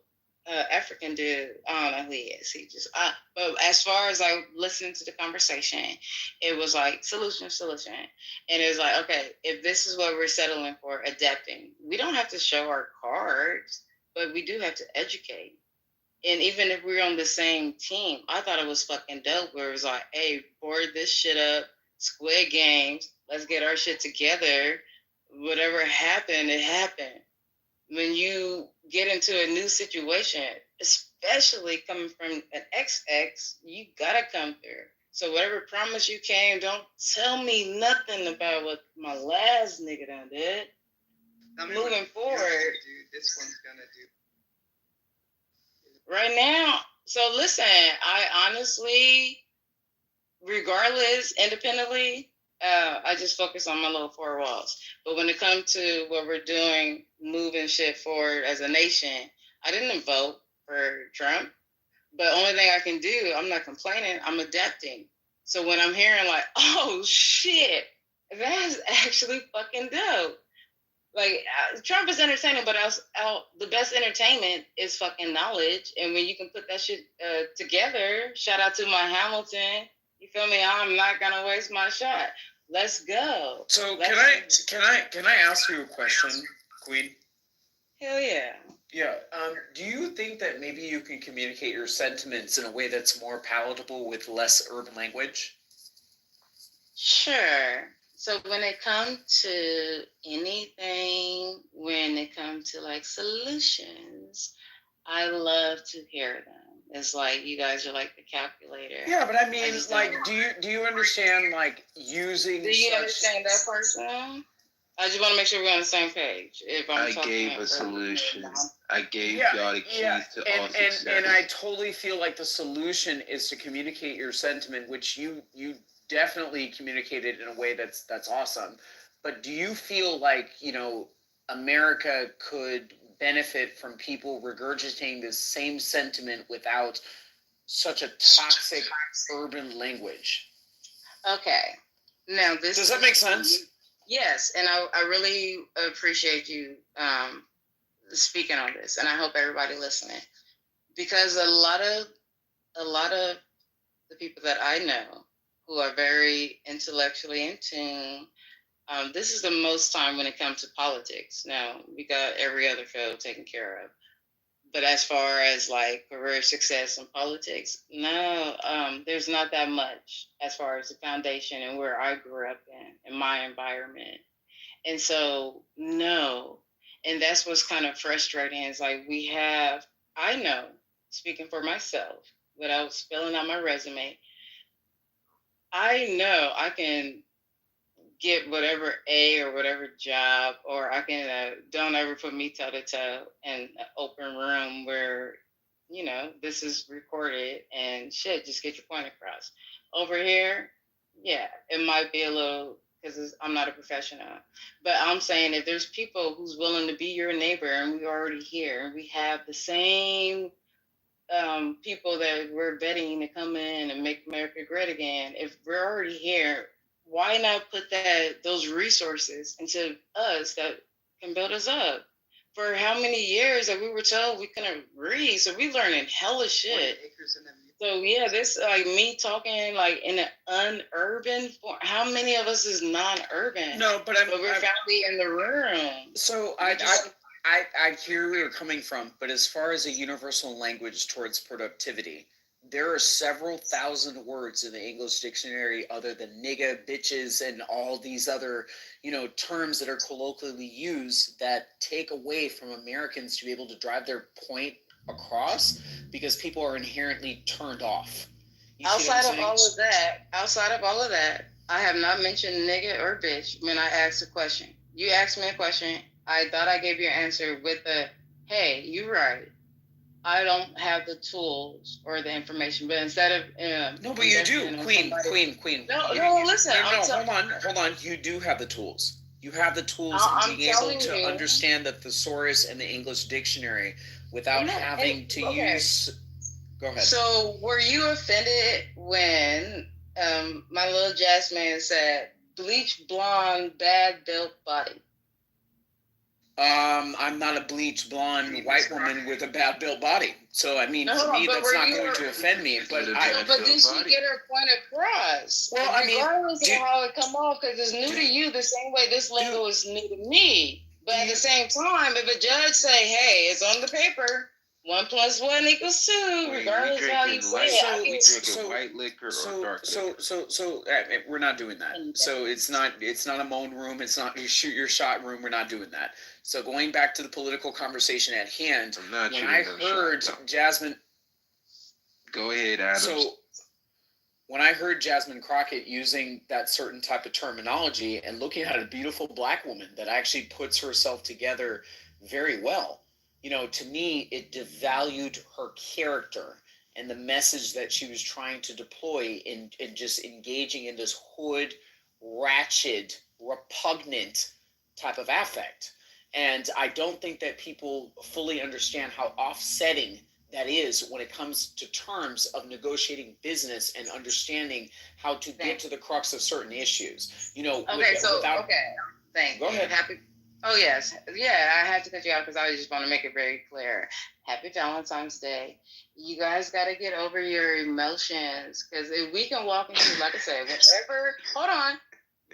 African dude, I don't know who he is. He just, but as far as like listening to the conversation, it was like solution. And it was like, okay, if this is what we're settling for, adapting, we don't have to show our cards, but we do have to educate. And even if we're on the same team, I thought it was fucking dope where it was like, hey, board this shit up, Squid Games, let's get our shit together. Whatever happened, it happened. When you get into a new situation, especially coming from an XX, you gotta come through. So whatever promise you came, don't tell me nothing about what my last nigga done did. Moving forward, this one's gonna do. Right now, so listen, I honestly, regardless, independently, I just focus on my little four walls. But when it comes to what we're doing, moving shit forward as a nation, I didn't vote for Trump. But only thing I can do, I'm not complaining, I'm adapting. So when I'm hearing like, oh shit, that's actually fucking dope. Like, Trump is entertaining, but the best entertainment is fucking knowledge. And when you can put that shit together, shout out to my Hamilton. You feel me? I'm not gonna waste my shot. Let's go. So can I ask you a question, Queen? Hell yeah. Yeah. Do you think that maybe you can communicate your sentiments in a way that's more palatable with less urban language? Sure. So when it comes to anything, when it comes to like solutions, I love to hear them. It's like you guys are like the calculator. Yeah, but I mean, like, do you understand like using? Do you understand that person? I just want to make sure we're on the same page. If I gave a solution. I gave y'all the keys to all success. And I totally feel like the solution is to communicate your sentiment, which you definitely communicated in a way that's awesome. But do you feel like, America could benefit from people regurgitating the same sentiment without such a toxic urban language? Okay. Now does that make sense? Yes, and I really appreciate you speaking on this, and I hope everybody listening, because a lot of the people that I know who are very intellectually in tune, this is the most time when it comes to politics. Now, we got every other field taken care of. But as far as like career success in politics, no, there's not that much as far as the foundation and where I grew up in my environment. And so, no. And that's what's kind of frustrating is like I know, speaking for myself, without spelling out my resume, I know I can get whatever A or whatever job, or I can don't ever put me toe to toe in an open room where, this is recorded and shit, just get your point across. Over here, yeah, it might be a little, because I'm not a professional, but I'm saying if there's people who's willing to be your neighbor and we're already here and we have the same people that we're betting to come in and make America great again. If we're already here, why not put those resources into us that can build us up? For how many years that we were told we couldn't read, so we learning hella shit. So yeah, this like me talking like in an unurban form. How many of us is non-urban? No, but we're finally in the room. So I hear where you're coming from, but as far as a universal language towards productivity, there are several thousand words in the English dictionary other than nigga, bitches, and all these other, terms that are colloquially used that take away from Americans to be able to drive their point across because people are inherently turned off. Outside of all of that, I have not mentioned nigga or bitch when I asked a question. You asked me a question. I thought I gave you an answer with hey, you're right. I don't have the tools or the information, but instead of no, but you do, Queen. No, listen. Hold on. You do have the tools. You have the tools of being able to understand the thesaurus and the English dictionary without having to use. Go ahead. So, were you offended when my little Jasmine said bleach blonde, bad built body? I'm not a bleach blonde white woman with a bad built body. So to me, that's not going to offend me. But did she get her point across? Well, regardless of how it come off, because it's new to you, the same way this lingo is new to me. But at the same time, if a judge say, "Hey, it's on the paper, 1 + 1 = 2," regardless of how you say it, white liquor or dark liquor. So we're not doing that. So it's not a moan room. It's not your shoot your shot room. We're not doing that. So going back to the political conversation at hand, when I heard Jasmine, go ahead, Adam. So when I heard Jasmine Crockett using that certain type of terminology and looking at a beautiful black woman that actually puts herself together very well, to me, it devalued her character and the message that she was trying to deploy in just engaging in this hood, ratchet, repugnant type of affect. And I don't think that people fully understand how offsetting that is when it comes to terms of negotiating business and understanding how to get to the crux of certain issues. Thank you. Go ahead. Oh, yes. Yeah, I had to cut you out because I just want to make it very clear. Happy Valentine's Day. You guys got to get over your emotions because if we can walk into, like I said, whatever. Hold on.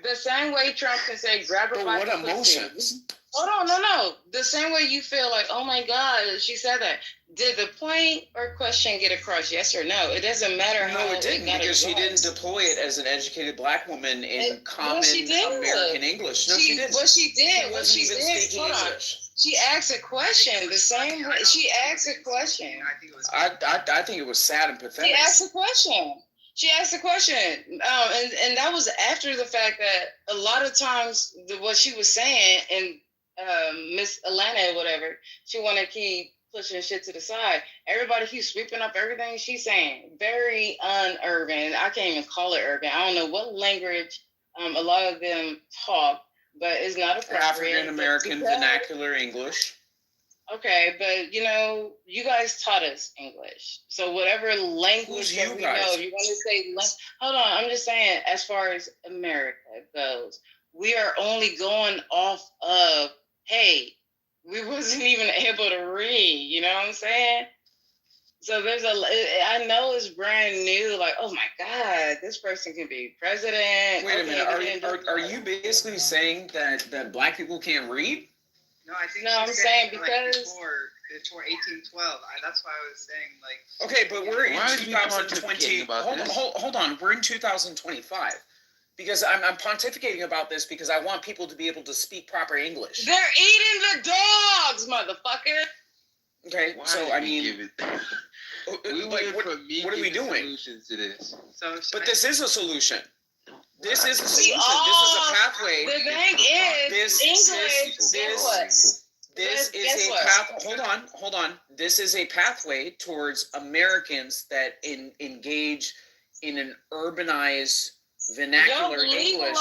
The same way Trump can say, grab her by the pussy. What emotions? Hold on, no. The same way you feel like, oh my God, she said that. Did the point or question get across, yes or no? It doesn't matter how. No, it didn't because she didn't deploy it as an educated black woman in common American English. No, she didn't. What she did, hold on. She asked a question the same way. She asked a question. I think it was sad and pathetic. She asked a question. And that was after the fact that a lot of times what she was saying and Miss Atlanta or whatever, she want to keep pushing shit to the side. Everybody keeps sweeping up everything she's saying. Very unurban. I can't even call it urban. I don't know what language a lot of them talk, but it's not appropriate. African American vernacular English. Okay, but you guys taught us English. So whatever language that we know, if you want to say, hold on, I'm just saying, as far as America goes, we are only going off of, hey, we wasn't even able to read, you know what I'm saying? So I know it's brand new, like, oh my God, this person can be president. Wait a minute, are you basically saying that black people can't read? No, I think I'm saying because before 1812. That's why I was saying like. Okay, but we're in 2020. Hold on, we're in 2025. Because I'm pontificating about this because I want people to be able to speak proper English. They're eating the dogs, motherfucker. Okay, so I mean, what are we doing? Solutions to this. But this is a solution. This is a solution. This is a pathway. The thing is, This is a path. Hold on. This is a pathway towards Americans that engage in an urbanized vernacular English.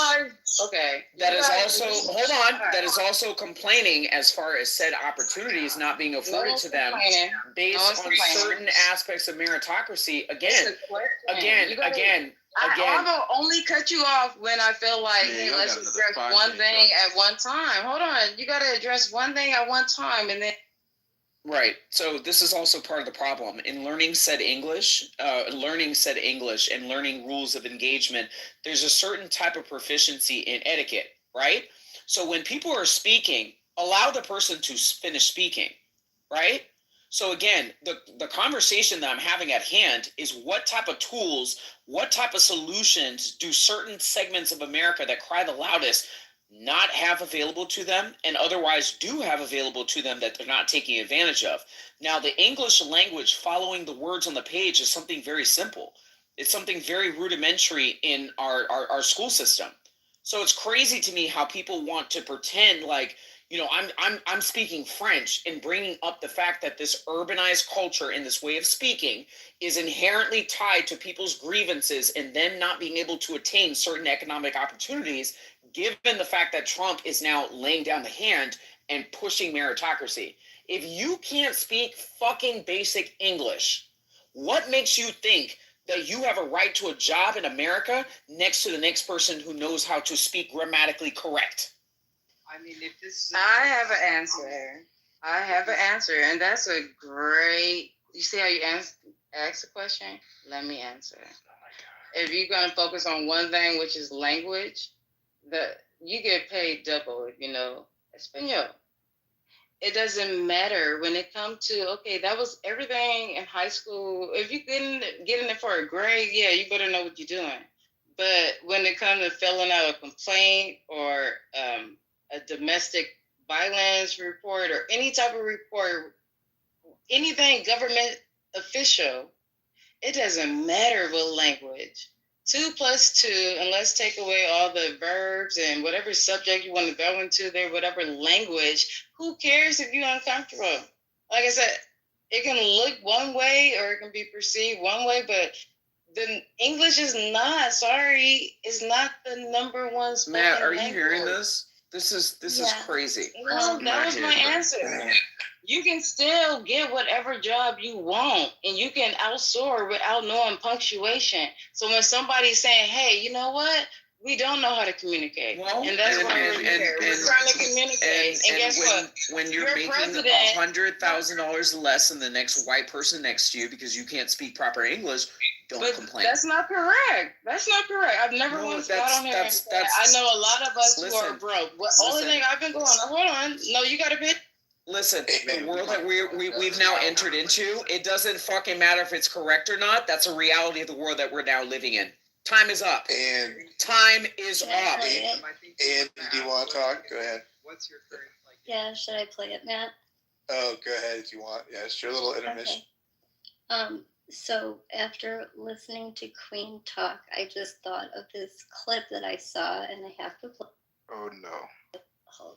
Okay. That You is guys- also, hold on, that is also complaining as far as said opportunities not being afforded one's to them complaining. based No one's on complaining. certain aspects of meritocracy. It's Again, a question. again, You gotta- again, I again. will only cut you off when I feel like, Man, hey, y'all let's got another address 5 one minutes thing on at one time. Hold on. You got to address one thing at one time, and then. Right. So this is also part of the problem in learning said English, and learning rules of engagement. There's a certain type of proficiency in etiquette, right? So when people are speaking, allow the person to finish speaking, right? So again, the conversation that I'm having at hand is what type of tools, what type of solutions do certain segments of America that cry the loudest not have available to them, and otherwise do have available to them that they're not taking advantage of. Now, the English language following the words on the page is something very simple. It's something very rudimentary in our school system. So it's crazy to me how people want to pretend like, you know, I'm speaking French and bringing up the fact that this urbanized culture and this way of speaking is inherently tied to people's grievances and them not being able to attain certain economic opportunities, given the fact that Trump is now laying down the hand and pushing meritocracy. If you can't speak fucking basic English, what makes you think that you have a right to a job in America next to the next person who knows how to speak grammatically correct? I mean, if this. I have an answer. And that's a great. You see how you ask the question? Let me answer. If you're going to focus on one thing, which is language, you get paid double if you know Espanol. It doesn't matter when it comes to, okay, that was everything in high school. If you getting it for a grade, yeah, you better know what you're doing. But when it comes to filling out a complaint or a domestic violence report or any type of report, anything government official, it doesn't matter what language. 2 + 2, and let's take away all the verbs and whatever subject you want to go into there, whatever language, who cares if you're uncomfortable? Like I said, it can look one way or it can be perceived one way, but the English is not, sorry, is not the number one spoken Matt, are you language. hearing this? This is crazy. No, that was my answer. You can still get whatever job you want, and you can outsource without knowing punctuation. So when somebody's saying, "Hey, you know what? We don't know how to communicate," and that's why we're here. We're trying to communicate. And guess what? When you're making $100,000 less than the next white person next to you because you can't speak proper English, don't complain. That's not correct. That's not correct. I've never once got on here and said, I know a lot of us who are broke. Only thing I've been going, hold on. No, you got to be. Listen, the world that we've now entered into, it doesn't fucking matter if it's correct or not. That's a reality of the world that we're now living in. Time is up. And time is up. And do you want to talk? Go ahead. What's your current Yeah, should I play it, Matt? Oh, go ahead if you want. Yeah, it's your little intermission. Okay. So after listening to Queen talk, I just thought of this clip that I saw, and I have to play. Oh no. Hold on.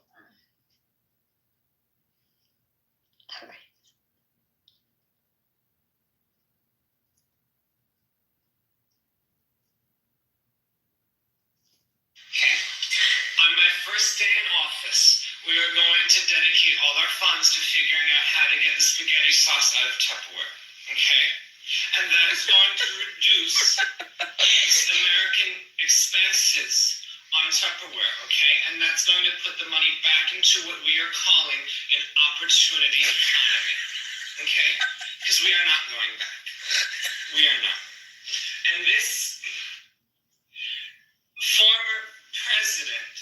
All right. On my first day in office, we are going to dedicate all our funds to figuring out how to get the spaghetti sauce out of Tupperware. Okay? And that is going to reduce American expenses on Tupperware, okay? And that's going to put the money back into what we are calling an opportunity economy, okay? Because we are not going back. We are not. And this former president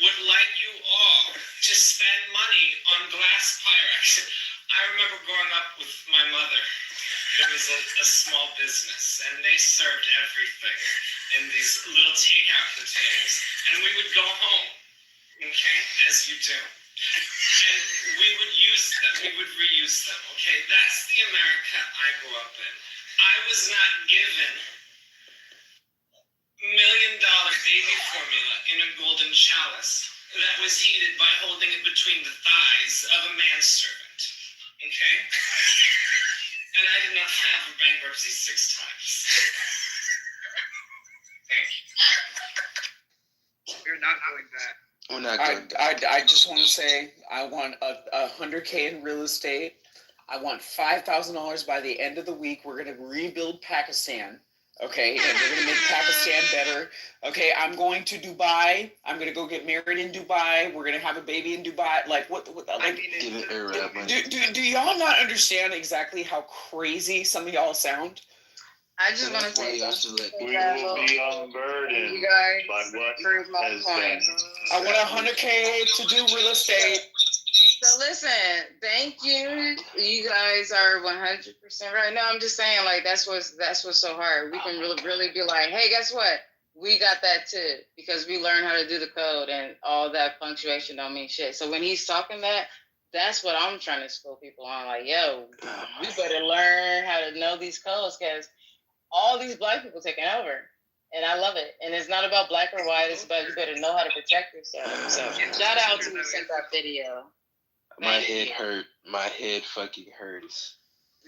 would like you all to spend money on glass Pyrex. I remember growing up with my mother. There was a small business, and they served everything in these little takeout containers. And we would go home, okay, as you do. And we would use them, we would reuse them, okay? That's the America I grew up in. I was not given $1 million baby formula in a golden chalice that was heated by holding it between the thighs of a manservant, okay? And I did not file for bankruptcy 6 times. Thank you. We're not doing that. We're not doing I just want to say I want a $100K in real estate. I want $5,000 by the end of the week. We're gonna rebuild Pakistan. Okay, and we're gonna make Pakistan better. Okay, I'm going to Dubai. I'm gonna go get married in Dubai. We're gonna have a baby in Dubai. Like what like do y'all not understand exactly how crazy some of y'all sound? I just want to say we will be unburdened you guys by what prove my has point. been. I want $100K to do real estate. So listen, thank you. You guys are 100% right now. I'm just saying, like that's what's so hard. We can really be like, hey, guess what? We got that too because we learned how to do the code and all that punctuation don't mean shit. So when he's talking that's what I'm trying to school people on. Like, yo, we better learn how to know these codes because all these black people taking over. And I love it. And it's not about black or white. It's about you better know how to protect yourself. So shout out to who sent that video. My head hurt. My head fucking hurts.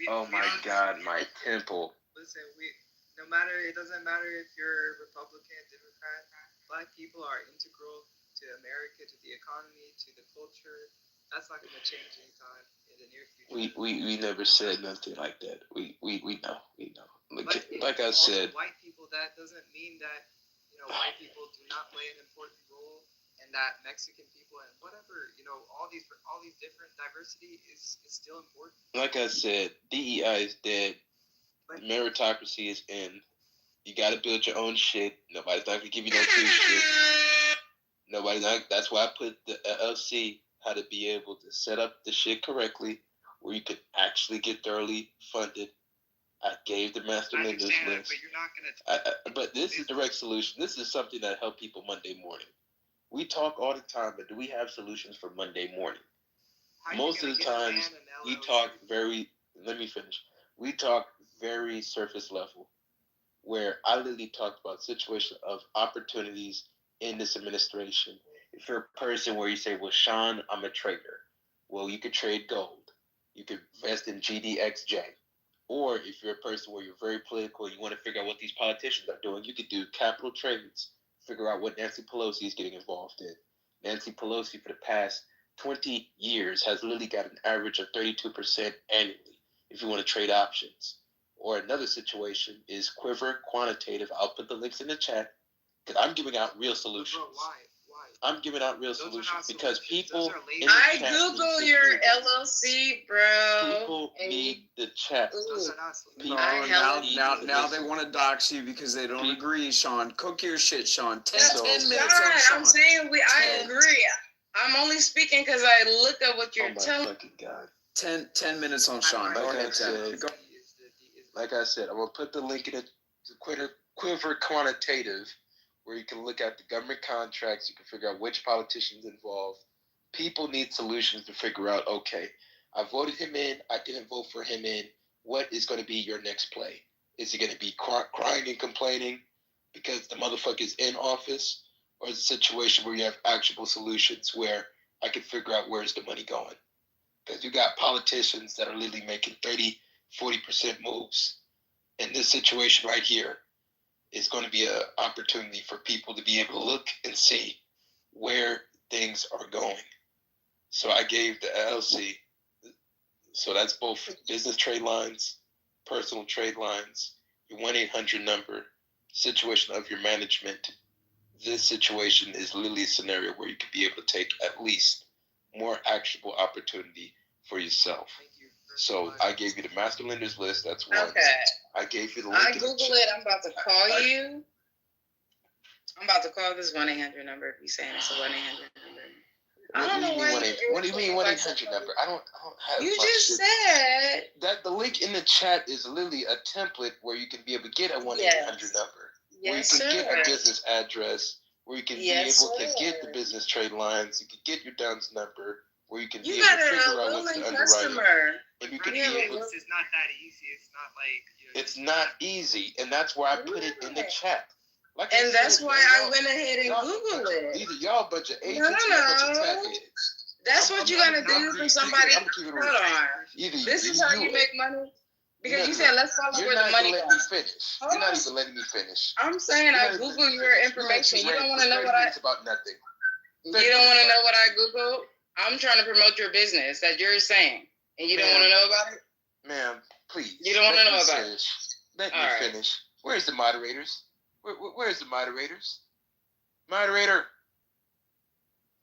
Oh my God, my temple. Listen, it doesn't matter if you're Republican, Democrat, black people are integral to America, to the economy, to the culture. That's not going to change anytime in the near future. We never said nothing like that. We know. Like I said. White people, that doesn't mean that white people do not play an important role, and that Mexican people and whatever all these different diversity is still important. Like I said, DEI is dead. Meritocracy is in. You got to build your own shit. Nobody's not gonna give you no free shit. That's why I put the LLC how to be able to set up the shit correctly, where you could actually get thoroughly funded. I gave the master lenders list. But you're not gonna. But this is direct solution. This is something that helped people Monday morning. We talk all the time, but do we have solutions for Monday morning? Most of the times, we talk let me finish. We talk very surface level, where I literally talked about situation of opportunities in this administration. If you're a person where you say, well, Sean, I'm a trader. Well, you could trade gold. You could invest in GDXJ. Or if you're a person where you're very political, you want to figure out what these politicians are doing, you could do capital trades, figure out what Nancy Pelosi is getting involved in. Nancy Pelosi, for the past 20 years, has literally got an average of 32% annually if you want to trade options. Or another situation is Quiver Quantitative. I'll put the links in the chat because I'm giving out real solutions. Bro, why? I'm giving out real solutions because people. I Google your LLC, bro. People need the chat. Now they want to dox you because they don't agree, Sean. Cook your shit, Sean. 10 minutes on Sean. I'm saying I agree. I'm only speaking because I look at what you're telling. Fucking God. 10 minutes on Sean. Like I said, I'm gonna put the link in the Quiver Quantitative, where you can look at the government contracts. You can figure out which politicians involved. People need solutions to figure out, okay, I voted him in, I didn't vote for him in. What is going to be your next play? Is it going to be crying and complaining because the motherfucker's in office? Or is it a situation where you have actionable solutions where I can figure out where's the money going? Because you got politicians that are literally making 30, 40% moves. In this situation right here, it's going to be an opportunity for people to be able to look and see where things are going. So I gave the LLC. So that's both business trade lines, personal trade lines, your 1-800 number, situation of your management. This situation is literally a scenario where you could be able to take at least more actionable opportunity for yourself. So I gave you the master lenders list. That's one. Okay. I gave you the link. I Google it. I'm about to call you. I'm about to call this 1-800 number if you're saying it's a 1-800 number. I don't know why. What do you mean 1-800 number? I don't have. You just said that the link in the chat is literally a template where you can be able to get a 1-800 number. Yes, where you can get a business address, where you can be able to get the business trade lines, you can get your DUNS number, where you can be able to figure out what's the underwriting. And you can be able to, it's not that easy. It's not like it's not easy, and that's why I put it in the chat. Like and that's why I went ahead and Googled it. Either y'all a bunch of agents or a bunch of tech heads. That's what you're gonna do for somebody. Hold on. This is how you make money. Because you said let's follow where the money goes. You're not even letting me finish. I'm saying I Google your information. You don't want to know what I. It's about nothing. You don't want to know what I Googled? I'm trying to promote your business that you're saying, and you don't want to know about it? Ma'am, please. You don't want to know about it? Let me finish. Where's the moderators? Where's the moderators? Moderator.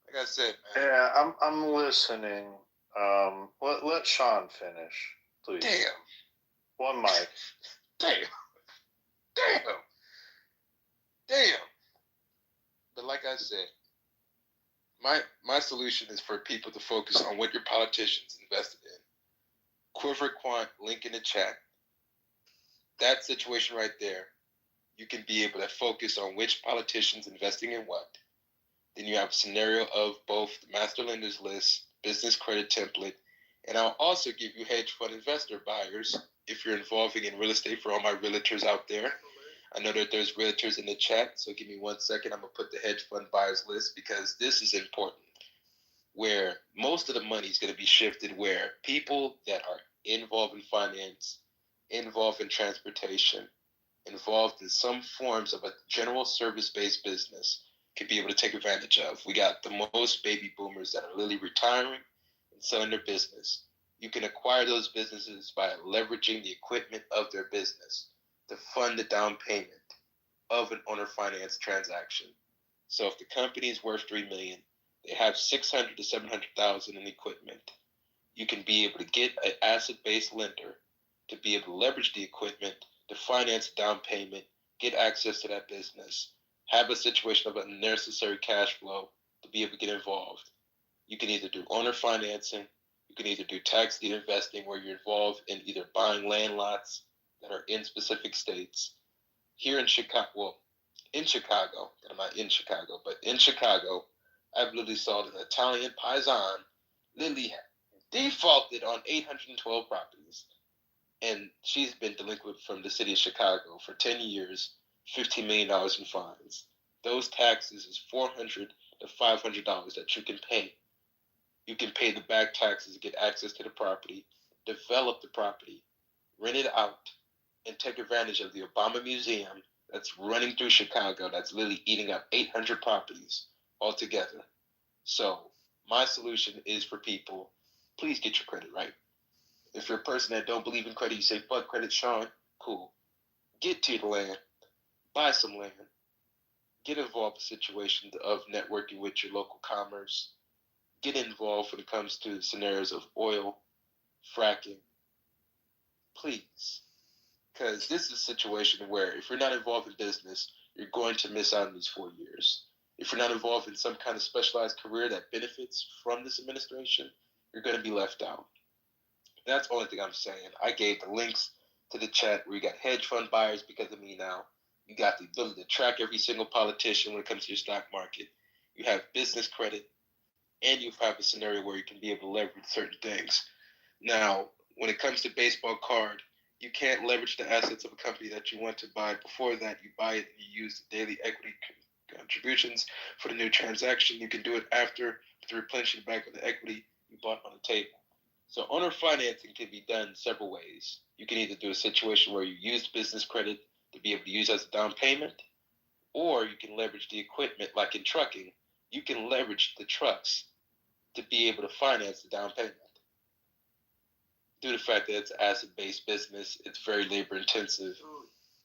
Like I said, man. Yeah, I'm listening. Let Sean finish, please. Damn. One mic. Damn. But like I said, my solution is for people to focus on what your politicians invested in. Quiver Quant, link in the chat. That situation right there, you can be able to focus on which politicians investing in what. Then you have a scenario of both the master lenders list, business credit template, and I'll also give you hedge fund investor buyers if you're involving in real estate for all my realtors out there. I know that there's realtors in the chat, so give me 1 second. I'm going to put the hedge fund buyers list because this is important, where most of the money is going to be shifted where people that are involved in finance, involved in transportation, involved in some forms of a general service-based business can be able to take advantage of. We got the most baby boomers that are literally retiring and selling their business. You can acquire those businesses by leveraging the equipment of their business to fund the down payment of an owner finance transaction. So if the company is worth $3 million, they have $600,000 to $700,000 in equipment. You can be able to get an asset-based lender to be able to leverage the equipment to finance down payment, get access to that business, have a situation of unnecessary cash flow to be able to get involved. You can either do owner financing, you can either do tax deed investing where you're involved in either buying land lots that are in specific states. Here in Chicago, I'm not in Chicago, but in Chicago, I've literally saw an Italian paisan literally defaulted on 812 properties. And she's been delinquent from the city of Chicago for 10 years, $15 million in fines. Those taxes is $400 to $500 that you can pay. You can pay the back taxes to get access to the property, develop the property, rent it out, and take advantage of the Obama Museum that's running through Chicago that's literally eating up 800 properties altogether. So my solution is for people, please get your credit right. If you're a person that don't believe in credit, you say, fuck credit, Sean, cool. Get to the land, buy some land, get involved in situations of networking with your local commerce, get involved when it comes to scenarios of oil, fracking, please. Because this is a situation where if you're not involved in business, you're going to miss out on these 4 years. If you're not involved in some kind of specialized career that benefits from this administration, you're going to be left out. That's the only thing I'm saying. I gave the links to the chat where you got hedge fund buyers because of me now. You got the ability to track every single politician when it comes to your stock market. You have business credit, and you have a scenario where you can be able to leverage certain things. Now, when it comes to baseball card, you can't leverage the assets of a company that you want to buy. Before that, you buy it and you use the daily equity contributions for the new transaction. You can do it after to replenish it back with the equity you bought on the table. So owner financing can be done several ways. You can either do a situation where you use business credit to be able to use as a down payment, or you can leverage the equipment like in trucking. You can leverage the trucks to be able to finance the down payment. Due to the fact that it's an asset-based business, it's very labor-intensive.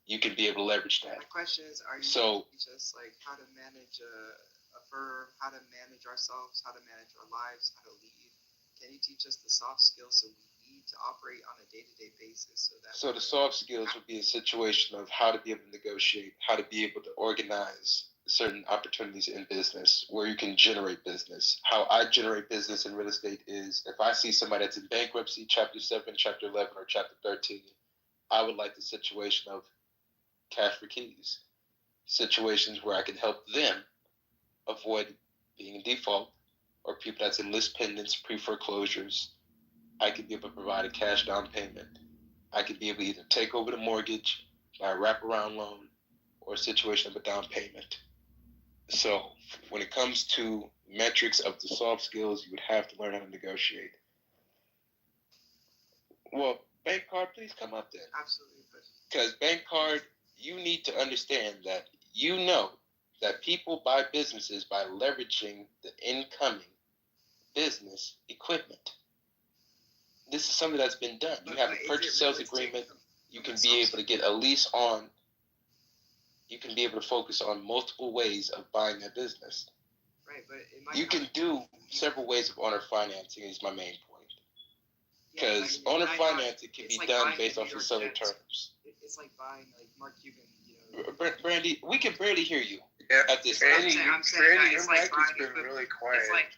You can be able to leverage that. My question is, are you just like how to manage a firm, how to manage ourselves, how to manage our lives, how to lead? Can you teach us the soft skills so we need to operate on a day-to-day basis? So the soft skills would be a situation of how to be able to negotiate, how to be able to organize certain opportunities in business where you can generate business. How I generate business in real estate is if I see somebody that's in bankruptcy, Chapter 7, Chapter 11, or Chapter 13, I would like the situation of cash for keys. Situations where I can help them avoid being in default, or people that's in list pendants, pre-foreclosures. I could be able to provide a cash down payment. I could be able to either take over the mortgage, buy a wraparound loan, or a situation of a down payment. So when it comes to metrics of the soft skills, you would have to learn how to negotiate. Well, Bank card, please come up then. Absolutely. Because bank card, you need to understand that you know that people buy businesses by leveraging the incoming business equipment. This is something that's been done. You have a purchase sales agreement. You can be able to get a lease on. You can be able to focus on multiple ways of buying that business. Right, but it might you can do several ways of owner financing is my main point. Because owner financing can be done based off of seller terms. It's like buying like Mark Cuban, Brandy, we can barely hear you. Yeah, at this Brandy, I'm saying Brandy, it's your like mic has buying been really quiet. It's like,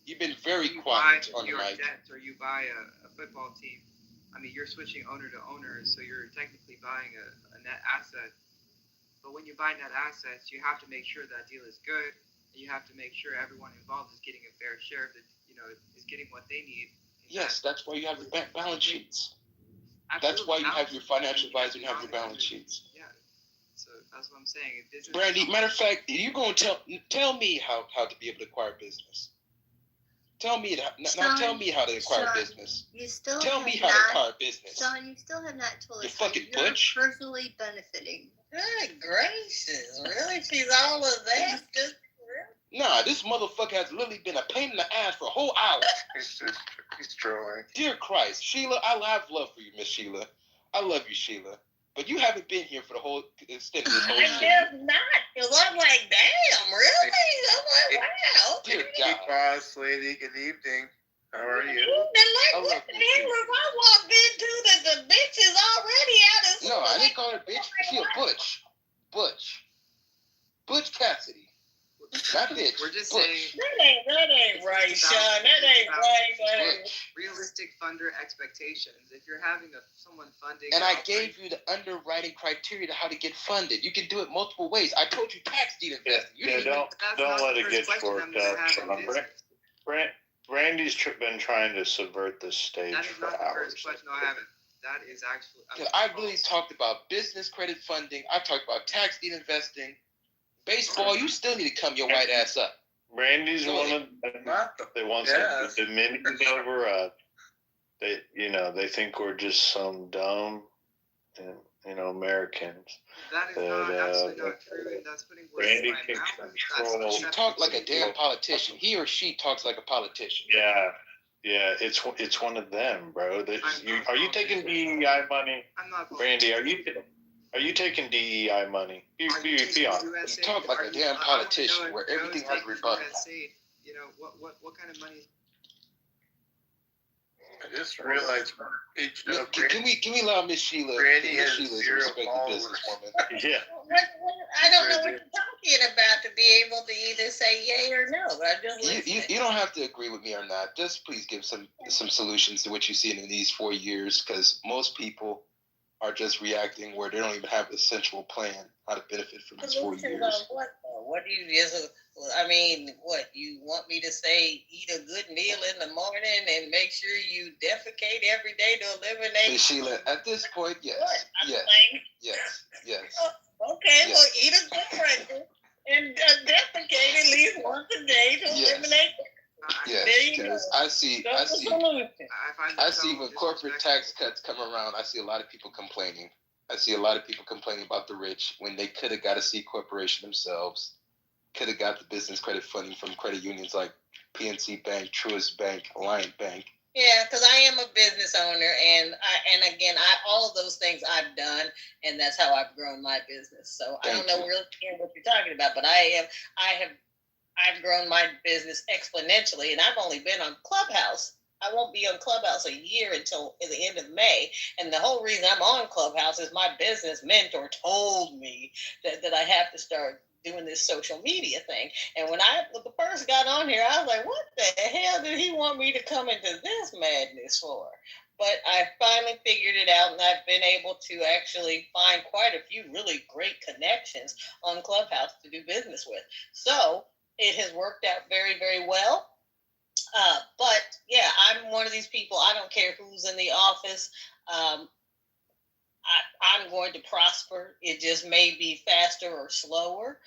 you've been very you quiet buy on the your mic. Jets or you buy a football team. I mean, you're switching owner to owner, so you're technically buying a net asset. But when you buy net assets, you have to make sure that deal is good, and you have to make sure everyone involved is getting a fair share of the, is getting what they need. Yes, that's why you have your balance sheets. Absolutely. That's why you have your financial advisor and have your balance sheets. Yeah. So that's what I'm saying. Brandy, matter of fact, you gonna tell me how to be able to acquire business. Tell me tell me how to acquire business. You still tell me have how to not- acquire business. Sean, you still have not told You us how fucking you're butch. personally benefiting. Good gracious, really? She's all of that? Just Nah, this motherfucker has literally been a pain in the ass for a whole hour. He's trolling. Dear Christ, Sheila, I have love for you, Miss Sheila. I love you, Sheila. But you haven't been here for the whole extent of this whole I shit. guess not, because I'm like, damn, really? I'm like, wow. Dear Hey, God. boss lady, good evening. How are you? Then like, what the hell was I walked into that the bitch is already out of No, I didn't call her bitch. She a butch. Butch Cassidy. Not bitch. We're just butch. saying That ain't right, Sean. That ain't right. realistic funder expectations. If you're having someone funding, And I gave you the underwriting criteria to how to get funded. You can do it multiple ways. I told you tax deed investing. You didn't Don't let it get worked up. Sean. Brandy's been trying to subvert this stage That is for not the hours. first question. No, I haven't. That is actually. I really talked about business credit funding. I talked about tax deed investing. Baseball, you still need to come your white ass up. Brandy's one of them that wants to diminish over us. They think we're just some dumb, Americans. That is absolutely not true, and that's putting words in Brandy my can mouth. control. You talk like a damn politician. He or she talks like a politician. Yeah, it's one of them, bro. Are you taking DEI money? I'm not. Brandy, are you taking DEI money? Be honest. You talk like a damn politician where everything has rebuttal. What kind of money? I just realized. Can we allow Miss Sheila? Brandy has Miss Sheila zero respect the businesswoman. Yeah. I don't know what you're talking about to be able to either say yay or no, but I'm just listening. You don't have to agree with me or not. Just please give some solutions to what you've seen in these 4 years, because most people are just reacting where they don't even have a central plan how to benefit from these 4 years. What do you just? I mean, what you want me to say? Eat a good meal in the morning and make sure you defecate every day to eliminate. Hey, Sheila, at this point, yes, yes. Okay, yes. well, eat a good breakfast and defecate at least once a day to eliminate. Yes, because I see when corporate tax cuts come around, I see a lot of people complaining. I see a lot of people complaining about the rich when they could have got a C corporation themselves, could have got the business credit funding from credit unions like PNC Bank, Truist Bank, Alliant Bank. Yeah, because I am a business owner, and all of those things I've done, and that's how I've grown my business. So I don't know really what you're talking about, but I've grown my business exponentially, and I've only been on Clubhouse. I won't be on Clubhouse a year until the end of May. And the whole reason I'm on Clubhouse is my business mentor told me that I have to start doing this social media thing. And when I first got on here, I was like, what the hell did he want me to come into this madness for? But I finally figured it out, and I've been able to actually find quite a few really great connections on Clubhouse to do business with. So it has worked out very, very well. But yeah, I'm one of these people. I don't care who's in the office. I'm going to prosper. It just may be faster or slower.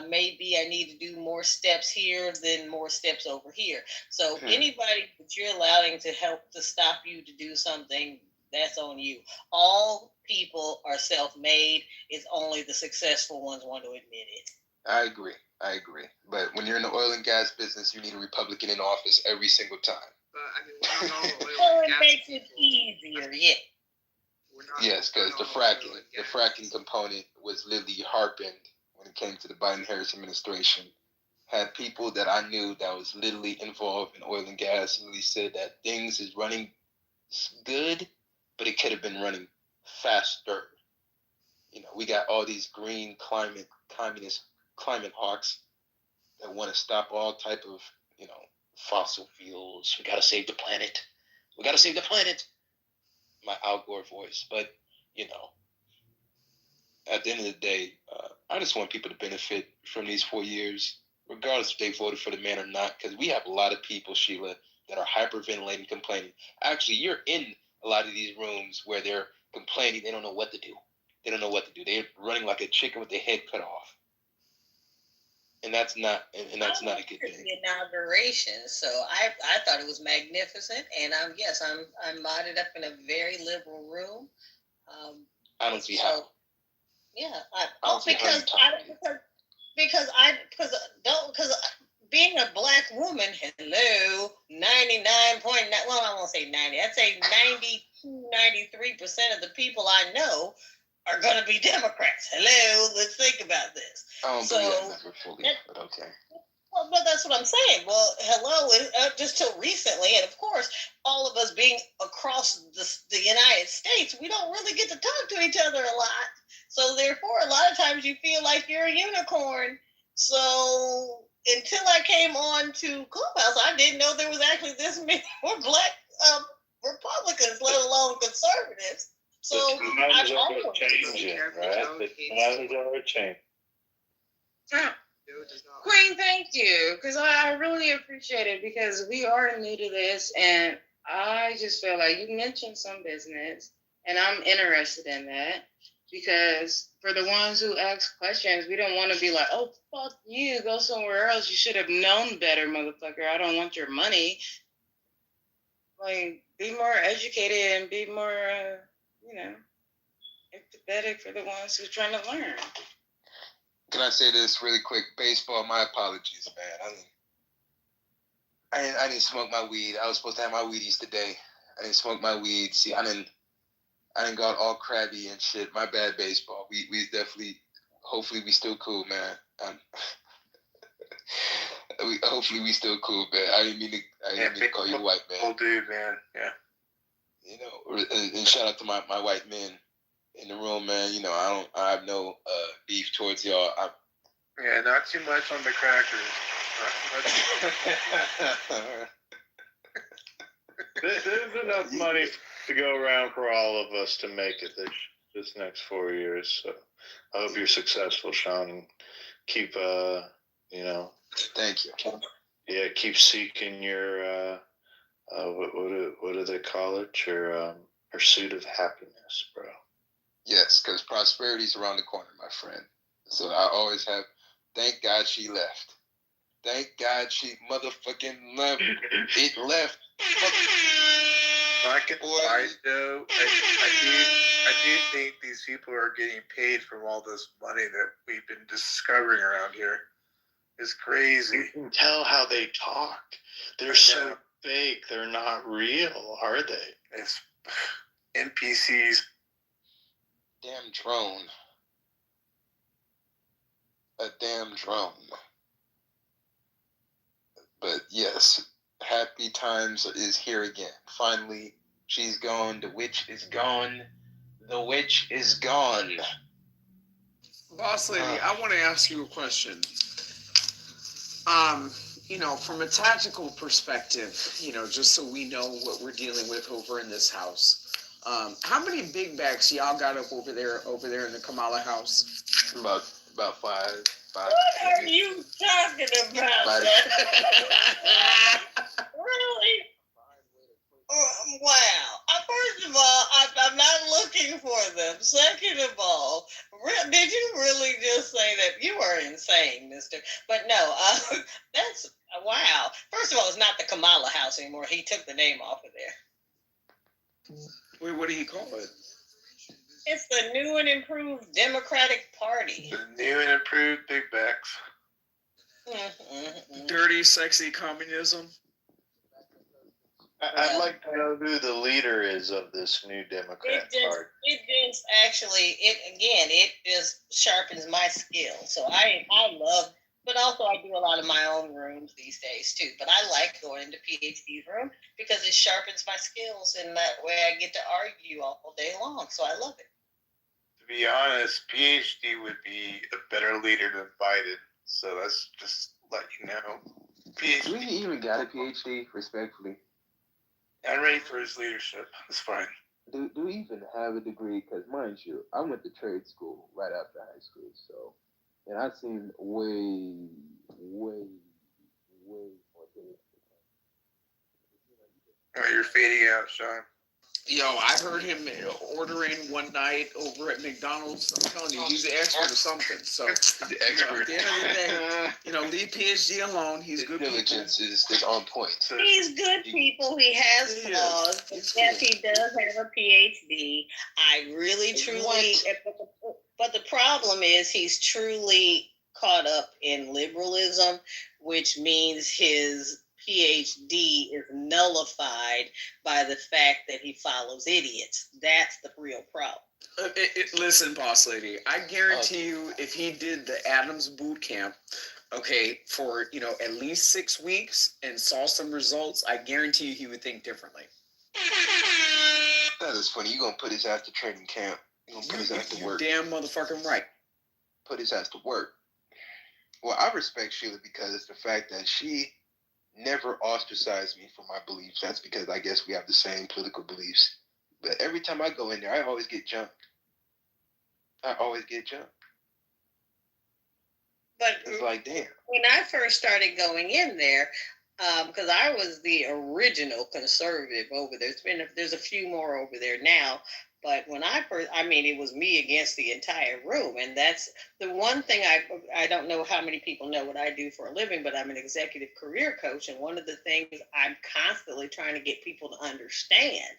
Maybe I need to do more steps here than more steps over here. So anybody that you're allowing to help to stop you to do something, that's on you. All people are self-made. It's only the successful ones want to admit it. I agree. But when you're in the oil and gas business, you need a Republican in office every single time. So it makes it easier, yeah. Yes, because the fracking component was literally harping when it came to the Biden-Harris administration. Had people that I knew that was literally involved in oil and gas and really said that things is running good, but it could have been running faster. You know, we got all these green communist climate hawks that want to stop all type of, you know, fossil fuels. We got to save the planet. My Al Gore voice. But, you know, at the end of the day, I just want people to benefit from these 4 years, regardless if they voted for the man or not, because we have a lot of people, Sheila, that are hyperventilating, complaining. Actually, you're in a lot of these rooms where they're complaining. They don't know what to do. They're running like a chicken with their head cut off. And that's not a good thing. The inauguration, so I thought it was magnificent, and I'm modded up in a very liberal room. I don't see how. Yeah, because being a black woman, hello, 99.9. Well, I won't say 90. I'd say 93% of the people I know are going to be Democrats. Hello, let's think about this. I don't believe that never fully, but okay. Well, but that's what I'm saying. Well, hello, just till recently, and of course, all of us being across the United States, we don't really get to talk to each other a lot. So therefore, a lot of times you feel like you're a unicorn. So until I came on to Clubhouse, I didn't know there was actually this many more black Republicans, let alone conservatives. So the times are changing, right? The times are changing. Queen, thank you, because I really appreciate it, because we are new to this, and I just feel like you mentioned some business, and I'm interested in that, because for the ones who ask questions, we don't want to be like, oh, fuck you, go somewhere else. You should have known better, motherfucker. I don't want your money. Like, be more educated and be more, empathetic for the ones who are trying to learn. Can I say this really quick? Baseball, my apologies, man. I didn't smoke my weed. I was supposed to have my Wheaties today. I didn't smoke my weed. See, I didn't got all crabby and shit. My bad, baseball. We definitely, hopefully we still cool, man. Hopefully we still cool, man. I didn't mean to call you a white man. Cool dude, man. Yeah. You know, and shout out to my white men in the room, man. You know, I have no beef towards y'all. Yeah, not too much on the crackers. Not too much. There's enough money to go around for all of us to make it this next 4 years. So I hope you're successful, Sean, and keep Thank you. Yeah, keep seeking your what do they call it? Your pursuit of happiness, bro. Yes, because prosperity's around the corner, my friend. So I always have. Thank God she left. Thank God she motherfucking left. It left. I do think these people are getting paid from all this money that we've been discovering around here. It's crazy. You can tell how they talk. They're so fake. They're not real, are they? It's NPCs. Damn drone. A damn drone. But yes, happy times is here again. Finally, she's gone. The witch is gone. The witch is gone. Boss lady, I want to ask you a question. From a tactical perspective, just so we know what we're dealing with over in this house. How many big bags y'all got up over there in the Kamala house? About five. What are you talking about? Really? Wow. First of all, I'm not looking for them. Second of all, did you really just say that? You are insane, mister. But no, that's, wow. First of all, it's not the Kamala house anymore. He took the name off of there. Wait, what do you call it? It's the new and improved Democratic Party. The new and improved big backs. Dirty, sexy communism. I'd like to know who the leader is of this new Democrat Party. It just sharpens my skills. So I love, but also I do a lot of my own rooms these days too. But I like going into PhD's room because it sharpens my skills, and that way I get to argue all day long. So I love it. To be honest, PhD would be a better leader than Biden. So that's just let you know. PhD. Do he even got a PhD, respectfully? I'm ready for his leadership. It's fine. Do we even have a degree? Because mind you, I went to trade school right after high school, so, and I've seen way more things. Oh, you're fading out, Sean. Yo, I heard him ordering one night over at McDonald's. I'm telling you, he's an expert or something. So, the expert. At the end of the day, leave PhD alone. He's His good. diligence is on point. He's good people. He has flaws. Yes, he does have a PhD. I really, truly, but the problem is he's truly caught up in liberalism, which means his PhD is nullified by the fact that he follows idiots. That's the real problem. Listen, boss lady, I guarantee you, if he did the Adams boot camp, for at least 6 weeks and saw some results, I guarantee you he would think differently. That is funny. You're gonna put his ass to training camp. You're gonna put his ass to work. Damn motherfucking right. Put his ass to work. Well, I respect Sheila because it's the fact that she never ostracized me for my beliefs. That's because I guess we have the same political beliefs. But every time I go in there, I always get jumped. But it's like, damn. When I first started going in there, because I was the original conservative over there. There's a few more over there now. But when I first, it was me against the entire room. And that's the one thing I don't know how many people know what I do for a living, but I'm an executive career coach. And one of the things I'm constantly trying to get people to understand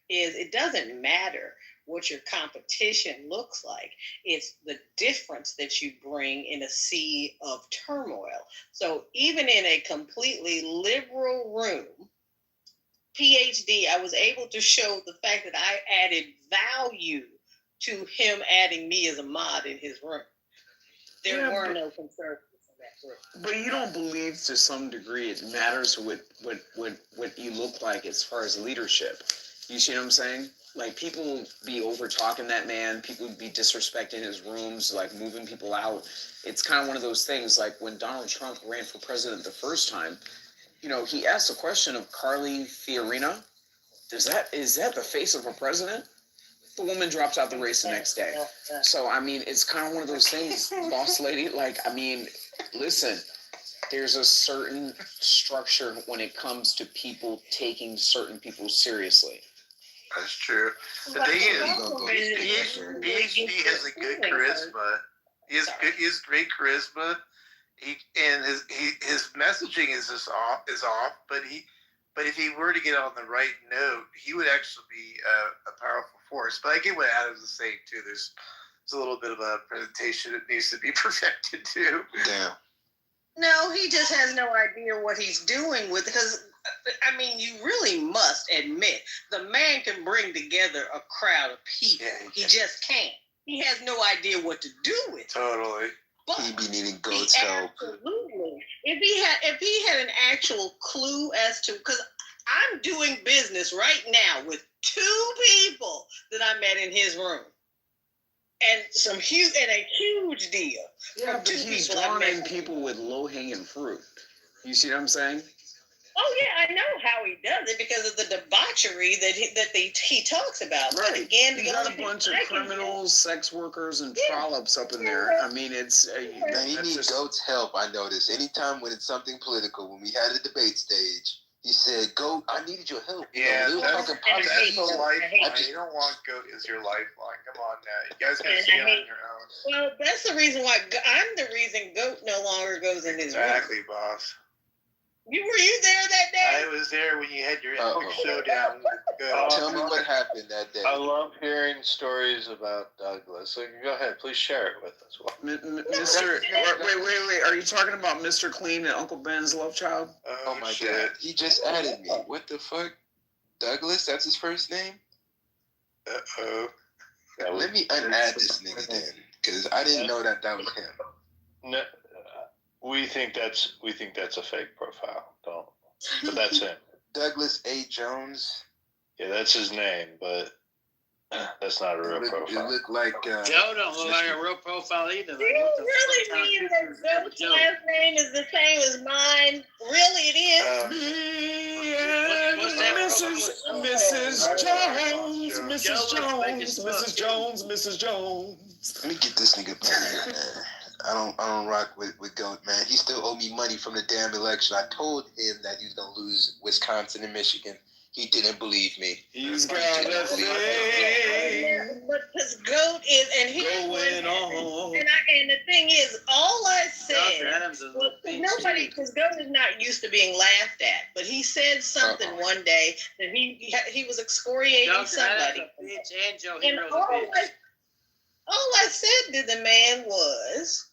is it doesn't matter what your competition looks like. It's the difference that you bring in a sea of turmoil. So even in a completely liberal room, PhD, I was able to show the fact that I added value to him adding me as a mod in his room. There were no conservatives in that room. But you don't believe to some degree it matters what you look like as far as leadership. You see what I'm saying? Like, people be over talking that man, people be disrespecting his rooms, like moving people out. It's kind of one of those things, like when Donald Trump ran for president the first time, he asked the question of Carly Fiorina, is that the face of a president? The woman drops out the race the next day. So, it's kind of one of those things, boss lady. Listen, there's a certain structure when it comes to people taking certain people seriously. That's true. The thing is, PhD has a good charisma. He has great charisma. His messaging is off, but if he were to get on the right note, he would actually be a powerful force. But I get what Adams is saying too. There's a little bit of a presentation that needs to be perfected too. Damn. No, he just has no idea what he's doing with it. Because you really must admit the man can bring together a crowd of people. Yeah, he just can't. He has no idea what to do with it. Totally. But he be needing goat's help. Absolutely. If he had an actual clue as to, because I'm doing business right now with 2 people that I met in his room, and a huge deal. Yeah, but he's drawing in people with low hanging fruit. You see what I'm saying? Oh yeah, I know how he does it because of the debauchery that he talks about. Right. But again, you got a bunch of criminals, sex workers, and trollops up in there. He needs goat's help. I noticed. Anytime when it's something political, when we had a debate stage, he said, "Goat, I needed your help." Yeah, that's the lifeline. You don't want goat as your lifeline. Come on now, you guys got to stay on your own. Well, that's the reason why I'm the reason goat no longer goes in his room. Exactly, boss. Were you there that day? I was there when you had your epic Uh-oh. showdown. Tell me what happened that day. I love hearing stories about Douglas. So go ahead, please share it with us. Mr. Wait. Are you talking about Mr. Clean and Uncle Ben's love child? Oh my God. He just added me. What the fuck? Douglas, that's his first name? Uh-oh. Let me unadd this nigga then, because I didn't know that was him. No, we think that's a fake profile. Don't. But that's him. Douglas A. Jones. Yeah, that's his name, but that's not a real profile. It looked like Joe don't look like a real profile either. Do you really mean that Goat's last name is the same as mine? Really, it is? Mrs. Jones. Let me get this nigga up here, man. I don't rock with Goat, man. He still owe me money from the damn election. I told him that he was gonna lose Wisconsin and Michigan. He didn't believe me. He's got a thing. But this Goat is, and he going on. And the thing is, all I said was nobody, because Goat is not used to being laughed at. But he said something one day that he was excoriating somebody. And all I said to the man was,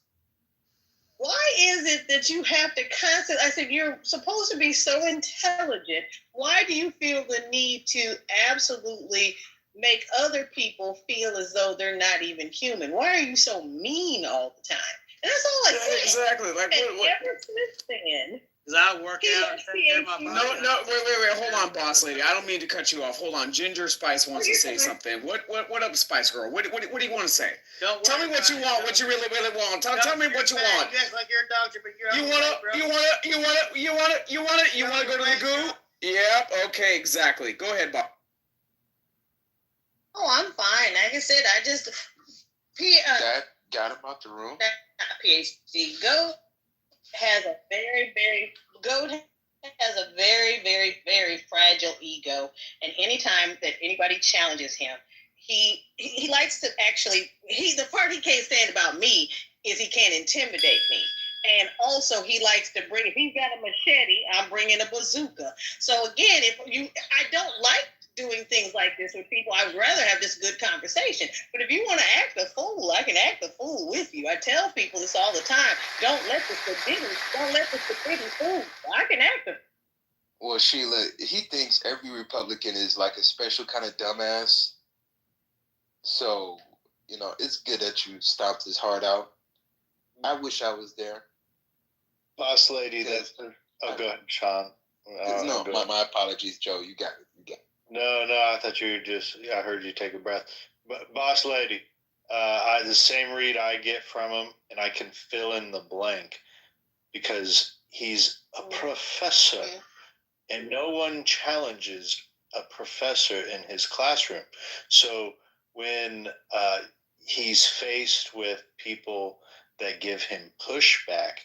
why is it that you have to constantly, I said, you're supposed to be so intelligent. Why do you feel the need to absolutely make other people feel as though they're not even human? Why are you so mean all the time? And that's all I said. Exactly. Like, what? Ever since then, because I work out and take care of my body. No, wait. Hold on, boss lady. I don't mean to cut you off. Hold on. Ginger Spice wants to say something. What up, Spice Girl? What do you want to say? Tell me what you want. What you really want. Tell me what you want. You act like you're a doctor, but you're You want to go to the goo? Yep. Okay. Exactly. Go ahead, Bob. oh, I'm fine. Like I said, I just That got him out the room. PhD. Goat has a very, very, very fragile ego, and anytime that anybody challenges him, he likes to actually. The part he can't stand about me is he can't intimidate me. And also, he likes to bring. If he's got a machete, I'm bringing a bazooka. So again, I don't like doing things like this with people. I'd rather have this good conversation. But if you want to act a fool, I can act a fool with you. I tell people this all the time. Don't let the stupidity fool. I can act a fool. Well, Sheila, he thinks every Republican is like a special kind of dumbass. So, it's good that you stomped his heart out. I wish I was there. Boss lady, go ahead, Sean. My apologies, Joe. You got it. No, I thought you were I heard you take a breath. But boss lady, the same read I get from him, and I can fill in the blank because he's a professor, and no one challenges a professor in his classroom. So when he's faced with people that give him pushback,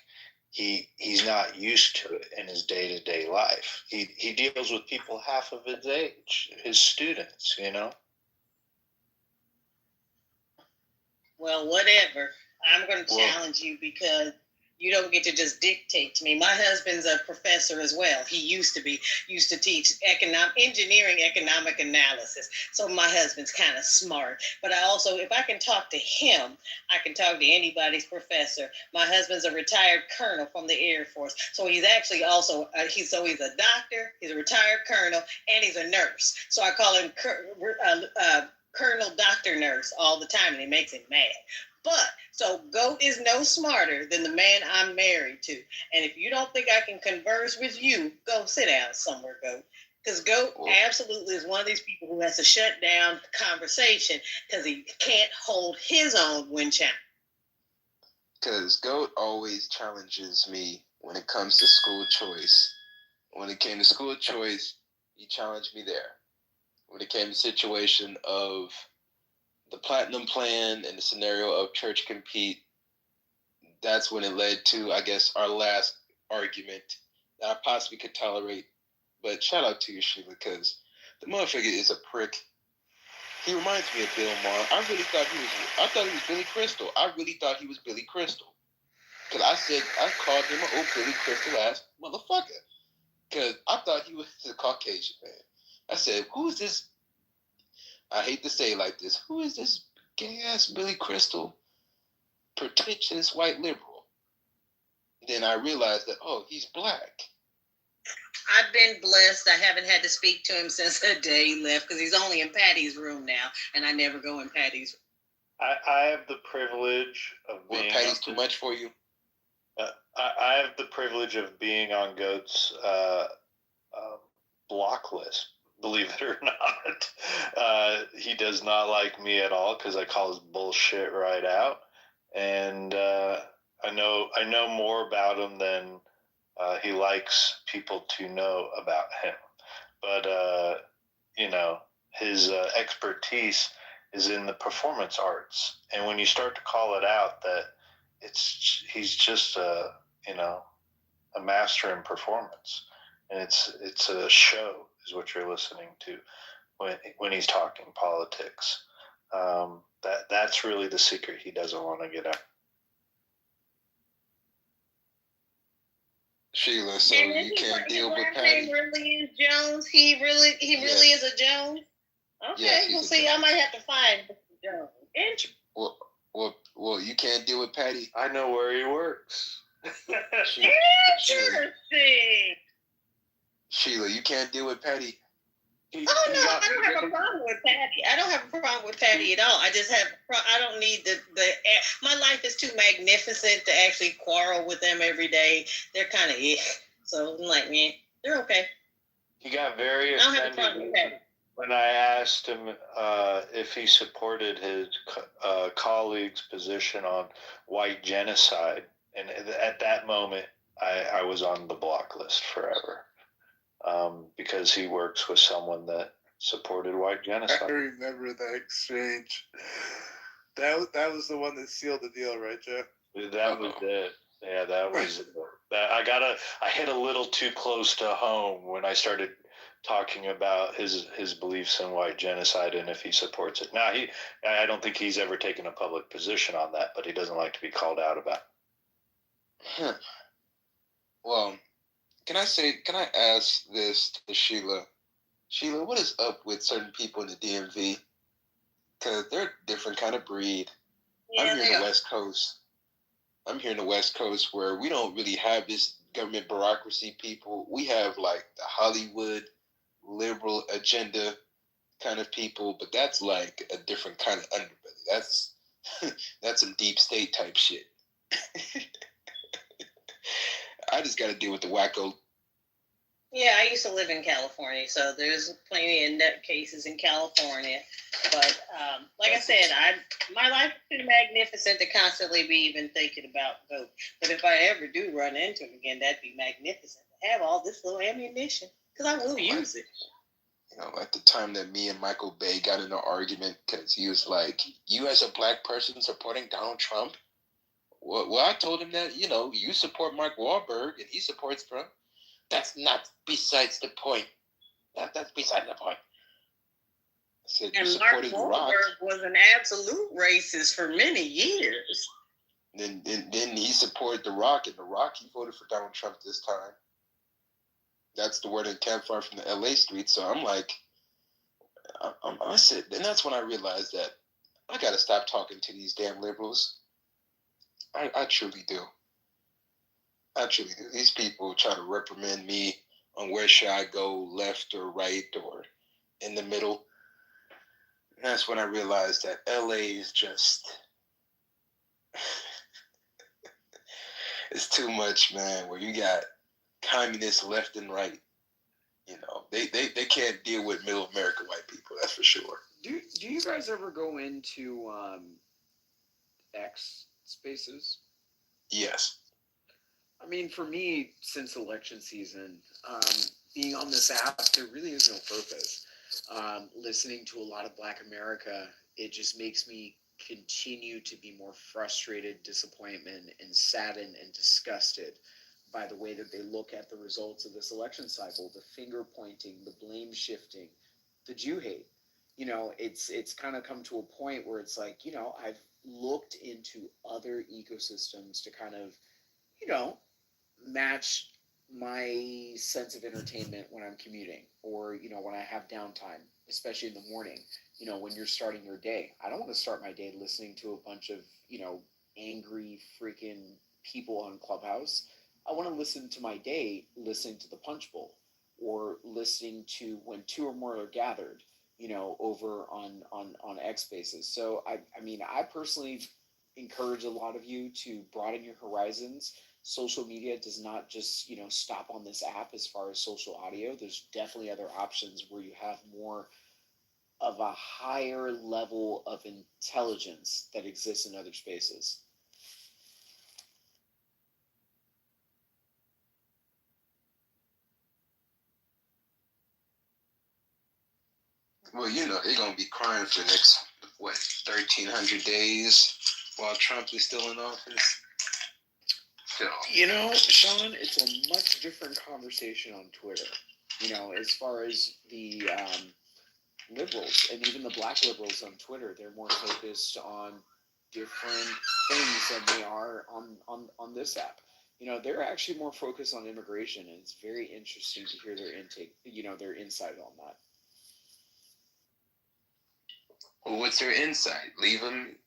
he's not used to it in his day-to-day life. He deals with people half of his age, his students, Well, whatever. I'm going to challenge you because you don't get to just dictate to me. My husband's a professor as well. He used to teach engineering economic analysis. So my husband's kind of smart. But I also, if I can talk to him, I can talk to anybody's professor. My husband's a retired colonel from the Air Force. So he's actually also, he's a doctor, he's a retired colonel, and he's a nurse. So I call him Colonel Dr. Nurse all the time, and it makes him mad. But, so Goat is no smarter than the man I'm married to. And if you don't think I can converse with you, go sit down somewhere, Goat. Because Goat absolutely is one of these people who has to shut down the conversation because he can't hold his own when challenged. Because Goat always challenges me when it comes to school choice. When it came to school choice, he challenged me there. When it came to the situation of the platinum plan and the scenario of church compete, that's when it led to, I guess, our last argument that I possibly could tolerate. But shout out to you, Sheila, because the motherfucker is a prick. He reminds me of Bill Maher. I thought he was Billy Crystal. I really thought he was Billy Crystal. Because I called him an old Billy Crystal ass motherfucker. because I thought he was a Caucasian man. I said, who is this? I hate to say it like this. Who is this gay-ass Billy Crystal, pretentious white liberal? Then I realized that, oh, he's black. I've been blessed. I haven't had to speak to him since the day he left because he's only in Patty's room now, and I never go in Patty's room. I have the privilege of being. Patty's too much for you? I have the privilege of being on Goat's block list. Believe it or not, he does not like me at all because I call his bullshit right out, and I know more about him than he likes people to know about him. But his expertise is in the performance arts, and when you start to call it out, that he's just a master in performance, and it's a show is what you're listening to when he's talking politics. That's really the secret he doesn't want to get out. Sheila, so you can't deal with Patty. His last name really is Jones. He really is a Jones. Okay, yes, well, see, I might have to find Mr. Jones. Interesting. Well, you can't deal with Patty. I know where he works. Interesting. Sheila, you can't deal with Patty. No, I don't have a problem with Patty. I don't have a problem with Patty at all. I just I don't need my life is too magnificent to actually quarrel with them every day. They're kind of so I'm like, man, they're okay. He got very offended when I asked him if he supported his colleague's position on white genocide, and at that moment, I was on the block list forever. Because he works with someone that supported white genocide. I remember that exchange. That was the one that sealed the deal, right, Jeff? That was it. Yeah, that was it. I hit a little too close to home when I started talking about his beliefs in white genocide and if he supports it. Now, I don't think he's ever taken a public position on that, but he doesn't like to be called out about it. Well, can I ask this to Sheila? Sheila, what is up with certain people in the DMV? Because they're a different kind of breed. Yeah, I'm here in the West Coast. I'm here in the West Coast where we don't really have this government bureaucracy people. We have like the Hollywood liberal agenda kind of people, but that's like a different kind of underbelly. That's some deep state type shit. I just got to deal with the wacko. Yeah, I used to live in California, so there's plenty of nut cases in California. But like I said, my life is too magnificent to constantly be even thinking about Goat. But if I ever do run into him again, that'd be magnificent. To have all this little ammunition, because I will use it. At the time that me and Michael Bay got in an argument because he was like, you as a black person supporting Donald Trump? Well, I told him that, you support Mark Wahlberg and he supports Trump. That's not besides the point. That's beside the point. I said, and Mark Wahlberg was an absolute racist for many years. Then he supported The Rock, and The Rock, he voted for Donald Trump this time. That's the word in campfire from the LA streets. So I'm like, I said, and that's when I realized that I got to stop talking to these damn liberals. I truly do. I truly do. These people try to reprimand me on where should I go, left or right or in the middle. And that's when I realized that LA is just, it's too much, man, where you got communists left and right. They can't deal with middle America white people, that's for sure. Do you guys ever go into X spaces? Yes. I mean, for me, since election season, being on this app, there really is no purpose. Listening to a lot of Black America, it just makes me continue to be more frustrated, disappointment, and saddened and disgusted by the way that they look at the results of this election cycle, the finger pointing, the blame shifting, the Jew hate. It's kind of come to a point where it's like, I've looked into other ecosystems to kind of, match my sense of entertainment when I'm commuting, or when I have downtime, especially in the morning. When you're starting your day, I don't want to start my day listening to a bunch of angry freaking people on Clubhouse. I want to listen to my day listening to the Punch Bowl, or listening to when two or more are gathered, over on X Spaces. So I personally encourage a lot of you to broaden your horizons. Social media does not just stop on this app as far as social audio. There's definitely other options where you have more of a higher level of intelligence that exists in other spaces. Well, they're gonna be crying for the next 1,300 days while Trump is still in office. So Sean, it's a much different conversation on Twitter. As far as the liberals and even the black liberals on Twitter, they're more focused on different things than they are on this app. They're actually more focused on immigration, and it's very interesting to hear their intake, their insight on that. Well, what's their insight? Leave them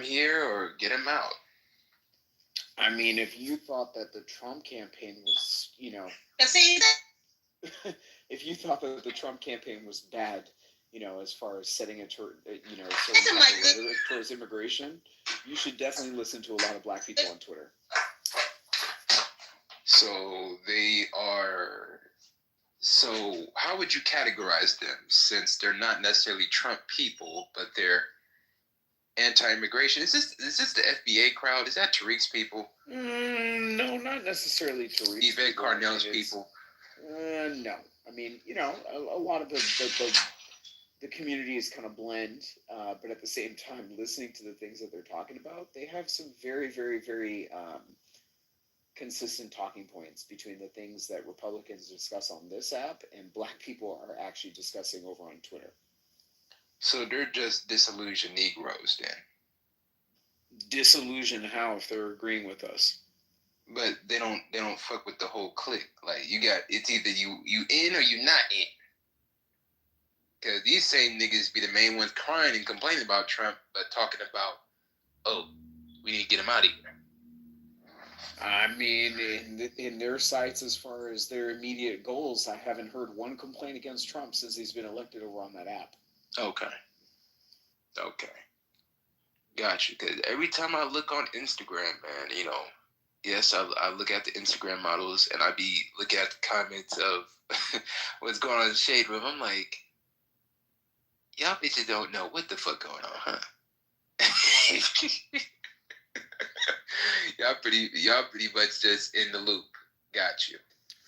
here or get them out? I mean, if you thought that the Trump campaign was, if you thought that the Trump campaign was bad, as far as setting a certain rhetoric towards immigration, you should definitely listen to a lot of black people on Twitter. So they are. So how would you categorize them, since they're not necessarily Trump people, but they're anti-immigration? Is this the FBA crowd? Is that Tariq's people? No, not necessarily Tariq's. Yvette Carnell's people. No. I mean, a lot of the communities kind of blend, but at the same time, listening to the things that they're talking about, they have some very, very, very consistent talking points between the things that Republicans discuss on this app and black people are actually discussing over on Twitter. So they're just disillusioned Negroes then? Disillusioned how, if they're agreeing with us? But they don't fuck with the whole clique. Like, it's either you in or you not in. Because these same niggas be the main ones crying and complaining about Trump, but talking about, oh, we need to get him out of here. I mean, in their sights, as far as their immediate goals, I haven't heard one complaint against Trump since he's been elected over on that app. Okay. Gotcha. Because every time I look on Instagram, man, yes, I look at the Instagram models and I be looking at the comments of what's going on in the shade room. I'm like, y'all bitches don't know what the fuck going on, huh? y'all pretty much just in the loop. Got you.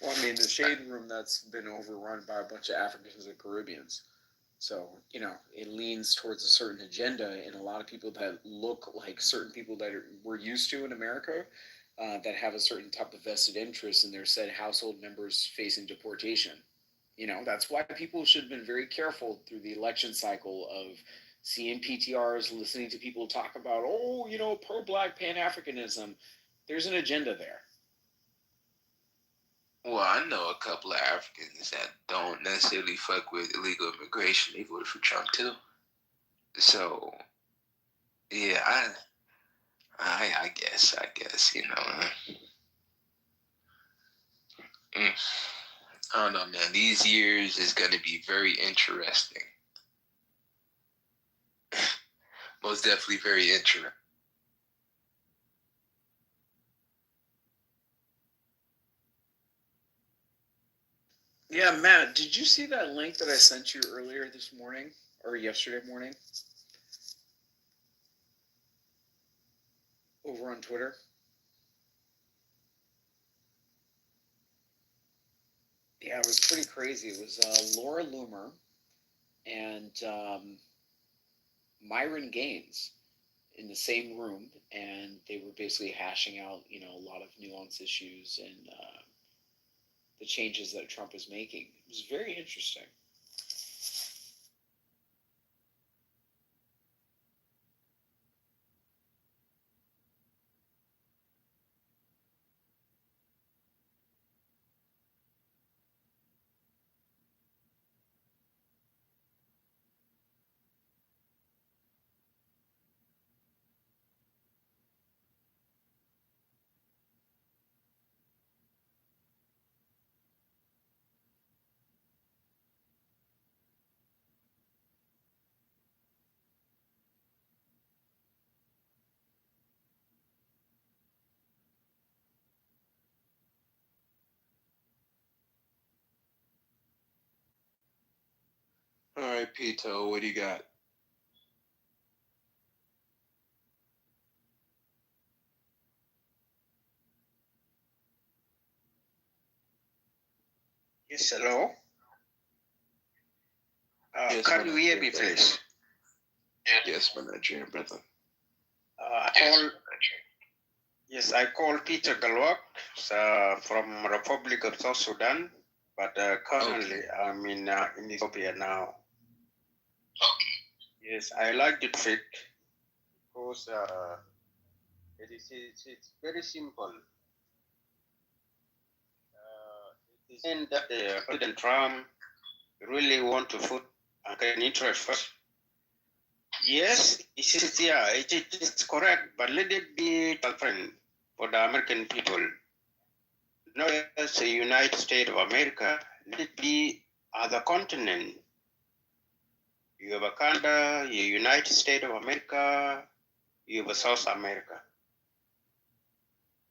Well, I mean, the shade room that's been overrun by a bunch of Africans and Caribbeans. So, it leans towards a certain agenda, and a lot of people that look like certain people that we're used to in America, that have a certain type of vested interest in their said household members facing deportation. That's why people should have been very careful through the election cycle of seeing PTRs, listening to people talk about, pro-black Pan-Africanism. There's an agenda there. Well, I know a couple of Africans that don't necessarily fuck with illegal immigration. They voted for Trump too. So, yeah, I guess, I don't know, man. These years is going to be very interesting. Most definitely very interesting. Yeah, Matt, did you see that link that I sent you earlier this morning or yesterday morning over on Twitter? Yeah, it was pretty crazy. It was Laura Loomer and Myron Gaines in the same room, and they were basically hashing out, a lot of nuanced issues and the changes that Trump is making. It was very interesting. All right, Pito, what do you got? Yes, hello. Yes, Can my you hear Nigerian me, brother. please? Yes, my Nigerian brother. I call Peter Galwak from Republic of South Sudan, but currently I'm in Ethiopia now. Yes, I like the trick because it's very simple. It is in that President Trump really want to put American interest first. Yes, it is correct, but let it be different for the American people. Not as the United States of America, let it be other continent. You have a Canada, you have United States of America, you have a South America.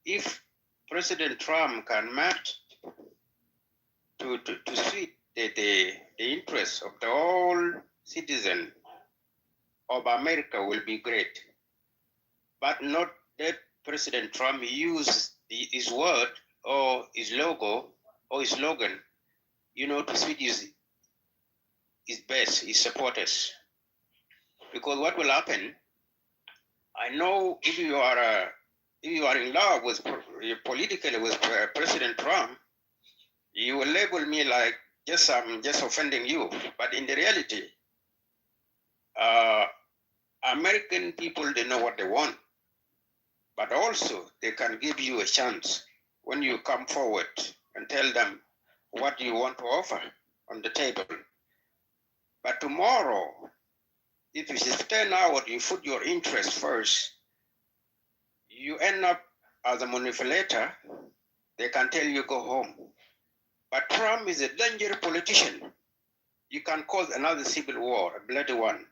If President Trump can match to suit the interests of the whole citizen of America will be great. But not that President Trump use his word or his logo or his slogan, to suit his base, his supporters. Because what will happen, I know if you are in love with politically with President Trump, you will label me like I'm just offending you. But in the reality, American people, they know what they want. But also they can give you a chance when you come forward and tell them what you want to offer on the table. But tomorrow, if you stand out, you put your interest first, you end up as a manipulator. They can tell you go home. But Trump is a dangerous politician. You can cause another civil war, a bloody one.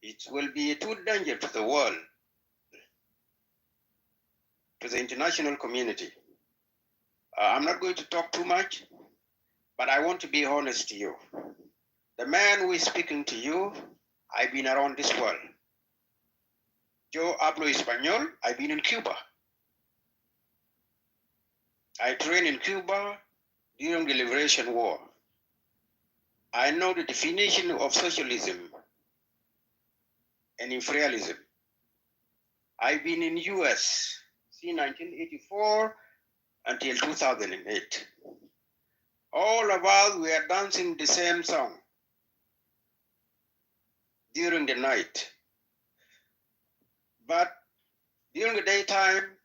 It will be too dangerous to the world, to the international community. I'm not going to talk too much, but I want to be honest to you. The man who is speaking to you, I've been around this world. Yo hablo español, I've been in Cuba. I trained in Cuba during the Liberation War. I know the definition of socialism and imperialism. I've been in US since 1984 until 2008. All of us were dancing the same song during the night. But during the daytime,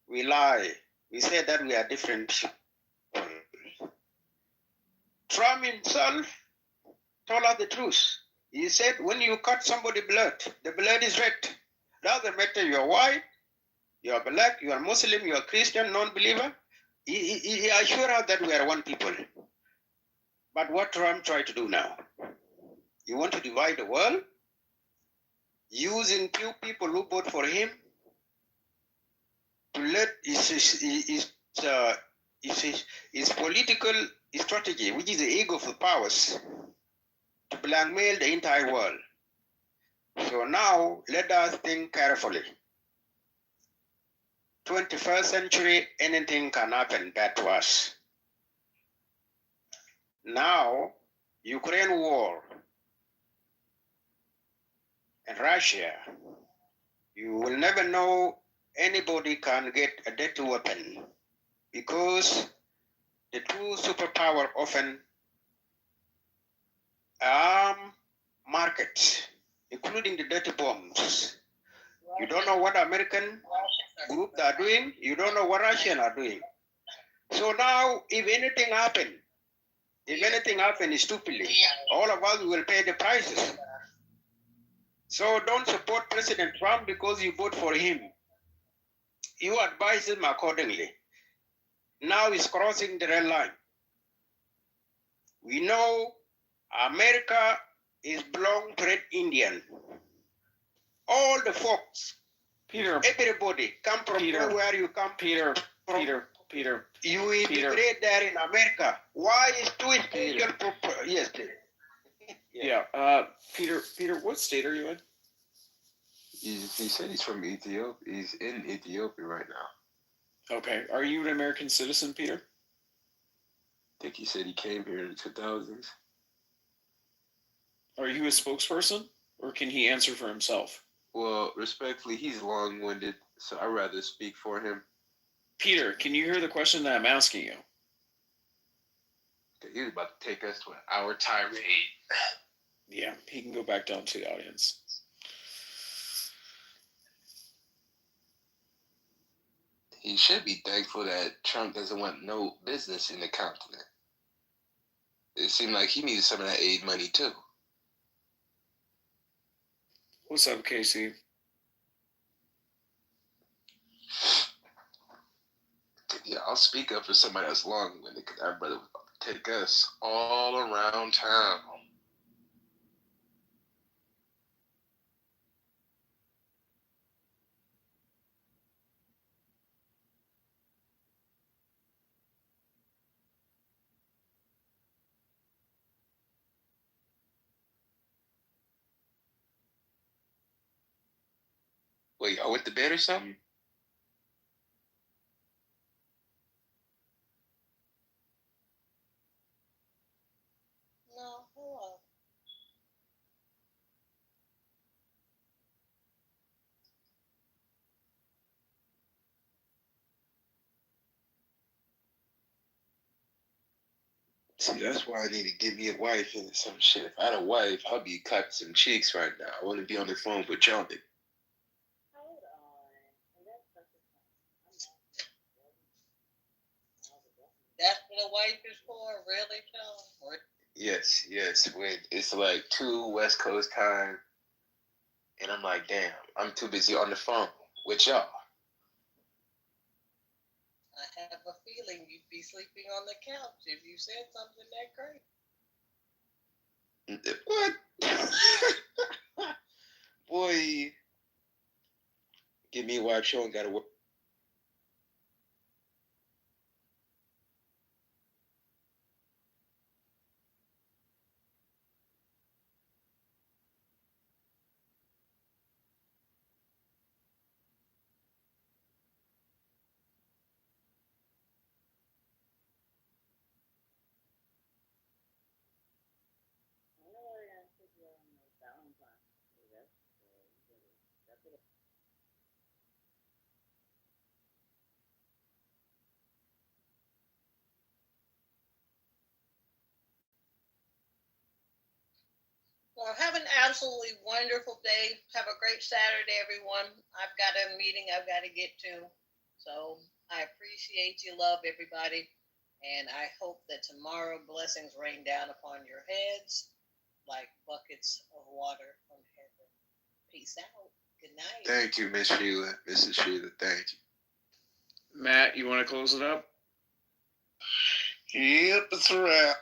we lie. We say that we are different people. Trump himself told us the truth. He said, when you cut somebody's blood, the blood is red. Doesn't matter you're white, you're black, you're Muslim, you're Christian, non-believer. He assured us that we are one people. But what Trump tried to do now? You want to divide the world using few people who vote for him to let his political strategy, which is the ego of the powers, to blackmail the entire world. So now let us think carefully. 21st century, anything can happen bad to us. Now, Ukraine war and Russia, you will never know anybody can get a deadly weapon because the two superpower often arm markets, including the dirty bombs. You don't know what American group are doing. You don't know what Russian are doing. So now, if anything happen stupidly, all of us will pay the prices. So don't support President Trump because you vote for him. You advise him accordingly. Now he's crossing the red line. We know America is belong to Red Indian. All the folks, Peter, everybody come from where you come. Peter, Peter. You integrate there in America. Why is two special? Yes. Yeah. Peter, what state are you in? He said he's from Ethiopia. He's in Ethiopia right now. Okay. Are you an American citizen, Peter? I think he said he came here in the 2000s. Are you a spokesperson, or can he answer for himself? Well, respectfully, he's long-winded, so I'd rather speak for him. Peter, can you hear the question that I'm asking you? He was about to take us to an hour tirade. Yeah, he can go back down to the audience. He should be thankful that Trump doesn't want no business in the continent. It seemed like he needs some of that aid money too. What's up, Casey? Yeah, I'll speak up for somebody that's long-winded because our brother was about to take us all around town. Wait, y'all went to bed or something? No, hello. See, that's why I need to get me a wife and some shit. If I had a wife, I'd be cutting some cheeks right now. I want to be on the phone with John. That's what a wife is for, really, John? Yes. Wait, it's like 2 West Coast time, and I'm like, damn, I'm too busy on the phone with y'all. I have a feeling you'd be sleeping on the couch if you said something that great. What? Boy, give me a wife, she don't gotta work. Well, have an absolutely wonderful day. Have a great Saturday, everyone. I've got a meeting I've got to get to. So I appreciate you, love everybody. And I hope that tomorrow blessings rain down upon your heads like buckets of water from heaven. Peace out. Good night. Thank you, Miss Sheila. Mrs. Sheila, thank you. Matt, you want to close it up? Yep, it's a wrap.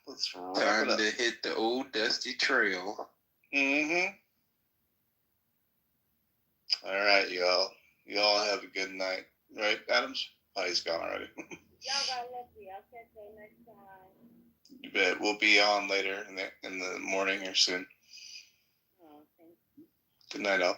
Let's wrap Time it up. to hit the old dusty trail. Mm-hmm. All right, y'all. Y'all have a good night. Right, Adams? Oh, he's gone already. Y'all got lucky. I'll catch you next time. You bet. We'll be on later in the morning or soon. Oh, thank you. Good night, all.